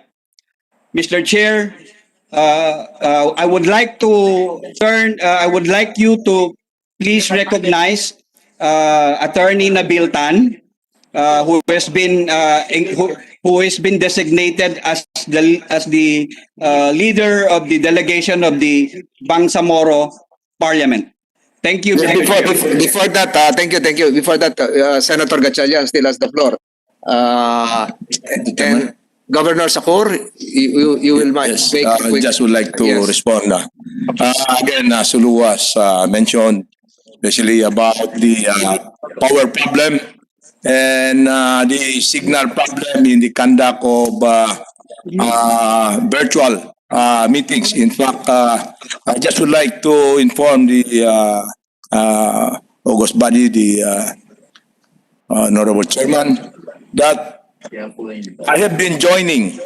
Mr. Chair, I would like you to please recognize Attorney Nabil Tan, who has been designated as the leader of the delegation of the Bangsamoro Parliament. Thank you. Before that, thank you. Before that, Senator Gatchalian still has the floor. And Governor Sakur, you will Yes, make a I quick... just would like to Yes. respond. Again, Sulu was mentioned, especially about the power problem and the signal problem in the conduct of virtual meetings. In fact, I just would like to inform the August body, the Honorable Chairman, that I have been joining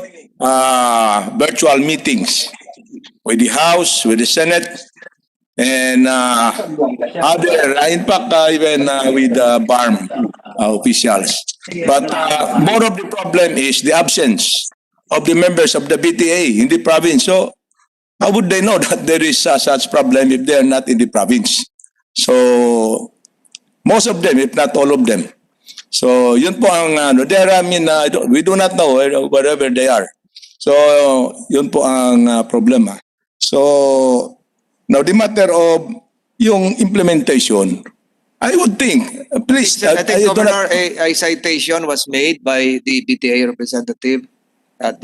virtual meetings with the House, with the Senate, and other, in fact, even with BARM officials. But more of the problem is the absence of the members of the BTA in the province. So how would they know that there is such problem if they are not in the province? So most of them, if not all of them. So yun po ang there, I mean, we do not know wherever they are. So yun po ang problema. So now the matter of yung implementation, I would think, please. I think, Governor, a citation was made by the BTA representative that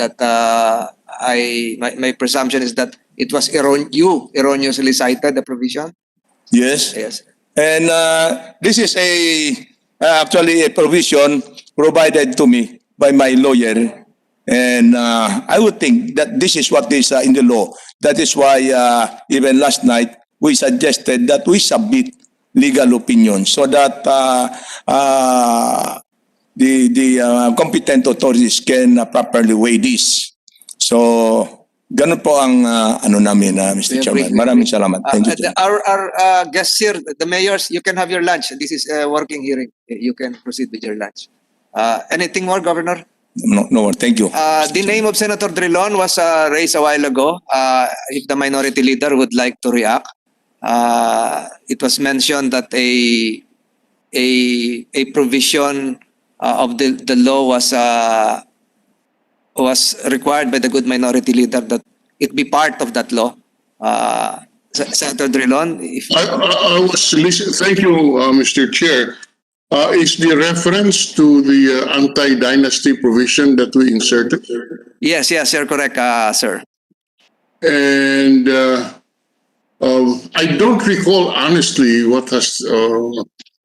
my presumption is that it was you erroneously cited the provision. Yes. Yes. And this is actually a provision provided to me by my lawyer. And I would think that this is what is in the law. That is why even last night we suggested that we submit legal opinions so that the competent authorities can properly weigh this. So Ganun po ang ano namin, Mr. Chairman. Maraming salamat. Thank you. Our guests here, the mayors, you can have your lunch. This is a working hearing. You can proceed with your lunch. Anything more, Governor? No more. Thank you. The name of Senator Drilon was raised a while ago. If the minority leader would like to react, it was mentioned that a provision of the law was required by the good minority leader that it be part of that law. Senator Drilon, if I was listening. Thank you, Mr. Chair. Is the reference to the anti-dynasty provision that we inserted? yes, you're correct, sir. And I don't recall honestly what has.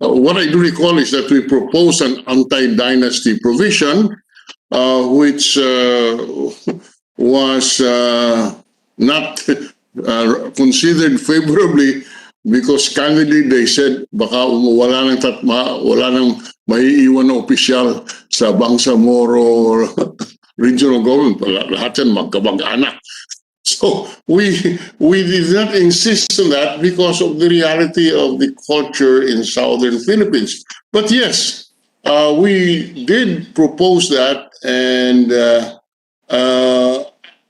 What I do recall is that we proposed an anti-dynasty provision, which was not considered favorably because candidly they said baka wala nang maiiwan na opisyal sa Bangsamoro regional government. Lahat yan magkamag-anak. So we did not insist on that because of the reality of the culture in southern Philippines. But yes, we did propose that, and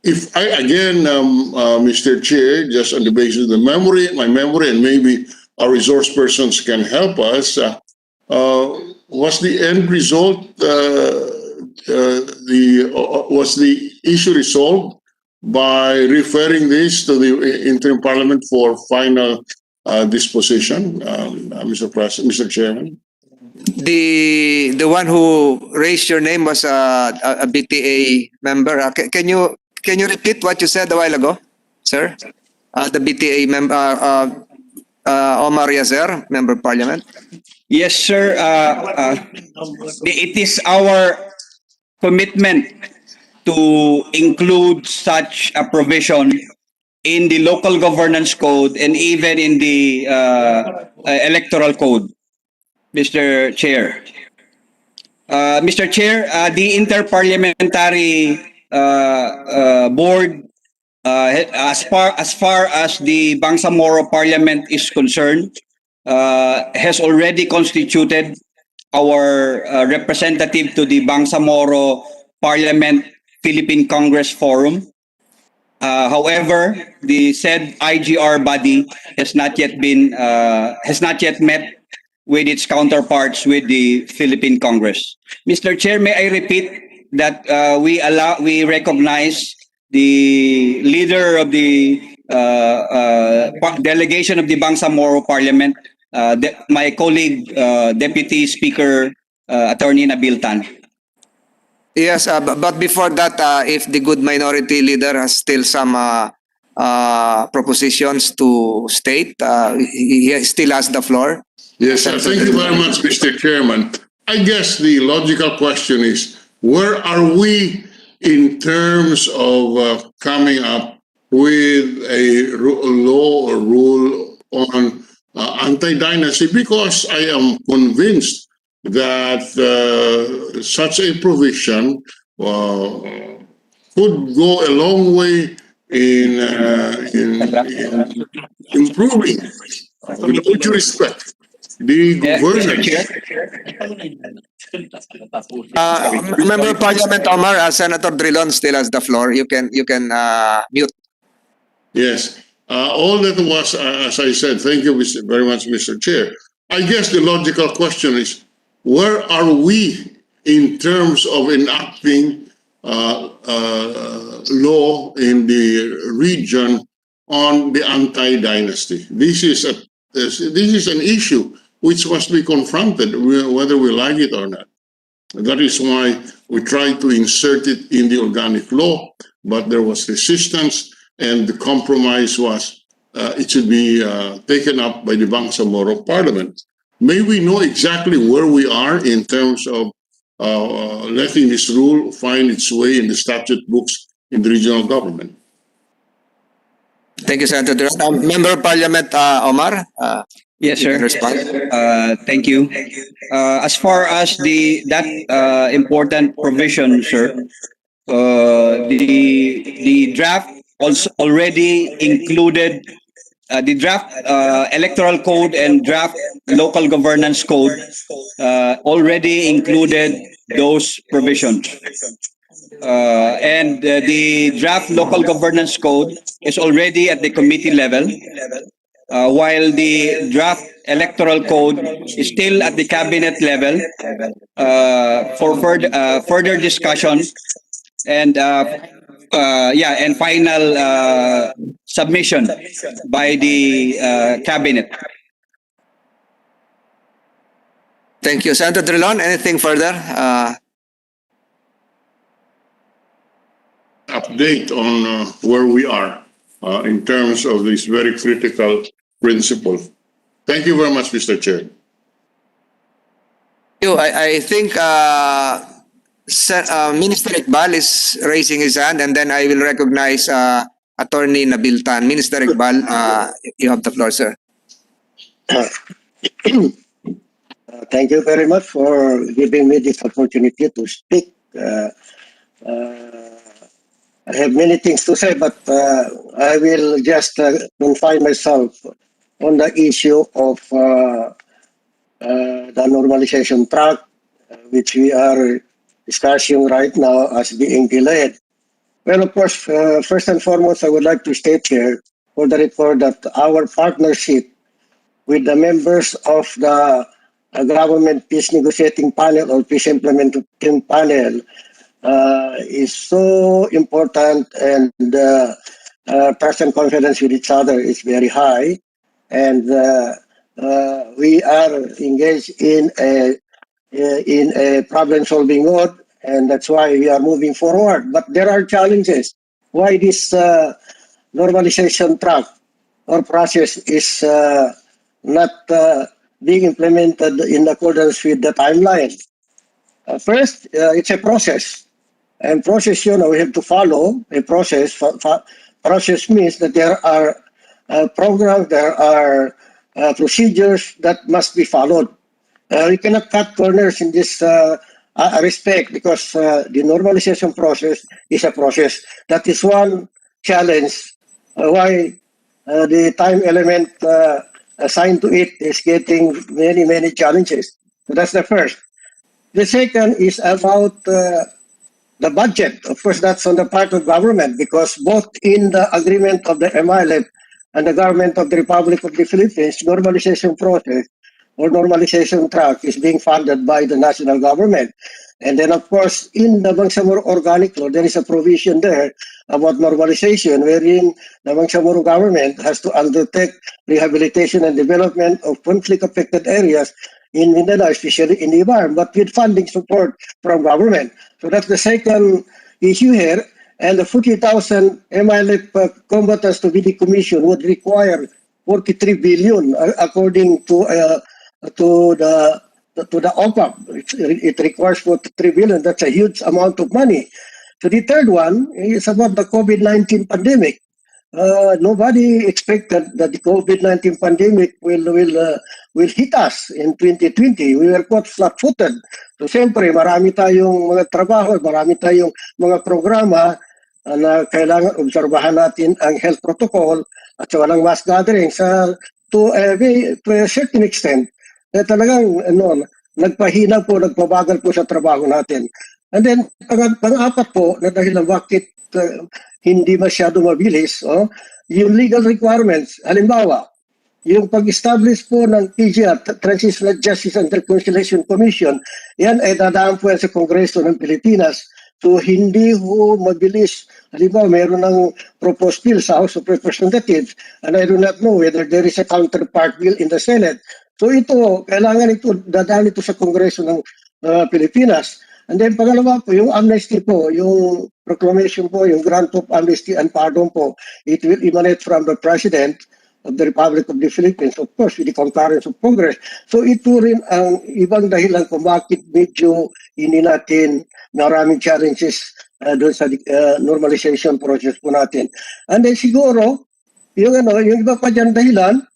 if I again, Mr. Chair, just on the basis of my memory, and maybe our resource persons can help us, was the end result was the issue resolved by referring this to the interim parliament for final disposition, Mr. Chairman? The one who raised your name was a BTA member. Can you repeat what you said a while ago, sir? The BTA member, Omar Yazer, member of parliament. Yes, sir. It is our commitment to include such a provision in the local governance code and even in the electoral code, Mr. Chair. Mr. Chair, the Interparliamentary Board, as far as the Bangsamoro Parliament is concerned, has already constituted our representative to the Bangsamoro Parliament Philippine Congress Forum. However, the said IGR body has not yet met with its counterparts with the Philippine Congress. Mr. Chair, may I repeat that we recognize the leader of the delegation of the Bangsamoro Parliament, my colleague, Deputy Speaker Attorney Nabil Tan. Yes, but before that, if the good minority leader has still some propositions to state, he still has the floor. Yes, sir. Thank you very much, Mr. Chairman. I guess the logical question is, where are we in terms of coming up with a law or rule on anti-dynasty? Because I am convinced that such a provision could go a long way in improving, with all due respect, the governance. Member of Parliament Omar, Senator Drilon still has the floor. You can mute. Yes. All that was, as I said, thank you very much, Mr. Chair. I guess the logical question is, where are we in terms of enacting law in the region on the anti-dynasty? This is an issue which must be confronted, whether we like it or not. That is why we tried to insert it in the organic law, but there was resistance, and the compromise was it should be taken up by the Bangsamoro Parliament. May we know exactly where we are in terms of letting this rule find its way in the statute books in the regional government? Thank you, Senator Drilon. Member of Parliament Omar. Yes, sir. Thank you. As far as that important provision, sir, the draft also already included the draft electoral code and draft local governance code already included those provisions. And the draft local governance code is already at the committee level, while the draft electoral code is still at the cabinet level for further discussion and and final submission by the cabinet. Thank you. Senator Drilon, anything further? Update on where we are in terms of this very critical principle. Thank you very much, Mr. Chair. I think Minister Iqbal is raising his hand, and then I will recognize Attorney Nabil Tan. Minister Iqbal, you have the floor, sir. Thank you very much for giving me this opportunity to speak. I have many things to say, but I will just confine myself on the issue of the normalization track, which we are discussing right now as being delayed. Well, of course, first and foremost, I would like to state here for the record that our partnership with the members of the government peace negotiating panel or peace implementing panel is so important, and trust and confidence with each other is very high, and we are engaged in a problem-solving mode, and that's why we are moving forward. But there are challenges. Why this normalization track or process is not being implemented in accordance with the timeline? First, it's a process. And process, we have to follow a process. Process means that there are programs, there are procedures that must be followed. We cannot cut corners in this respect, because the normalization process is a process. That is one challenge why the time element assigned to it is getting many, many challenges. So that's the first. The second is about the budget. Of course, that's on the part of government, because both in the agreement of the MILF and the government of the Republic of the Philippines, normalization process or normalization track is being funded by the national government. And then, of course, in the Bangsamoro Organic Law, there is a provision there about normalization, wherein the Bangsamoro government has to undertake rehabilitation and development of conflict-affected areas in Mindanao, especially in Ibar, but with funding support from government. So that's the second issue here. And the 40,000 MILF combatants to be decommissioned would require 43 billion, according to the OPAP. It requires 43 billion. That's a huge amount of money. So the third one is about the COVID-19 pandemic. Nobody expected that the COVID-19 pandemic will hit us in 2020. We were caught flat-footed. So siyempre, marami tayong mga trabaho, marami tayong mga programa na kailangan obserbahan natin ang health protocol at sa walang mass gathering to a certain extent. Talagang nagpahina po, nagpabagal po sa trabaho natin. And then, pang-apat po, na dahil na bakit hindi masyado mabilis, yung legal requirements. Halimbawa, yung pag-establish po ng TGR, Transitional Justice and Reconciliation Commission, yan ay dadaan po yan sa Kongreso ng Pilipinas. So, hindi ho mabilis. Halimbawa, meron ng proposed bill sa House of Representatives, and I do not know whether there is a counterpart bill in the Senate. So, ito, kailangan ito, dadaan ito sa Kongreso ng Pilipinas. And then pangalawa po, yung amnesty po, yung proclamation po, yung grant of amnesty and pardon po, it will emanate from the President of the Republic of the Philippines, of course, with the concurrence of Congress. So ito rin ang ibang dahilan kung bakit medyo hindi natin maraming challenges doon sa normalization process po natin. And then siguro, yung iba pa dyan dahilan,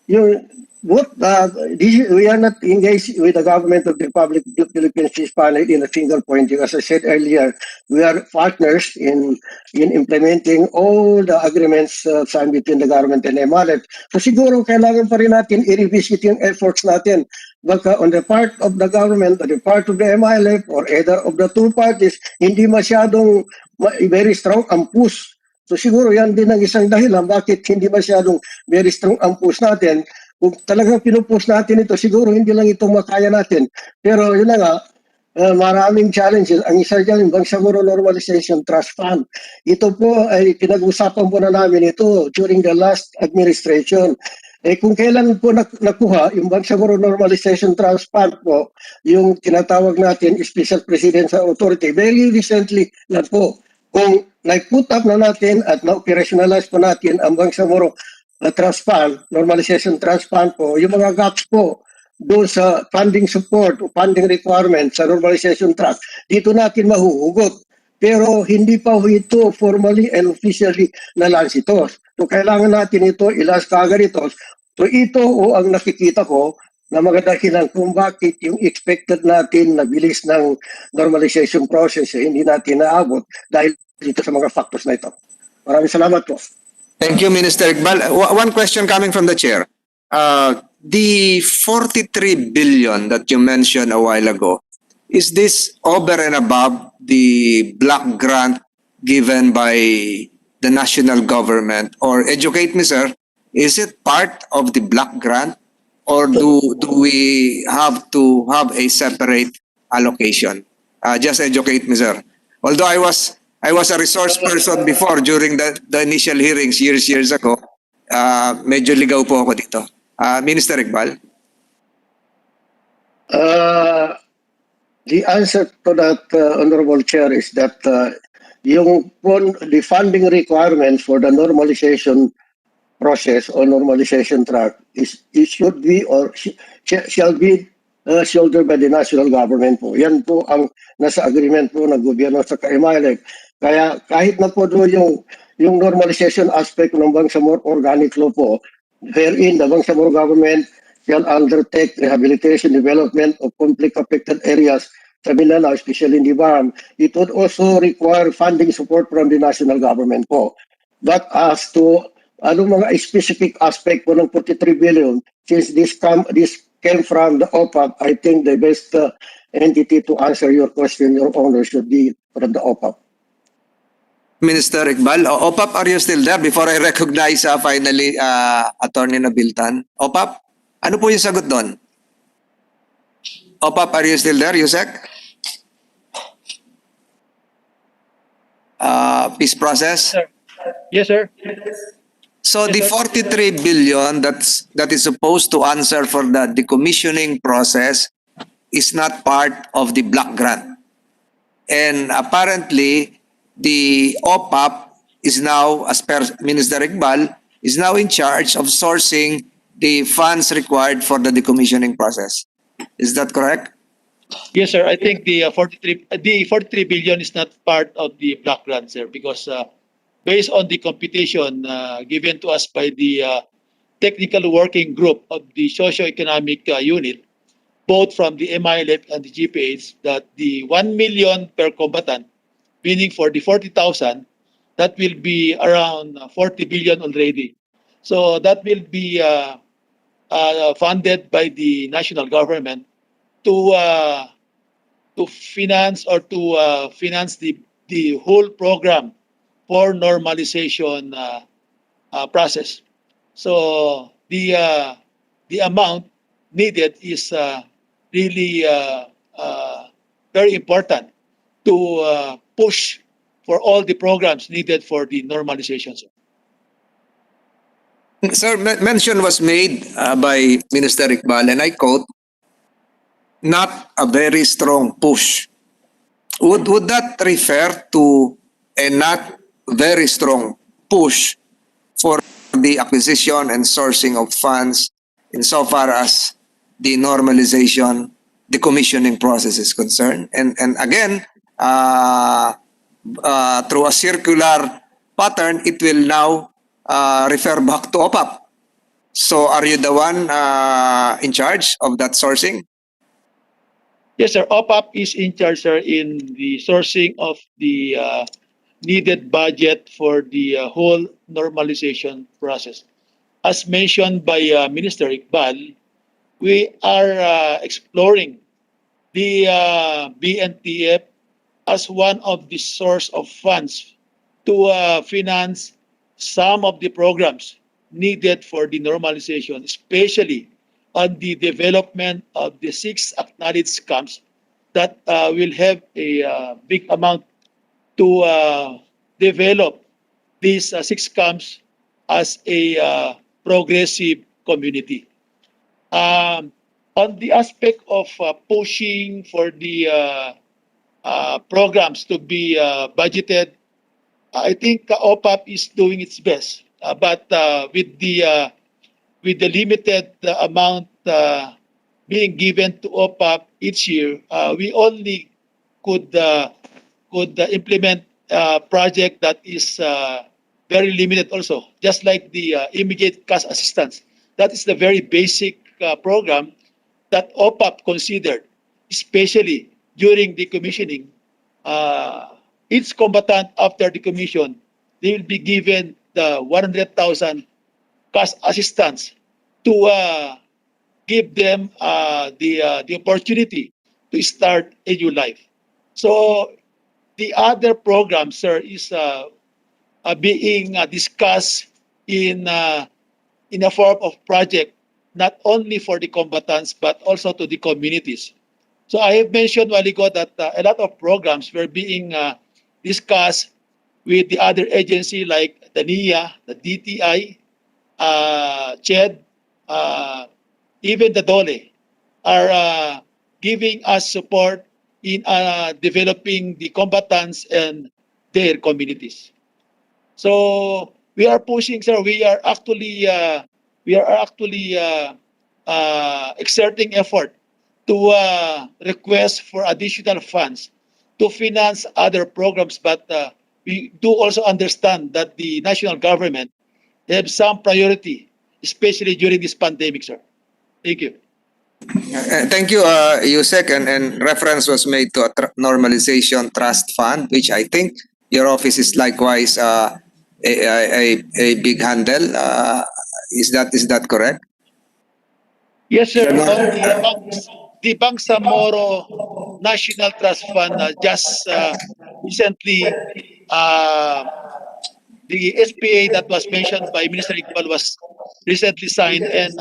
you what we are not engaged with the government of the Republic of the Philippines Hispanic in a single point. As I said earlier, we are partners in implementing all the agreements signed between the government and MALEP. So siguro kailangan pa rin natin i-revisit yung efforts natin. Baka on the part of the government, on the part of the MILF, or either of the two parties, hindi masyadong very strong ang push. So siguro yan din ang isang dahilan bakit hindi masyadong very strong ang push natin. Kung talagang pinupush natin ito, siguro hindi lang ito makaya natin. Pero yun na nga, maraming challenges. Ang isa dyan, yung Bangsamoro Normalization Trust Fund. Ito po ay pinag-usapan po na namin ito during the last administration. Kung kailan po nakuha yung Bangsamoro Normalization Trust Fund po, yung tinatawag natin Special Presidential Authority, very recently lang po. Kung na-put up na natin at na-operationalize po natin ang Bangsamoro Trust Fund, Normalization Trust Fund po, yung mga gaps po doon sa funding support o funding requirements sa Normalization Trust, dito natin mahuhugot. Pero hindi pa ito formally and officially na-launch ito. So kailangan natin ito i-launch kagad ito. So ito o ang nakikita ko na mga dahilan kung bakit yung expected natin na bilis ng normalization process hindi natin naabot dahil dito sa mga factors na ito. Maraming salamat po. Thank you, Minister Iqbal. One question coming from the chair. The 43 billion that you mentioned a while ago, is this over and above the block grant given by the national government? Or educate me, sir, is it part of the block grant? Or do we have to have a separate allocation? Just educate me, sir. Although I was a resource person before during the initial hearings years ago. Medyo ligaw po ako dito. Minister Iqbal? The answer to that, Honorable Chair, is that the funding requirements for the normalization process or normalization track it should be or shall be shouldered by the national government po. Yan po ang nasa agreement po ng gobyerno sa KMILEC. Kaya kahit na po doon yung normalization aspect ng Bangsamoro Organic Law po, wherein the Bangsamoro government shall undertake rehabilitation development of conflict-affected areas sa Mindanao, especially in the BAM, it would also require funding support from the national government po. But as to anong mga specific aspect po ng 43 billion, since this came from the OPAP, I think the best entity to answer your question, Your Honor, should be from the OPAP. Minister Iqbal, OPAP, are you still there? Before I recognize finally Attorney Nabiltan. OPAP, ano po yung sagot doon? OPAP, are you still there, Yusek? Peace process? Sir. Yes, sir. So the 43 billion that is supposed to answer for the decommissioning process is not part of the block grant. And apparently, the OPAP is now, as per Minister Iqbal, is now in charge of sourcing the funds required for the decommissioning process. Is that correct? Yes, sir. I think the 43 billion is not part of the block grant, sir, because based on the computation given to us by the technical working group of the socio-economic unit, both from the MILF and the GPH, that the 1 million per combatant, meaning for the 40,000, that will be around 40 billion already. So that will be funded by the national government to finance or to finance the whole program for normalization process. So the amount needed is really very important to push for all the programs needed for the normalization. Sir, mention was made by Minister Iqbal, and I quote, not a very strong push. Would that refer to a not very strong push for the acquisition and sourcing of funds insofar as the normalization, the commissioning process is concerned? And again, through a circular pattern, it will now refer back to OPAP. So are you the one in charge of that sourcing? Yes, sir. OPAP is in charge, sir, in the sourcing of the needed budget for the whole normalization process. As mentioned by Minister Iqbal, we are exploring the BNTF as one of the source of funds to finance some of the programs needed for the normalization, especially on the development of the 6 acknowledged camps that will have a big amount to develop these 6 camps as a progressive community. On the aspect of pushing for the programs to be budgeted, I think OPAP is doing its best, but with the limited amount being given to OPAP each year, we only could implement a project that is very limited also, just like the immediate cash assistance. That is the very basic program that OPAP considered, especially during the commissioning. Each combatant after the commission, they will be given the 100,000 cash assistance to give them the opportunity to start a new life. So the other program, sir, is being discussed in a form of project, not only for the combatants but also to the communities. So I have mentioned a while ago that a lot of programs were being discussed with the other agency like the NIA, the DTI, CHED, even the DOLE are giving us support in developing the combatants and their communities. So we are pushing, sir. We are actually exerting effort to request for additional funds to finance other programs, but we do also understand that the national government have some priority, especially during this pandemic, sir. Thank you. Thank you, Yusek. And reference was made to a normalization trust fund, which I think your office is likewise a big handle. Is that correct? Yes, sir. On the Bangsamoro National Trust Fund, just recently, the SPA that was mentioned by Minister Iqbal was recently signed, and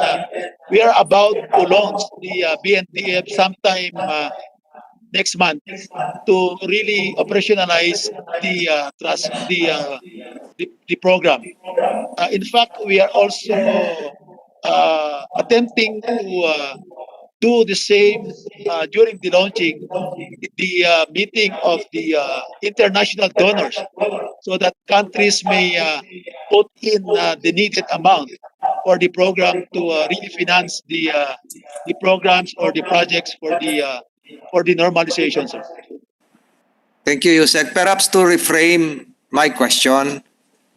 we are about to launch the BNTF sometime next month to really operationalize the trust, the program. In fact, we are also attempting to do the same during the launching, the meeting of the international donors, so that countries may put in the needed amount for the program to really finance the programs or the projects for the normalization, sir. Thank you, Yusek. Perhaps to reframe my question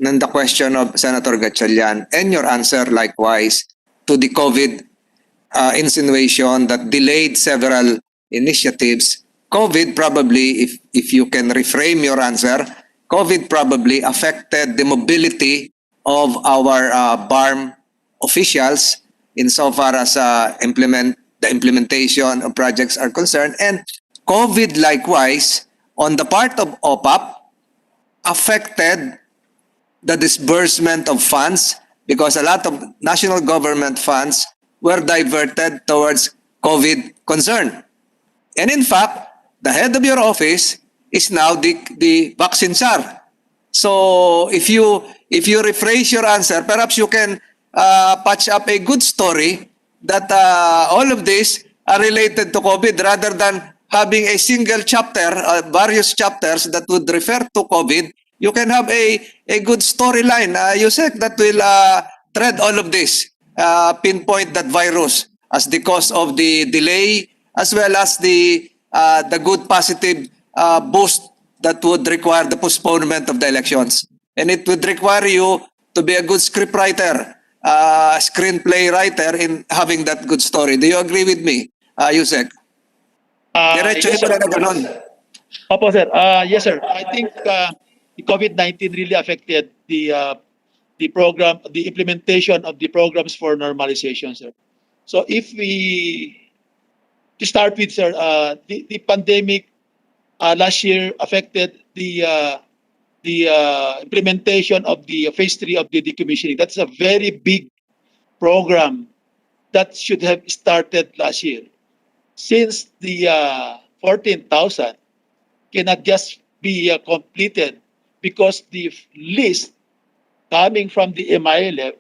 and the question of Senator Gatchalian and your answer likewise to the COVID insinuation that delayed several initiatives. COVID probably, if you can reframe your answer, COVID probably affected the mobility of our BARM officials insofar as the implementation of projects are concerned. And COVID likewise, on the part of OPAP, affected the disbursement of funds because a lot of national government funds were diverted towards COVID concern. And in fact, the head of your office is now the vaccine czar. So if you rephrase your answer, perhaps you can patch up a good story that all of this are related to COVID rather than having a single chapter, various chapters that would refer to COVID. You can have a good storyline, Yusek, that will thread all of this, pinpoint that virus as the cause of the delay, as well as the good positive boost that would require the postponement of the elections. And it would require you to be a good scriptwriter screenplay writer in having that good story. Do you agree with me, Yusek? Diretso Yes, mo sir. na ganon. Opo, sir. Yes, sir. I think the COVID-19 really affected the program, the implementation of the programs for normalization, sir. So if we, to start with, sir, the pandemic last year affected the implementation of the phase 3 of the decommissioning. That's a very big program that should have started last year. Since the 14,000 cannot just be completed because the list coming from the MILF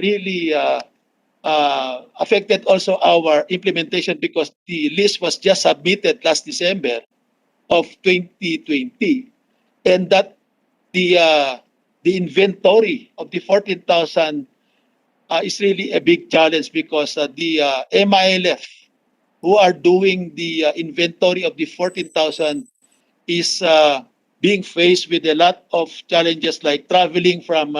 really affected also our implementation because the list was just submitted last December of 2020, and that the inventory of the 14,000 is really a big challenge because the MILF who are doing the inventory of the 14,000 is being faced with a lot of challenges like traveling from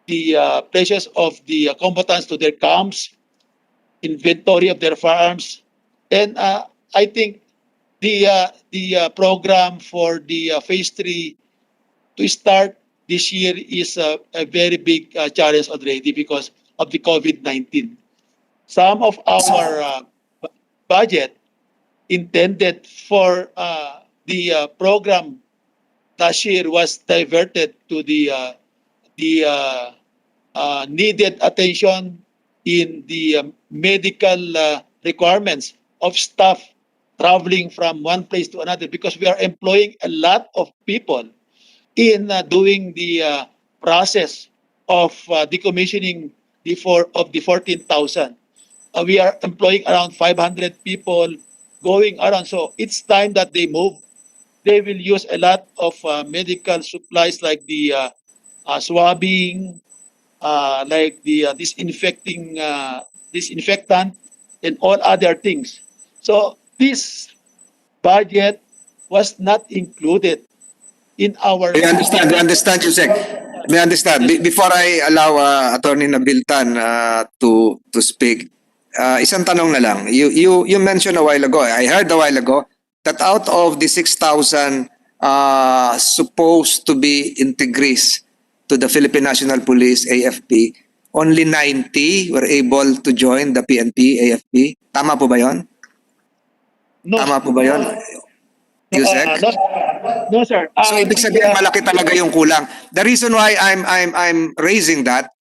the places of the combatants to their camps, inventory of their firearms, and I think the program for the phase 3 to start this year is a very big challenge already because of the COVID-19. Some of our budget intended for the program last year was diverted to the needed attention in the medical requirements of staff traveling from one place to another because we are employing a lot of people in doing the process of decommissioning of the 14,000. We are employing around 500 people going around. So it's time that they move. They will use a lot of medical supplies like the swabbing, like the disinfectant, and all other things. So this budget was not included in our. I understand, Yusek. May understand. Before I allow Attorney Nabiltan to speak, isang tanong na lang. You mentioned a while ago, I heard a while ago, that out of the 6,000 supposed to be integris to the Philippine National Police, AFP, only 90 were able to join the PNP, AFP. Tama po ba yun? No. Tama po ba yun? Yusek? No, sir. So ibig sabihin malaki talaga yung kulang. The reason why I'm raising that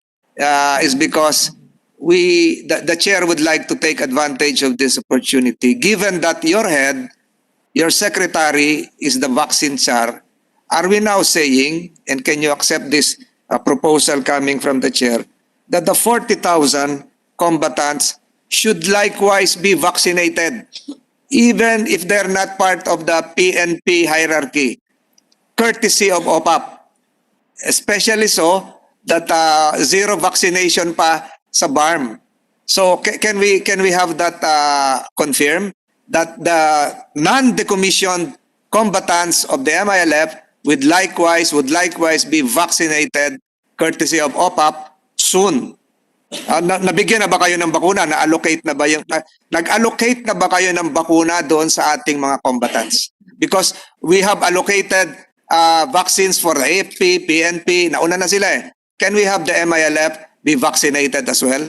is because the chair would like to take advantage of this opportunity. Given that your secretary is the vaccine czar, are we now saying, and can you accept this proposal coming from the chair, that the 40,000 combatants should likewise be vaccinated, even if they're not part of the PNP hierarchy, courtesy of OPAP, especially so that zero vaccination pa sa BARM. So can we have that confirmed that the non-decommissioned combatants of the MILF would likewise be vaccinated courtesy of OPAP soon? Nabigyan na ba kayo ng bakuna? Na-allocate na ba nag-allocate na ba kayo ng bakuna doon sa ating mga combatants? Because we have allocated vaccines for the AFP, PNP, nauna na sila eh. Can we have the MILF be vaccinated as well?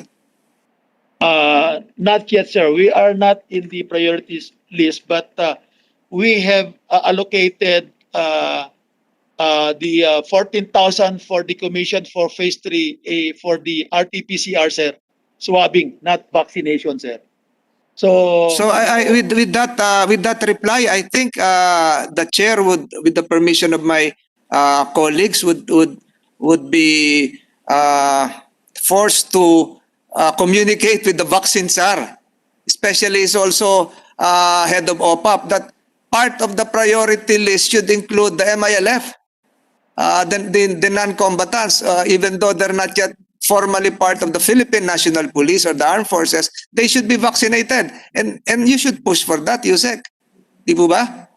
Not yet, sir. We are not in the priorities list, but we have allocated the 14,000 for the commission for phase 3 for the RT-PCR, sir. Swabbing, not vaccination, sir. So with that reply, I think the chair would, with the permission of my colleagues, would be forced to communicate with the vaccine czar, especially is also head of OPAP, that part of the priority list should include the MILF, the non-combatants, even though they're not yet formally part of the Philippine National Police or the Armed Forces, they should be vaccinated. And you should push for that, Yusek. Di po ba?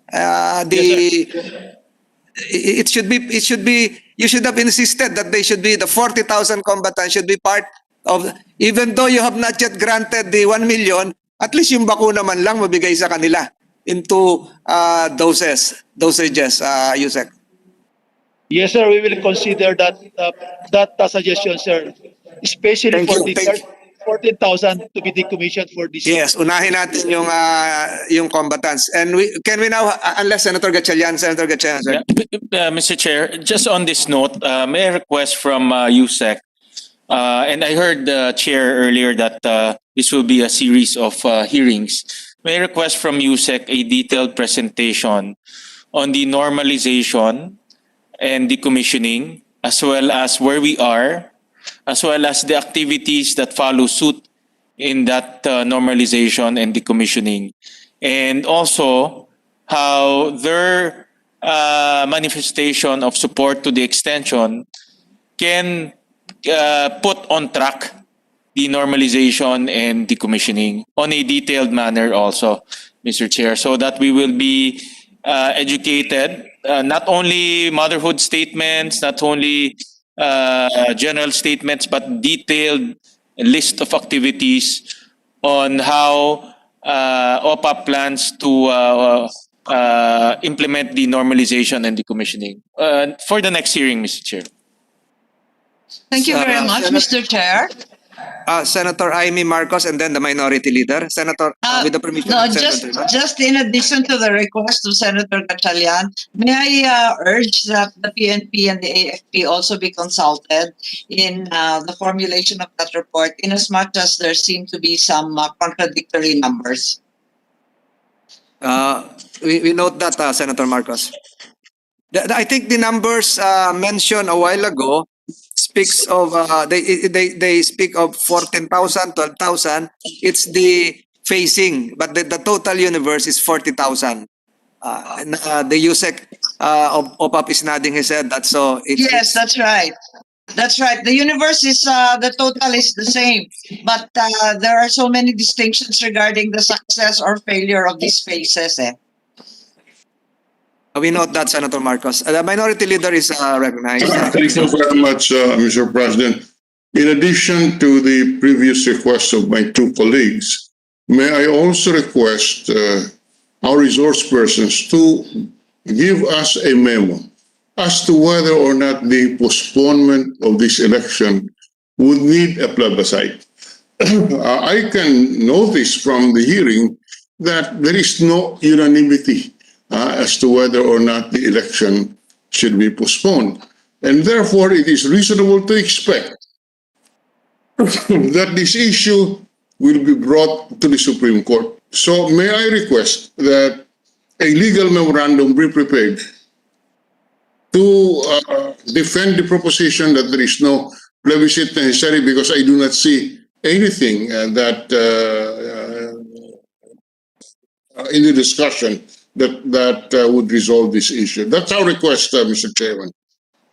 it should be, you should have insisted that they should be, the 40,000 combatants should be part of, even though you have not yet granted the 1 million, at least yung bakuna man lang mabigay sa kanila into dosages, Yusek. Yes, sir. We will consider that suggestion, sir. Especially Thank for you. the 14,000 to be decommissioned for this. Yes, unahin natin yung combatants. And can we now, unless Senator Gatchalian, sir. Mr. Chair, just on this note, may I request from USEC, and I heard the chair earlier that this will be a series of hearings. May I request from USEC a detailed presentation on the normalization and decommissioning, as well as where we are, as well as the activities that follow suit in that normalization and decommissioning, and also how their manifestation of support to the extension can put on track the normalization and decommissioning on a detailed manner also, Mr. Chair, so that we will be educated, not only motherhood statements, not only general statements, but detailed list of activities on how OPAP plans to implement the normalization and decommissioning for the next hearing, Mr. Chair. Thank you very much, Mr. Chair. Senator Amy Marcos, and then the minority leader. Senator, with the permission No, of Senator just in addition to the request of Senator Gatchalian, may I urge that the PNP and the AFP also be consulted in the formulation of that report, in as much as there seem to be some contradictory numbers. We note that, Senator Marcos. I think the numbers mentioned a while ago speaks of they speak of 14,000, 12,000. It's the phasing, but the total universe is 40,000. The USEC of OPAP is nodding his head. That's so. Yes, that's right. That's right. The universe is the total is the same, but there are so many distinctions regarding the success or failure of these phases. We note that, Senator Marcos. The minority leader is recognized. Thank you very much, Mr. President. In addition to the previous requests of my two colleagues, may I also request our resource persons to give us a memo as to whether or not the postponement of this election would need a plebiscite. I can notice from the hearing that there is no unanimity as to whether or not the election should be postponed. And therefore, it is reasonable to expect that this issue will be brought to the Supreme Court. So may I request that a legal memorandum be prepared to defend the proposition that there is no plebiscite necessary, because I do not see anything that in the discussion that would resolve this issue. That's our request, Mr. Chairman.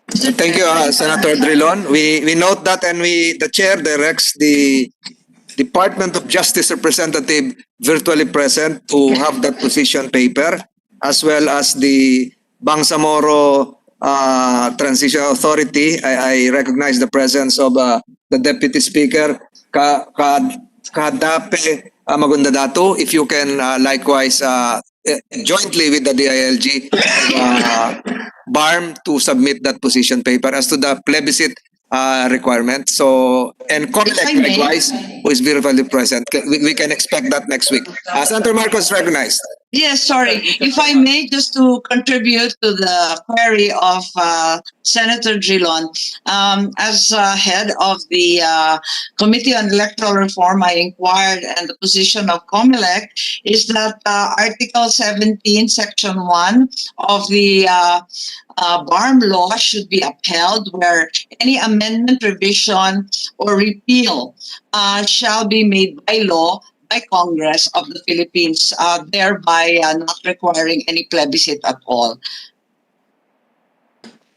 Thank you, Senator Drilon. We note that, and the chair directs the Department of Justice representative virtually present to have that position paper, as well as the Bangsamoro Transition Authority. I recognize the presence of the Deputy Speaker, Kadape Magundadato. If you can likewise jointly with the DILG BARM to submit that position paper as to the plebiscite requirement. So, and COMELEC likewise, who is virtually present. We can expect that next week. Senator Marcos recognized. Yes, sorry. If I may, just to contribute to the query of Senator Drilon, as head of the Committee on Electoral Reform, I inquired, and the position of COMELEC is that Article 17, Section 1 of the BARM law should be upheld, where any amendment, revision, or repeal shall be made by law by Congress of the Philippines, thereby not requiring any plebiscite at all.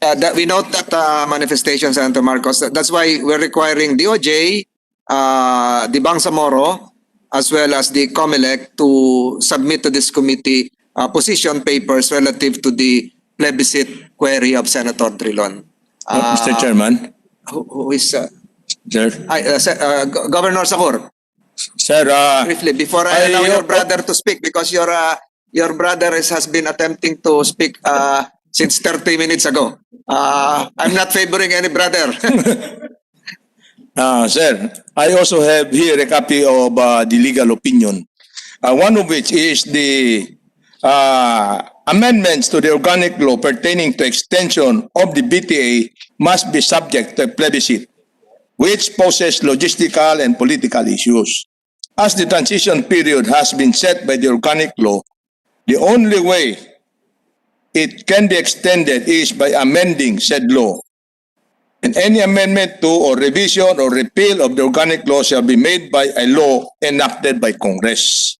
That we note that manifestation, Senator Marcos. That's why we're requiring DOJ, the Bangsamoro, as well as the COMELEC to submit to this committee position papers relative to the plebiscite query of Senator Drilon. Mr. Chairman. Who is Sir. Governor Sakur? Sir, Briefly, before I allow your brother to speak, because your brother has been attempting to speak since 30 minutes ago. I'm not favoring any brother. Sir, I also have here a copy of the legal opinion. One of which is the amendments to the organic law pertaining to extension of the BTA must be subject to a plebiscite, which poses logistical and political issues. As the transition period has been set by the organic law, the only way it can be extended is by amending said law. And any amendment to or revision or repeal of the organic law shall be made by a law enacted by Congress.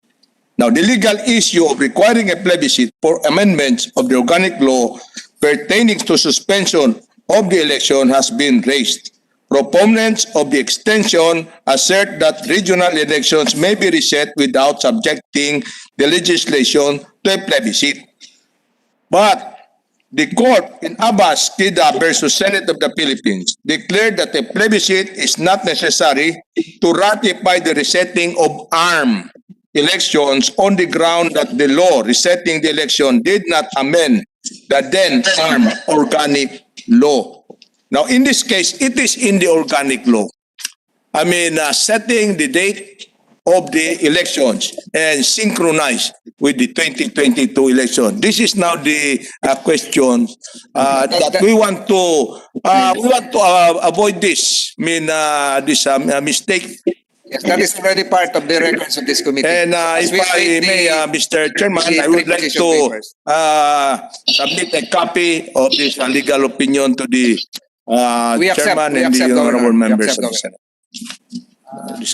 Now, the legal issue of requiring a plebiscite for amendments of the organic law pertaining to suspension of the election has been raised. Proponents of the extension assert that regional elections may be reset without subjecting the legislation to a plebiscite. But the court in Abbas Kida versus Senate of the Philippines declared that a plebiscite is not necessary to ratify the resetting of armed elections on the ground that the law resetting the election did not amend the then armed organic law. Now, in this case, it is in the organic law. I mean, setting the date of the elections and synchronized with the 2022 election. This is now the question that we want to avoid this. I mean, this mistake. Yes, that is already part of the records of this committee. And if I may, Mr. Chairman, I would like to submit a copy of this legal opinion to the Chairman and the honorable members of the Senate.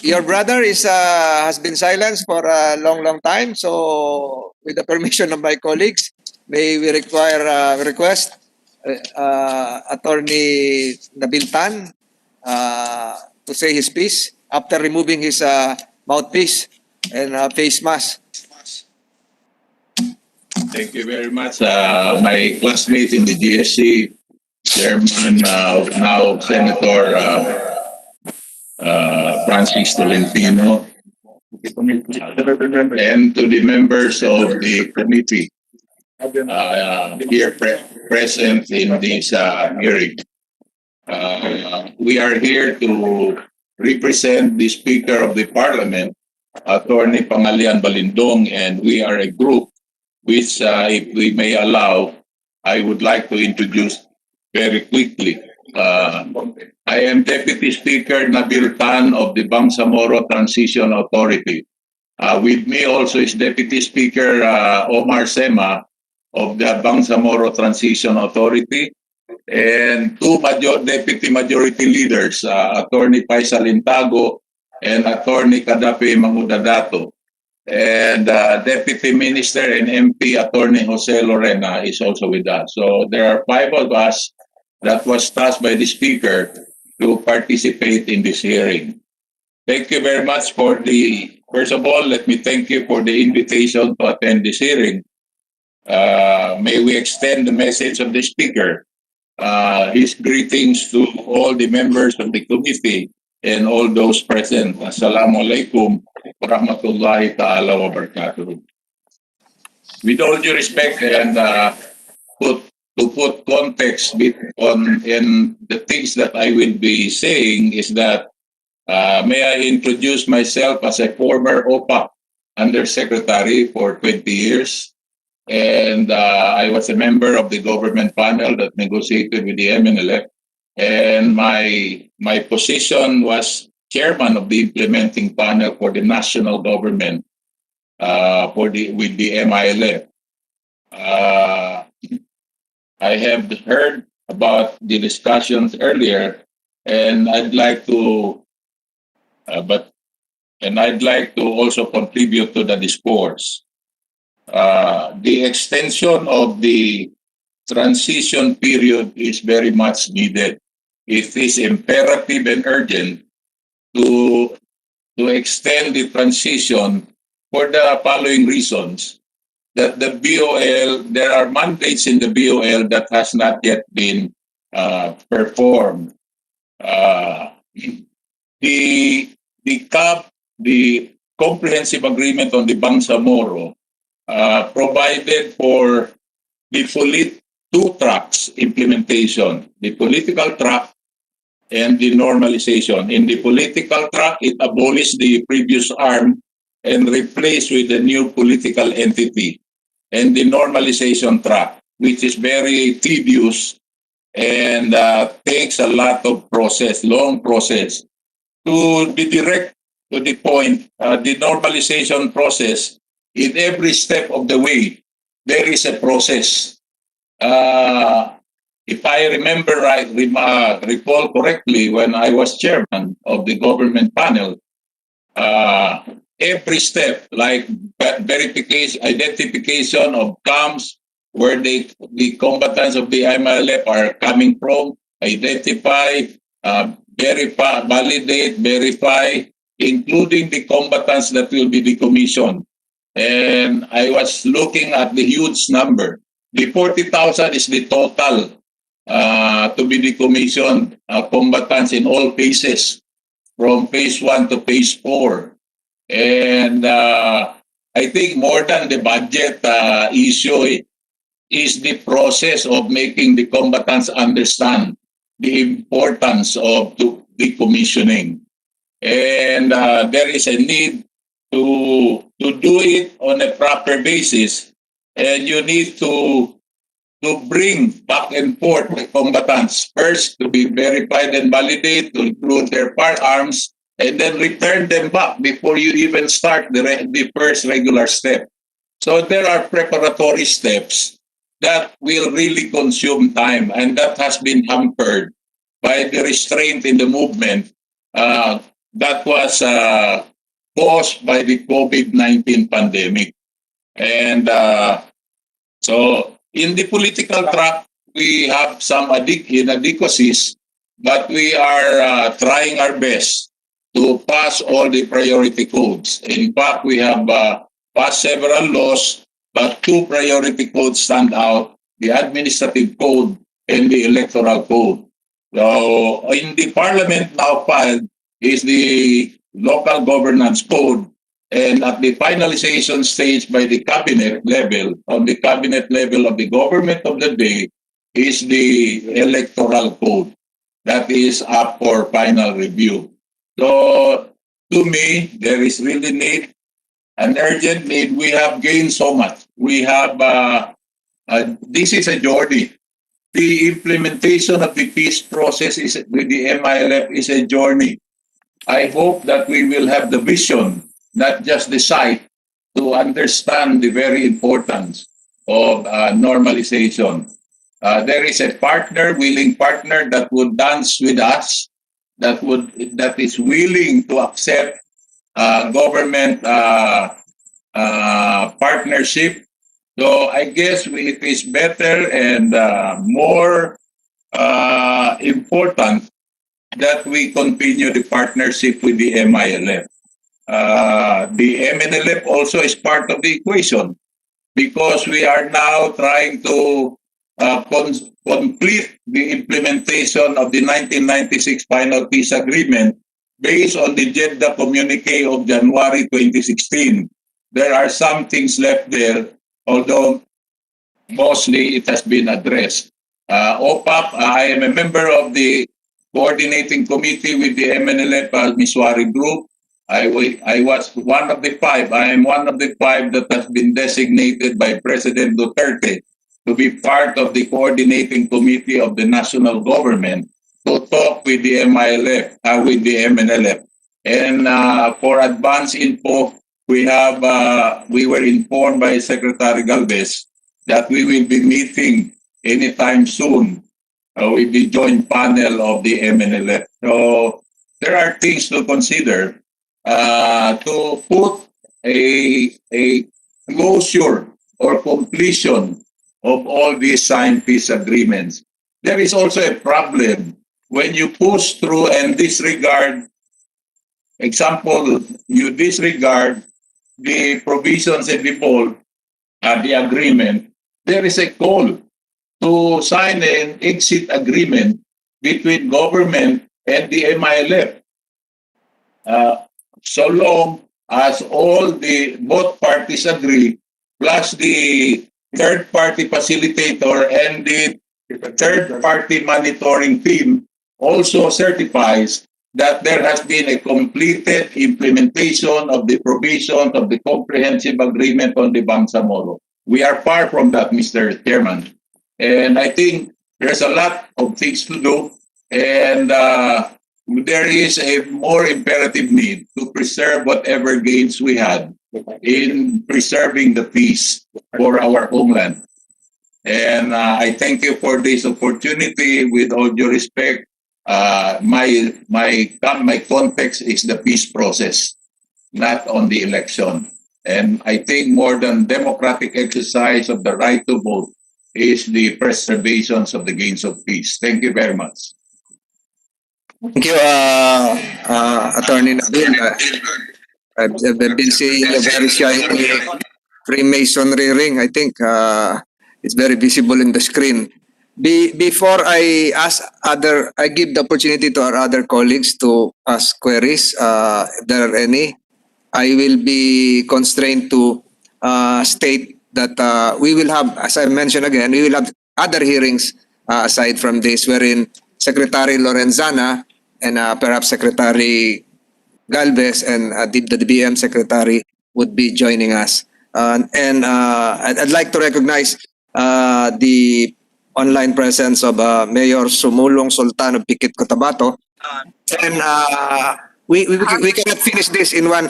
Your brother has been silenced for a long time. So, with the permission of my colleagues, may we request Attorney Nabil Tan to say his piece after removing his mouthpiece and face mask. Thank you very much. My classmate in the GSC, Chairman now Senator Francis Tolentino, and to the members of the committee here present in this hearing. We are here to represent the Speaker of the Parliament, Attorney Pangalian Balindong, and we are a group which, if we may allow, I would like to introduce very quickly. I am Deputy Speaker Nabil Tan of the Bangsamoro Transition Authority. With me also is Deputy Speaker Omar Sema of the Bangsamoro Transition Authority, and two Deputy Majority Leaders, Attorney Faisal Intago and Attorney Kadapi Mangudadato. And Deputy Minister and MP Attorney Jose Lorena is also with us. So there are five of us that was tasked by the Speaker to participate in this hearing. Thank you very much first of all, let me thank you for the invitation to attend this hearing. May we extend the message of the Speaker, his greetings to all the members of the committee and all those present. Assalamu alaikum wa rahmatullahi ta'ala wa barakatuh. With all due respect and to put context in the things that I will be saying is that may I introduce myself as a former OPA Undersecretary for 20 years. And I was a member of the government panel that negotiated with the MNLF. And my position was chairman of the implementing panel for the national government with the MILF. I have heard about the discussions earlier, and I'd like to, also contribute to the discourse. The extension of the transition period is very much needed. It is imperative and urgent to extend the transition for the following reasons. that the BOL, there are mandates in the BOL that has not yet been performed. The the comprehensive agreement on the Bangsamoro provided for the two tracks implementation, the political track and the normalization. In the political track, it abolished the previous arm and replaced with a new political entity. And the normalization track, which is very tedious and takes a lot of process, long process. To be direct to the point, the normalization process, in every step of the way, there is a process. If I remember right, recall correctly, when I was chairman of the government panel, every step, like verification, identification of camps where the combatants of the MLF are coming from, identify, verify, validate, verify, including the combatants that will be decommissioned. And I was looking at the huge number. The 40,000 is the total to be decommissioned combatants in all phases, from phase 1 to phase 4. And I think more than the budget issue is the process of making the combatants understand the importance of decommissioning. And there is a need to do it on a proper basis. And you need to bring back and forth the combatants. First, to be verified and validated, to include their firearms, and then return them back before you even start the first regular step. So there are preparatory steps that will really consume time, and that has been hampered by the restraint in the movement that was caused by the COVID-19 pandemic. And so in the political track, we have some inadequacies, but we are trying our best to pass all the priority codes. In fact, we have passed several laws, but two priority codes stand out, the administrative code and the electoral code. So in the parliament now filed is the local governance code, and at the finalization stage by the cabinet level, on the cabinet level of the government of the day, is the electoral code that is up for final review. So to me, there is really need, an urgent need. We have gained so much. We have, this is a journey. The implementation of the peace process with the MILF is a journey. I hope that we will have the vision, not just the sight, to understand the very importance of normalization. There is a partner, willing partner that would dance with us, that is willing to accept government partnership. So I guess it is better and more important that we continue the partnership with the MILF. The MNLF also is part of the equation because we are now trying to complete the implementation of the 1996 final peace agreement based on the Jeddah communique of January 2016. There are some things left there, although mostly it has been addressed. OPAP, I am a member of the coordinating committee with the MNLF Miswari Group. I was one of the five. I am one of the five that has been designated by President Duterte to be part of the coordinating committee of the national government to talk with the MILF, with the MNLF. And for advance info, we were informed by Secretary Galvez that we will be meeting anytime soon with the joint panel of the MNLF. So there are things to consider to put a closure or completion of all these signed peace agreements. There is also a problem when you push through and disregard, example, you disregard the provisions in the BOL the agreement, there is a call to sign an exit agreement between government and the MILF. So long as both parties agree, plus the third party facilitator and the third party monitoring team also certifies that there has been a completed implementation of the provisions of the comprehensive agreement on the Bangsamoro. We are far from that, Mr. Chairman. And I think there's a lot of things to do, and there is a more imperative need to preserve whatever gains we had in preserving the peace for our homeland. And I thank you for this opportunity. With all due respect, my context is the peace process, not on the election. And I think more than democratic exercise of the right to vote is the preservation of the gains of peace. Thank you very much. Thank you, Attorney Nabil. I've been seeing a very shiny Freemasonry ring. I think it's very visible in the screen. Before I give the opportunity to our other colleagues to ask queries, if there are any. I will be constrained to state that we will have, as I mentioned again, we will have other hearings aside from this, wherein Secretary Lorenzana and perhaps Secretary Galvez and the DBM Secretary would be joining us. I'd like to recognize the online presence of Mayor Sumulong Sultan of Pikit Cotabato. And we cannot finish this in one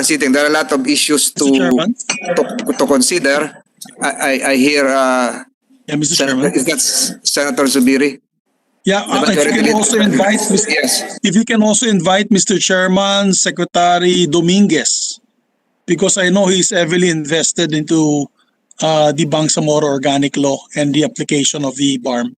sitting. There are a lot of issues to consider. I hear Mr. Chairman. Is that Senator Zubiri? Yeah, if you can also invite if you can also invite Mr. Chairman, Secretary Dominguez, because I know he's heavily invested into the Bangsamoro Organic Law and the application of the BARM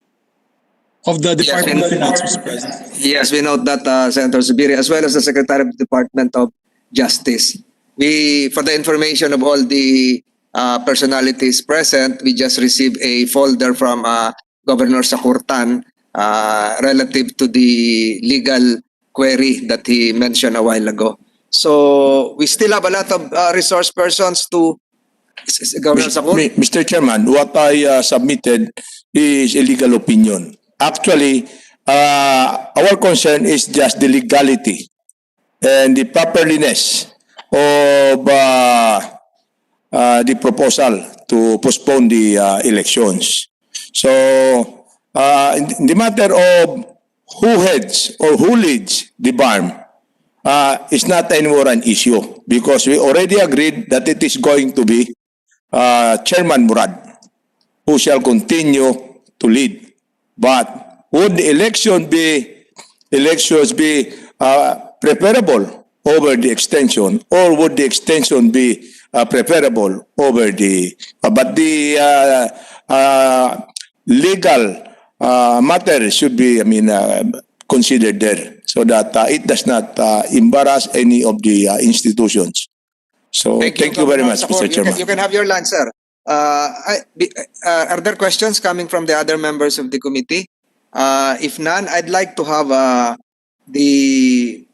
of the Department of Finance, Mr. President. Yes, we note that Senator Zubiri, as well as the Secretary of the Department of Justice. For the information of all the personalities present, we just received a folder from Governor Sakurtan relative to the legal query that he mentioned a while ago. So we still have a lot of resource persons to Governor Sakur. Mr. Chairman, what I submitted is a legal opinion. Actually, our concern is just the legality and the properliness of the proposal to postpone the elections. So, in the matter of who heads or who leads the BARM, is not anymore an issue because we already agreed that it is going to be Chairman Murad who shall continue to lead. But would the elections be preferable over the extension, or would the extension be preferable over the? But the legal matter should be, considered there, so that it does not embarrass any of the institutions. So thank you very much, Mr. Chairman. You can have your lunch, sir. Are there questions coming from the other members of the committee? If none, I'd like to have the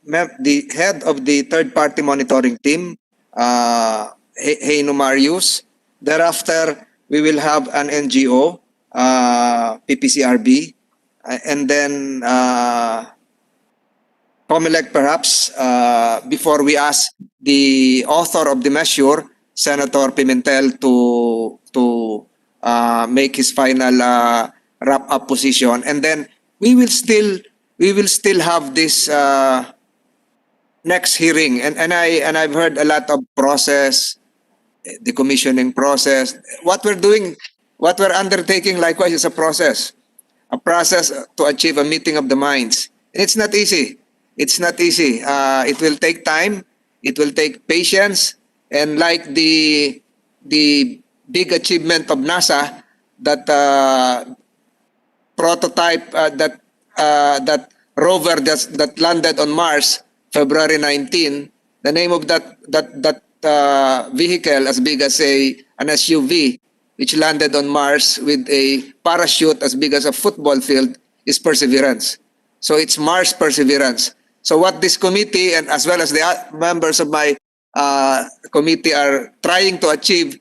head of the third-party monitoring team, Heino Marius. Thereafter, we will have an NGO, PPCRB, and then COMELEC perhaps, before we ask the author of the measure, Senator Pimentel, to make his final wrap-up position, and then we will still have this next hearing, and I've heard a lot of process, the commissioning process. What we're undertaking likewise is a process to achieve a meeting of the minds. And it's not easy. It will take time. It will take patience. And like the big achievement of NASA, that prototype, that rover that landed on Mars, February 19, the name of that vehicle, as big as a an SUV which landed on Mars with a parachute as big as a football field is perseverance. So it's Mars perseverance. So what this committee and as well as the members of my committee are trying to achieve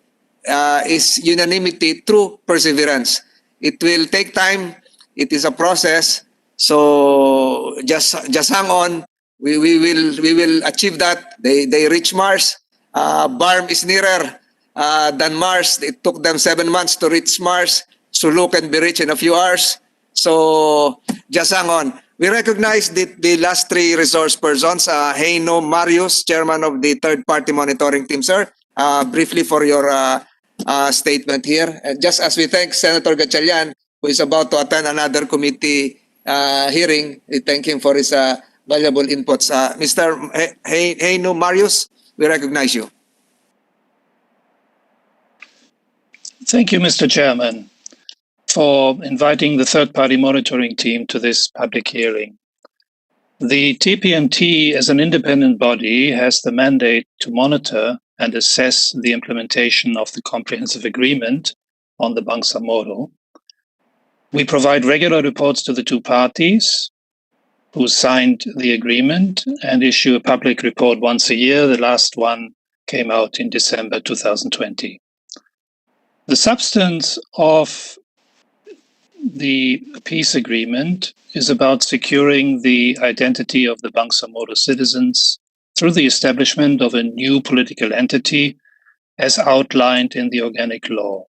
is unanimity through perseverance. It will take time. It is a process. So just hang on. We will achieve that. They reach Mars. BARM is nearer than Mars. It took them 7 months to reach Mars. Sulu can be reached in a few hours. So just hang on. We recognize the last three resource persons. Heino Marius, chairman of the third-party monitoring team, sir. Briefly for your statement here. And just as we thank Senator Gatchalian, who is about to attend another committee hearing, we thank him for his valuable inputs. Mr. Heino Marius, we recognize you. Thank you, Mr. Chairman, for inviting the third-party monitoring team to this public hearing. The TPMT, as an independent body, has the mandate to monitor and assess the implementation of the comprehensive agreement on the Bangsamoro. We provide regular reports to the two parties who signed the agreement and issue a public report once a year. The last one came out in December 2020. The substance of the peace agreement is about securing the identity of the Bangsamoro citizens through the establishment of a new political entity as outlined in the organic law.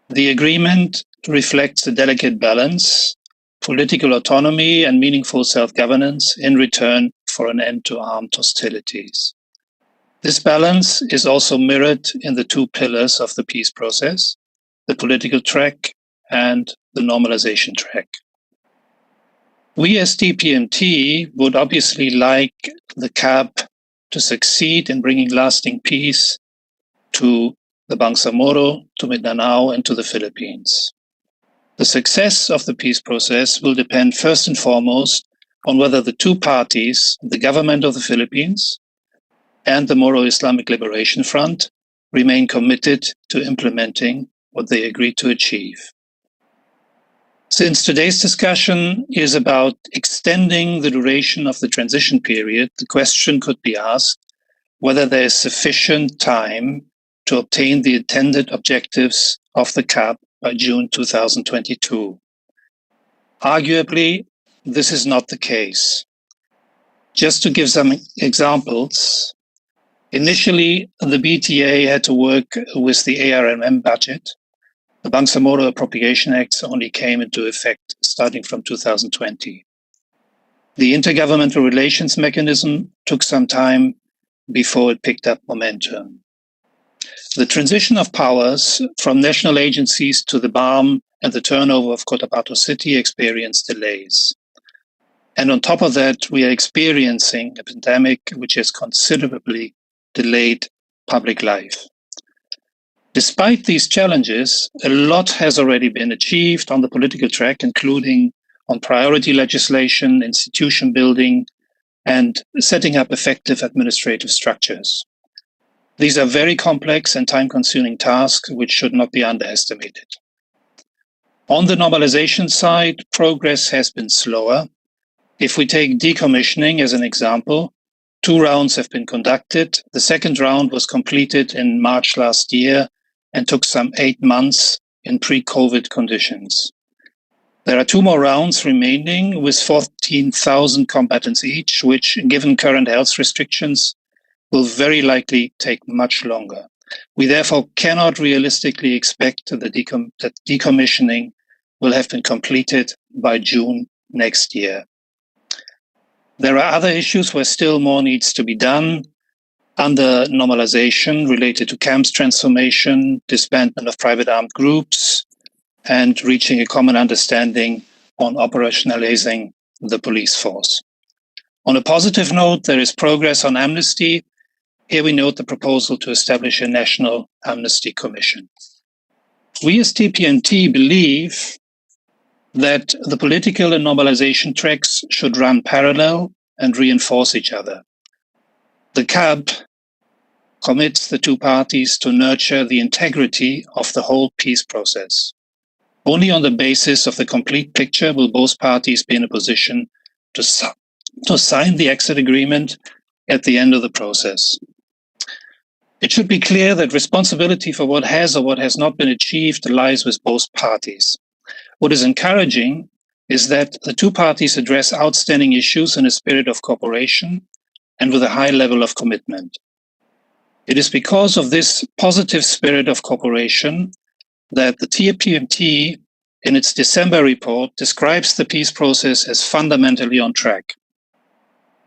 The agreement reflects a delicate balance, political autonomy and meaningful self-governance in return for an end to armed hostilities. This balance is also mirrored in the two pillars of the peace process, the political track and the normalization track. We as TPMT would obviously like the CAP to succeed in bringing lasting peace to the Bangsamoro, to Mindanao, and to the Philippines. The success of the peace process will depend first and foremost on whether the two parties, the government of the Philippines and the Moro Islamic Liberation Front, remain committed to implementing what they agreed to achieve. Since today's discussion is about extending the duration of the transition period, the question could be asked whether there is sufficient time to obtain the intended objectives of the CAP by June 2022. Arguably, this is not the case. Just to give some examples, initially, the BTA had to work with the ARMM budget. The Bangsamoro Appropriation Acts only came into effect starting from 2020. The intergovernmental relations mechanism took some time before it picked up momentum. The transition of powers from national agencies to the BARM and the turnover of Cotabato City experienced delays. And on top of that, we are experiencing a pandemic which has considerably delayed public life. Despite these challenges, a lot has already been achieved on the political track, including on priority legislation, institution building, and setting up effective administrative structures. These are very complex and time-consuming tasks which should not be underestimated. On the normalization side, progress has been slower. If we take decommissioning as an example, 2 rounds have been conducted. The second round was completed in March last year and took some 8 months in pre-COVID conditions. There are 2 more rounds remaining with 14,000 combatants each, which, given current health restrictions, will very likely take much longer. We therefore cannot realistically expect that decommissioning will have been completed by June next year. There are other issues where still more needs to be done under normalization related to camps transformation, disbandment of private armed groups, and reaching a common understanding on operationalizing the police force. On a positive note, there is progress on amnesty. Here we note the proposal to establish a National Amnesty Commission. We as TPMT believe that the political and normalization tracks should run parallel and reinforce each other. The CAB commits the two parties to nurture the integrity of the whole peace process. Only on the basis of the complete picture will both parties be in a position to sign the exit agreement at the end of the process. It should be clear that responsibility for what has or what has not been achieved lies with both parties. What is encouraging is that the two parties address outstanding issues in a spirit of cooperation and with a high level of commitment. It is because of this positive spirit of cooperation that the TPMT, in its December report, describes the peace process as fundamentally on track.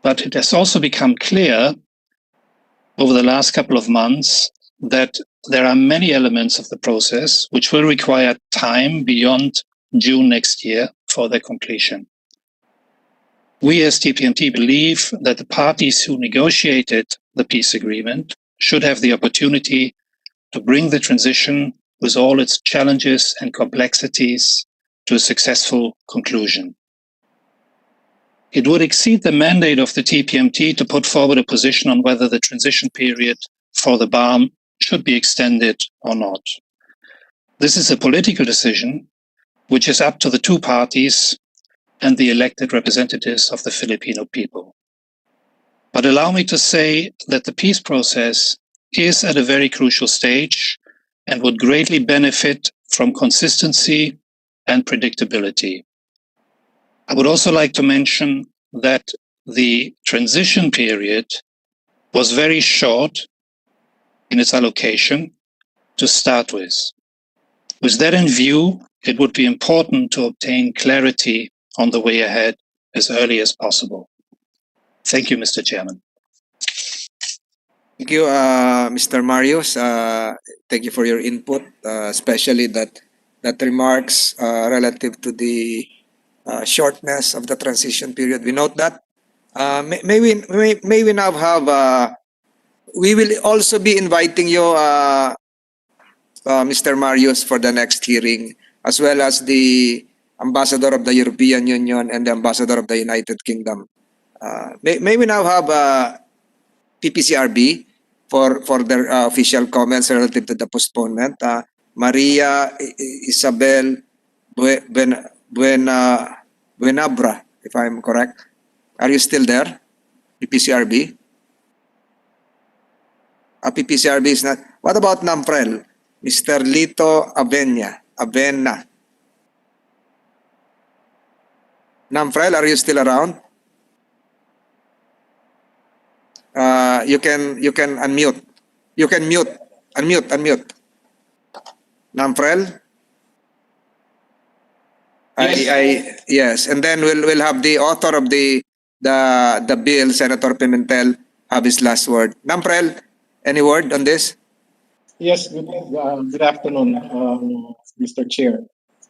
But it has also become clear over the last couple of months that there are many elements of the process which will require time beyond June next year for their completion. We as TPMT believe that the parties who negotiated the peace agreement should have the opportunity to bring the transition with all its challenges and complexities to a successful conclusion. It would exceed the mandate of the TPMT to put forward a position on whether the transition period for the BAM should be extended or not. This is a political decision which is up to the two parties and the elected representatives of the Filipino people. But allow me to say that the peace process is at a very crucial stage and would greatly benefit from consistency and predictability. I would also like to mention that the transition period was very short in its allocation to start with. With that in view, it would be important to obtain clarity on the way ahead as early as possible. Thank you, Mr. Chairman. Thank you, Mr. Marius. Thank you for your input, especially that remarks relative to the shortness of the transition period. We note that. May we now have, we will also be inviting you, Mr. Marius, for the next hearing, as well as the Ambassador of the European Union and the Ambassador of the United Kingdom. May we now have PPCRB for their official comments relative to the postponement. Maria Isabel Buenabra, if I'm correct. Are you still there? PPCRB? PPCRB is not. What about NAMPREL? Mr. Lito Avena. NAMPREL, are you still around? You can unmute. You can mute. Unmute. NAMPREL? Yes, and then we'll have the author of the bill, Senator Pimentel, have his last word. NAMPREL, any word on this? Yes, good afternoon, Mr. Chair,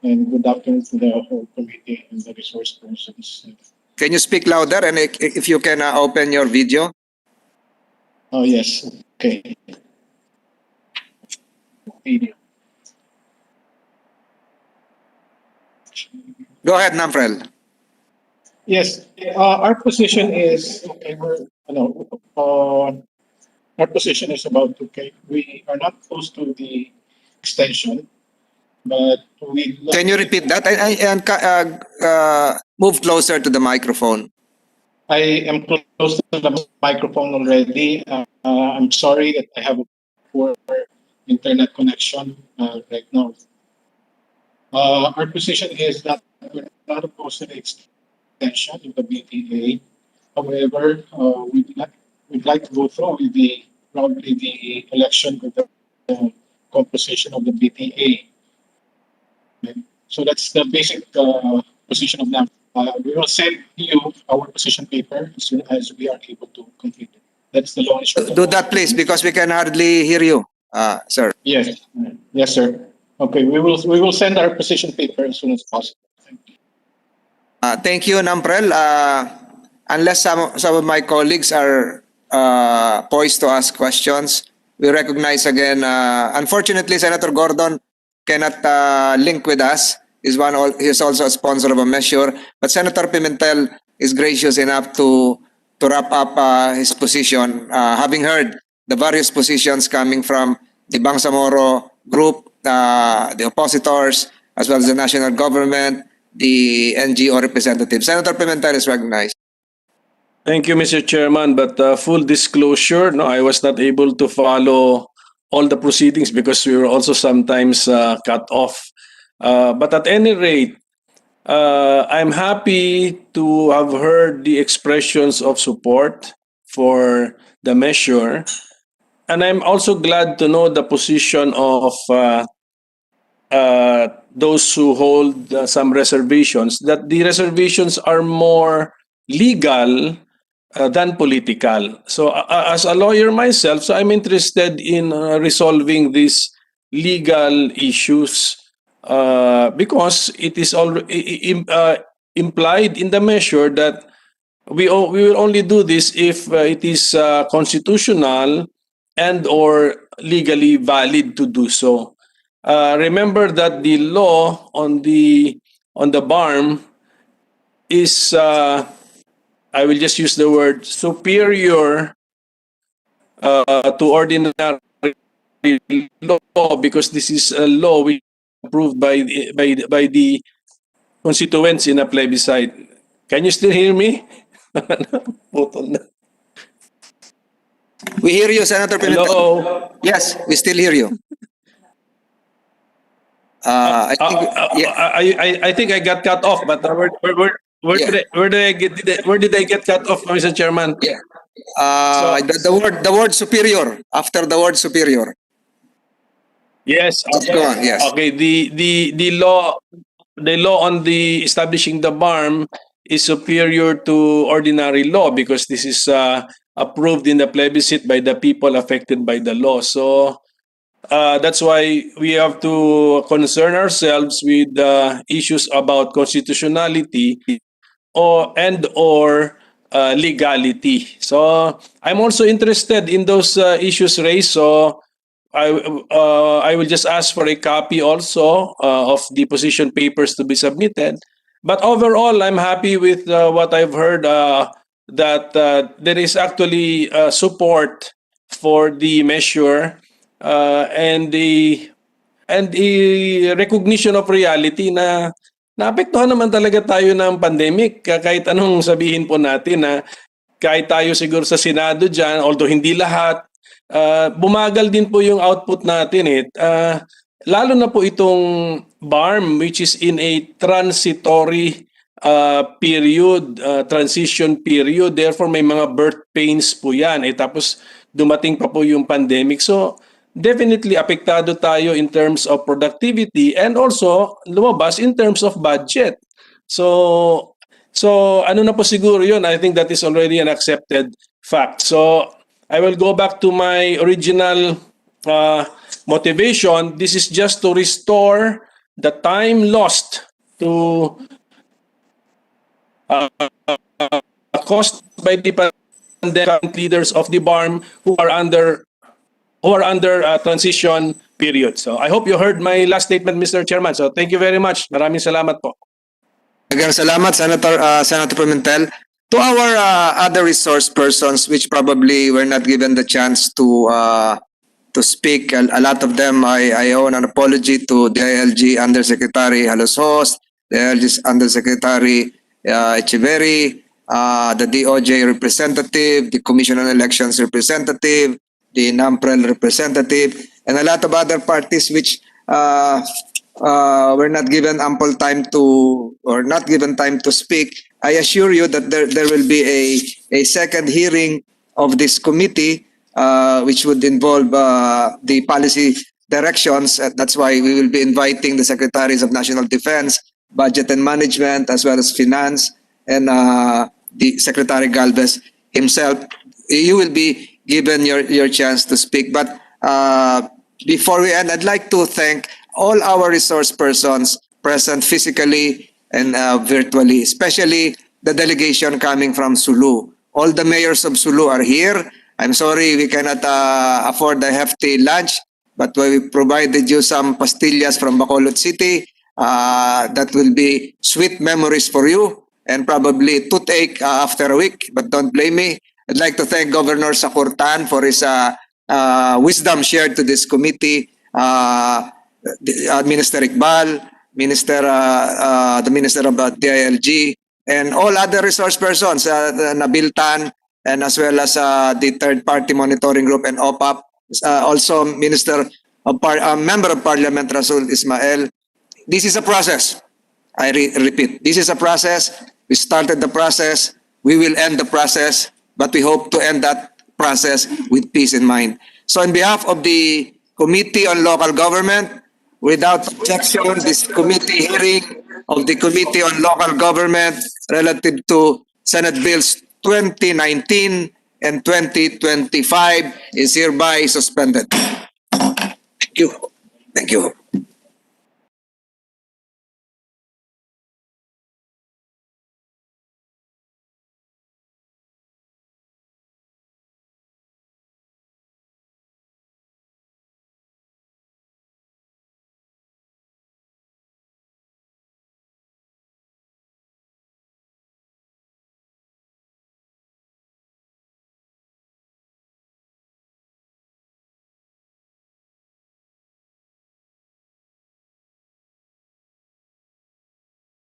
and good afternoon to the whole committee and the resource persons. Can you speak louder, and if you can open your video? Oh, yes, okay. Video. Go ahead, Namfrel. Yes, our position is our position is about we are not close to the extension, but we. Can you repeat that? And move closer to the microphone. I am close to the microphone already. I'm sorry that I have a poor internet connection right now. Our position is that we're not opposed to the extension of the BTA. However, we'd like to go through with probably the election of the composition of the BTA. Okay. So that's the basic position of them. We will send you our position paper as soon as we are able to complete it. That's the long and short. Do that, please, because we can hardly hear you, sir. Yes, yes, sir. Okay, we will send our position paper as soon as possible. Thank you, Namprel. Unless some of my colleagues are poised to ask questions, we recognize again. Unfortunately, Senator Gordon cannot link with us. He's also a sponsor of a measure. But Senator Pimentel is gracious enough to wrap up his position, having heard the various positions coming from the Bangsamoro group, the oppositors, as well as the national government, the NGO representatives. Senator Pimentel is recognized. Thank you, Mr. Chairman. But full disclosure, no, I was not able to follow all the proceedings because we were also sometimes cut off. But at any rate, I'm happy to have heard the expressions of support for the measure. And I'm also glad to know the position of those who hold some reservations, that the reservations are more legal than political. So as a lawyer myself, so I'm interested in resolving these legal issues because it is already implied in the measure that we will only do this if it is constitutional and or legally valid to do so. Remember that the law on the BARM is I will just use the word superior to ordinary law because this is a law which is approved by the constituents in a plebiscite. Can you still hear me? Putol na. We hear you, Senator Pimentel. Hello. Yes, we still hear you. I think I got cut off, but where did I get cut off, Mr. Chairman? Yeah. The word superior, after the word superior. Yes. Okay. Go on, yes. Okay. The law on the establishing the BARM is superior to ordinary law because this is approved in the plebiscite by the people affected by the law. So that's why we have to concern ourselves with issues about constitutionality or legality. So I'm also interested in those issues raised. So I will just ask for a copy also of the position papers to be submitted. But overall, I'm happy with what I've heard that there is actually support for the measure and the recognition of reality na naapektuhan naman talaga tayo ng pandemic. Kahit anong sabihin po natin na kahit tayo siguro sa Senado dyan, although hindi lahat, bumagal din po yung output natin eh. Lalo na po itong BARM which is in a transitory period, transition period. Therefore may mga birth pains po yan. Tapos dumating pa po yung pandemic. So definitely apektado tayo in terms of productivity and also lumabas in terms of budget. So ano na po siguro yun? I think that is already an accepted fact. So I will go back to my original motivation. This is just to restore the time lost to caused by the pandemic leaders of the BARM who are under transition period. So I hope you heard my last statement, Mr. Chairman. So thank you very much. Maraming salamat po. Salamat, Senator Pimentel. To our other resource persons, which probably were not given the chance to speak, a lot of them, I owe an apology to the ILG Undersecretary Halos Host, the ILG Undersecretary Echeverry, the DOJ representative, the Commission on Elections representative, the NAMPREL representative, and a lot of other parties which were not given ample time to, or not given time to speak. I assure you that there will be a second hearing of this committee, which would involve the policy directions. That's why we will be inviting the Secretaries of National Defense, Budget and Management, as well as Finance, and the Secretary Galvez himself. You will be given your chance to speak. But before we end, I'd like to thank all our resource persons present physically and virtually, especially the delegation coming from Sulu. All the mayors of Sulu are here. I'm sorry we cannot afford a hefty lunch, but we provided you some pastillas from Bacolod City. That will be sweet memories for you and probably toothache after a week, but don't blame me. I'd like to thank Governor Sakurtan for his wisdom shared to this committee, Minister Iqbal, the Minister of DILG, and all other resource persons, Nabiltan, and as well as the third-party monitoring group and OPAP, also Member of Parliament Rasul Ismail. This is a process. I repeat, this is a process. We started the process. We will end the process, but we hope to end that process with peace in mind. So on behalf of the Committee on Local Government, without objection, this committee hearing of the Committee on Local Government relative to Senate Bills 2019 and 2025 is hereby suspended. Thank you. Thank you.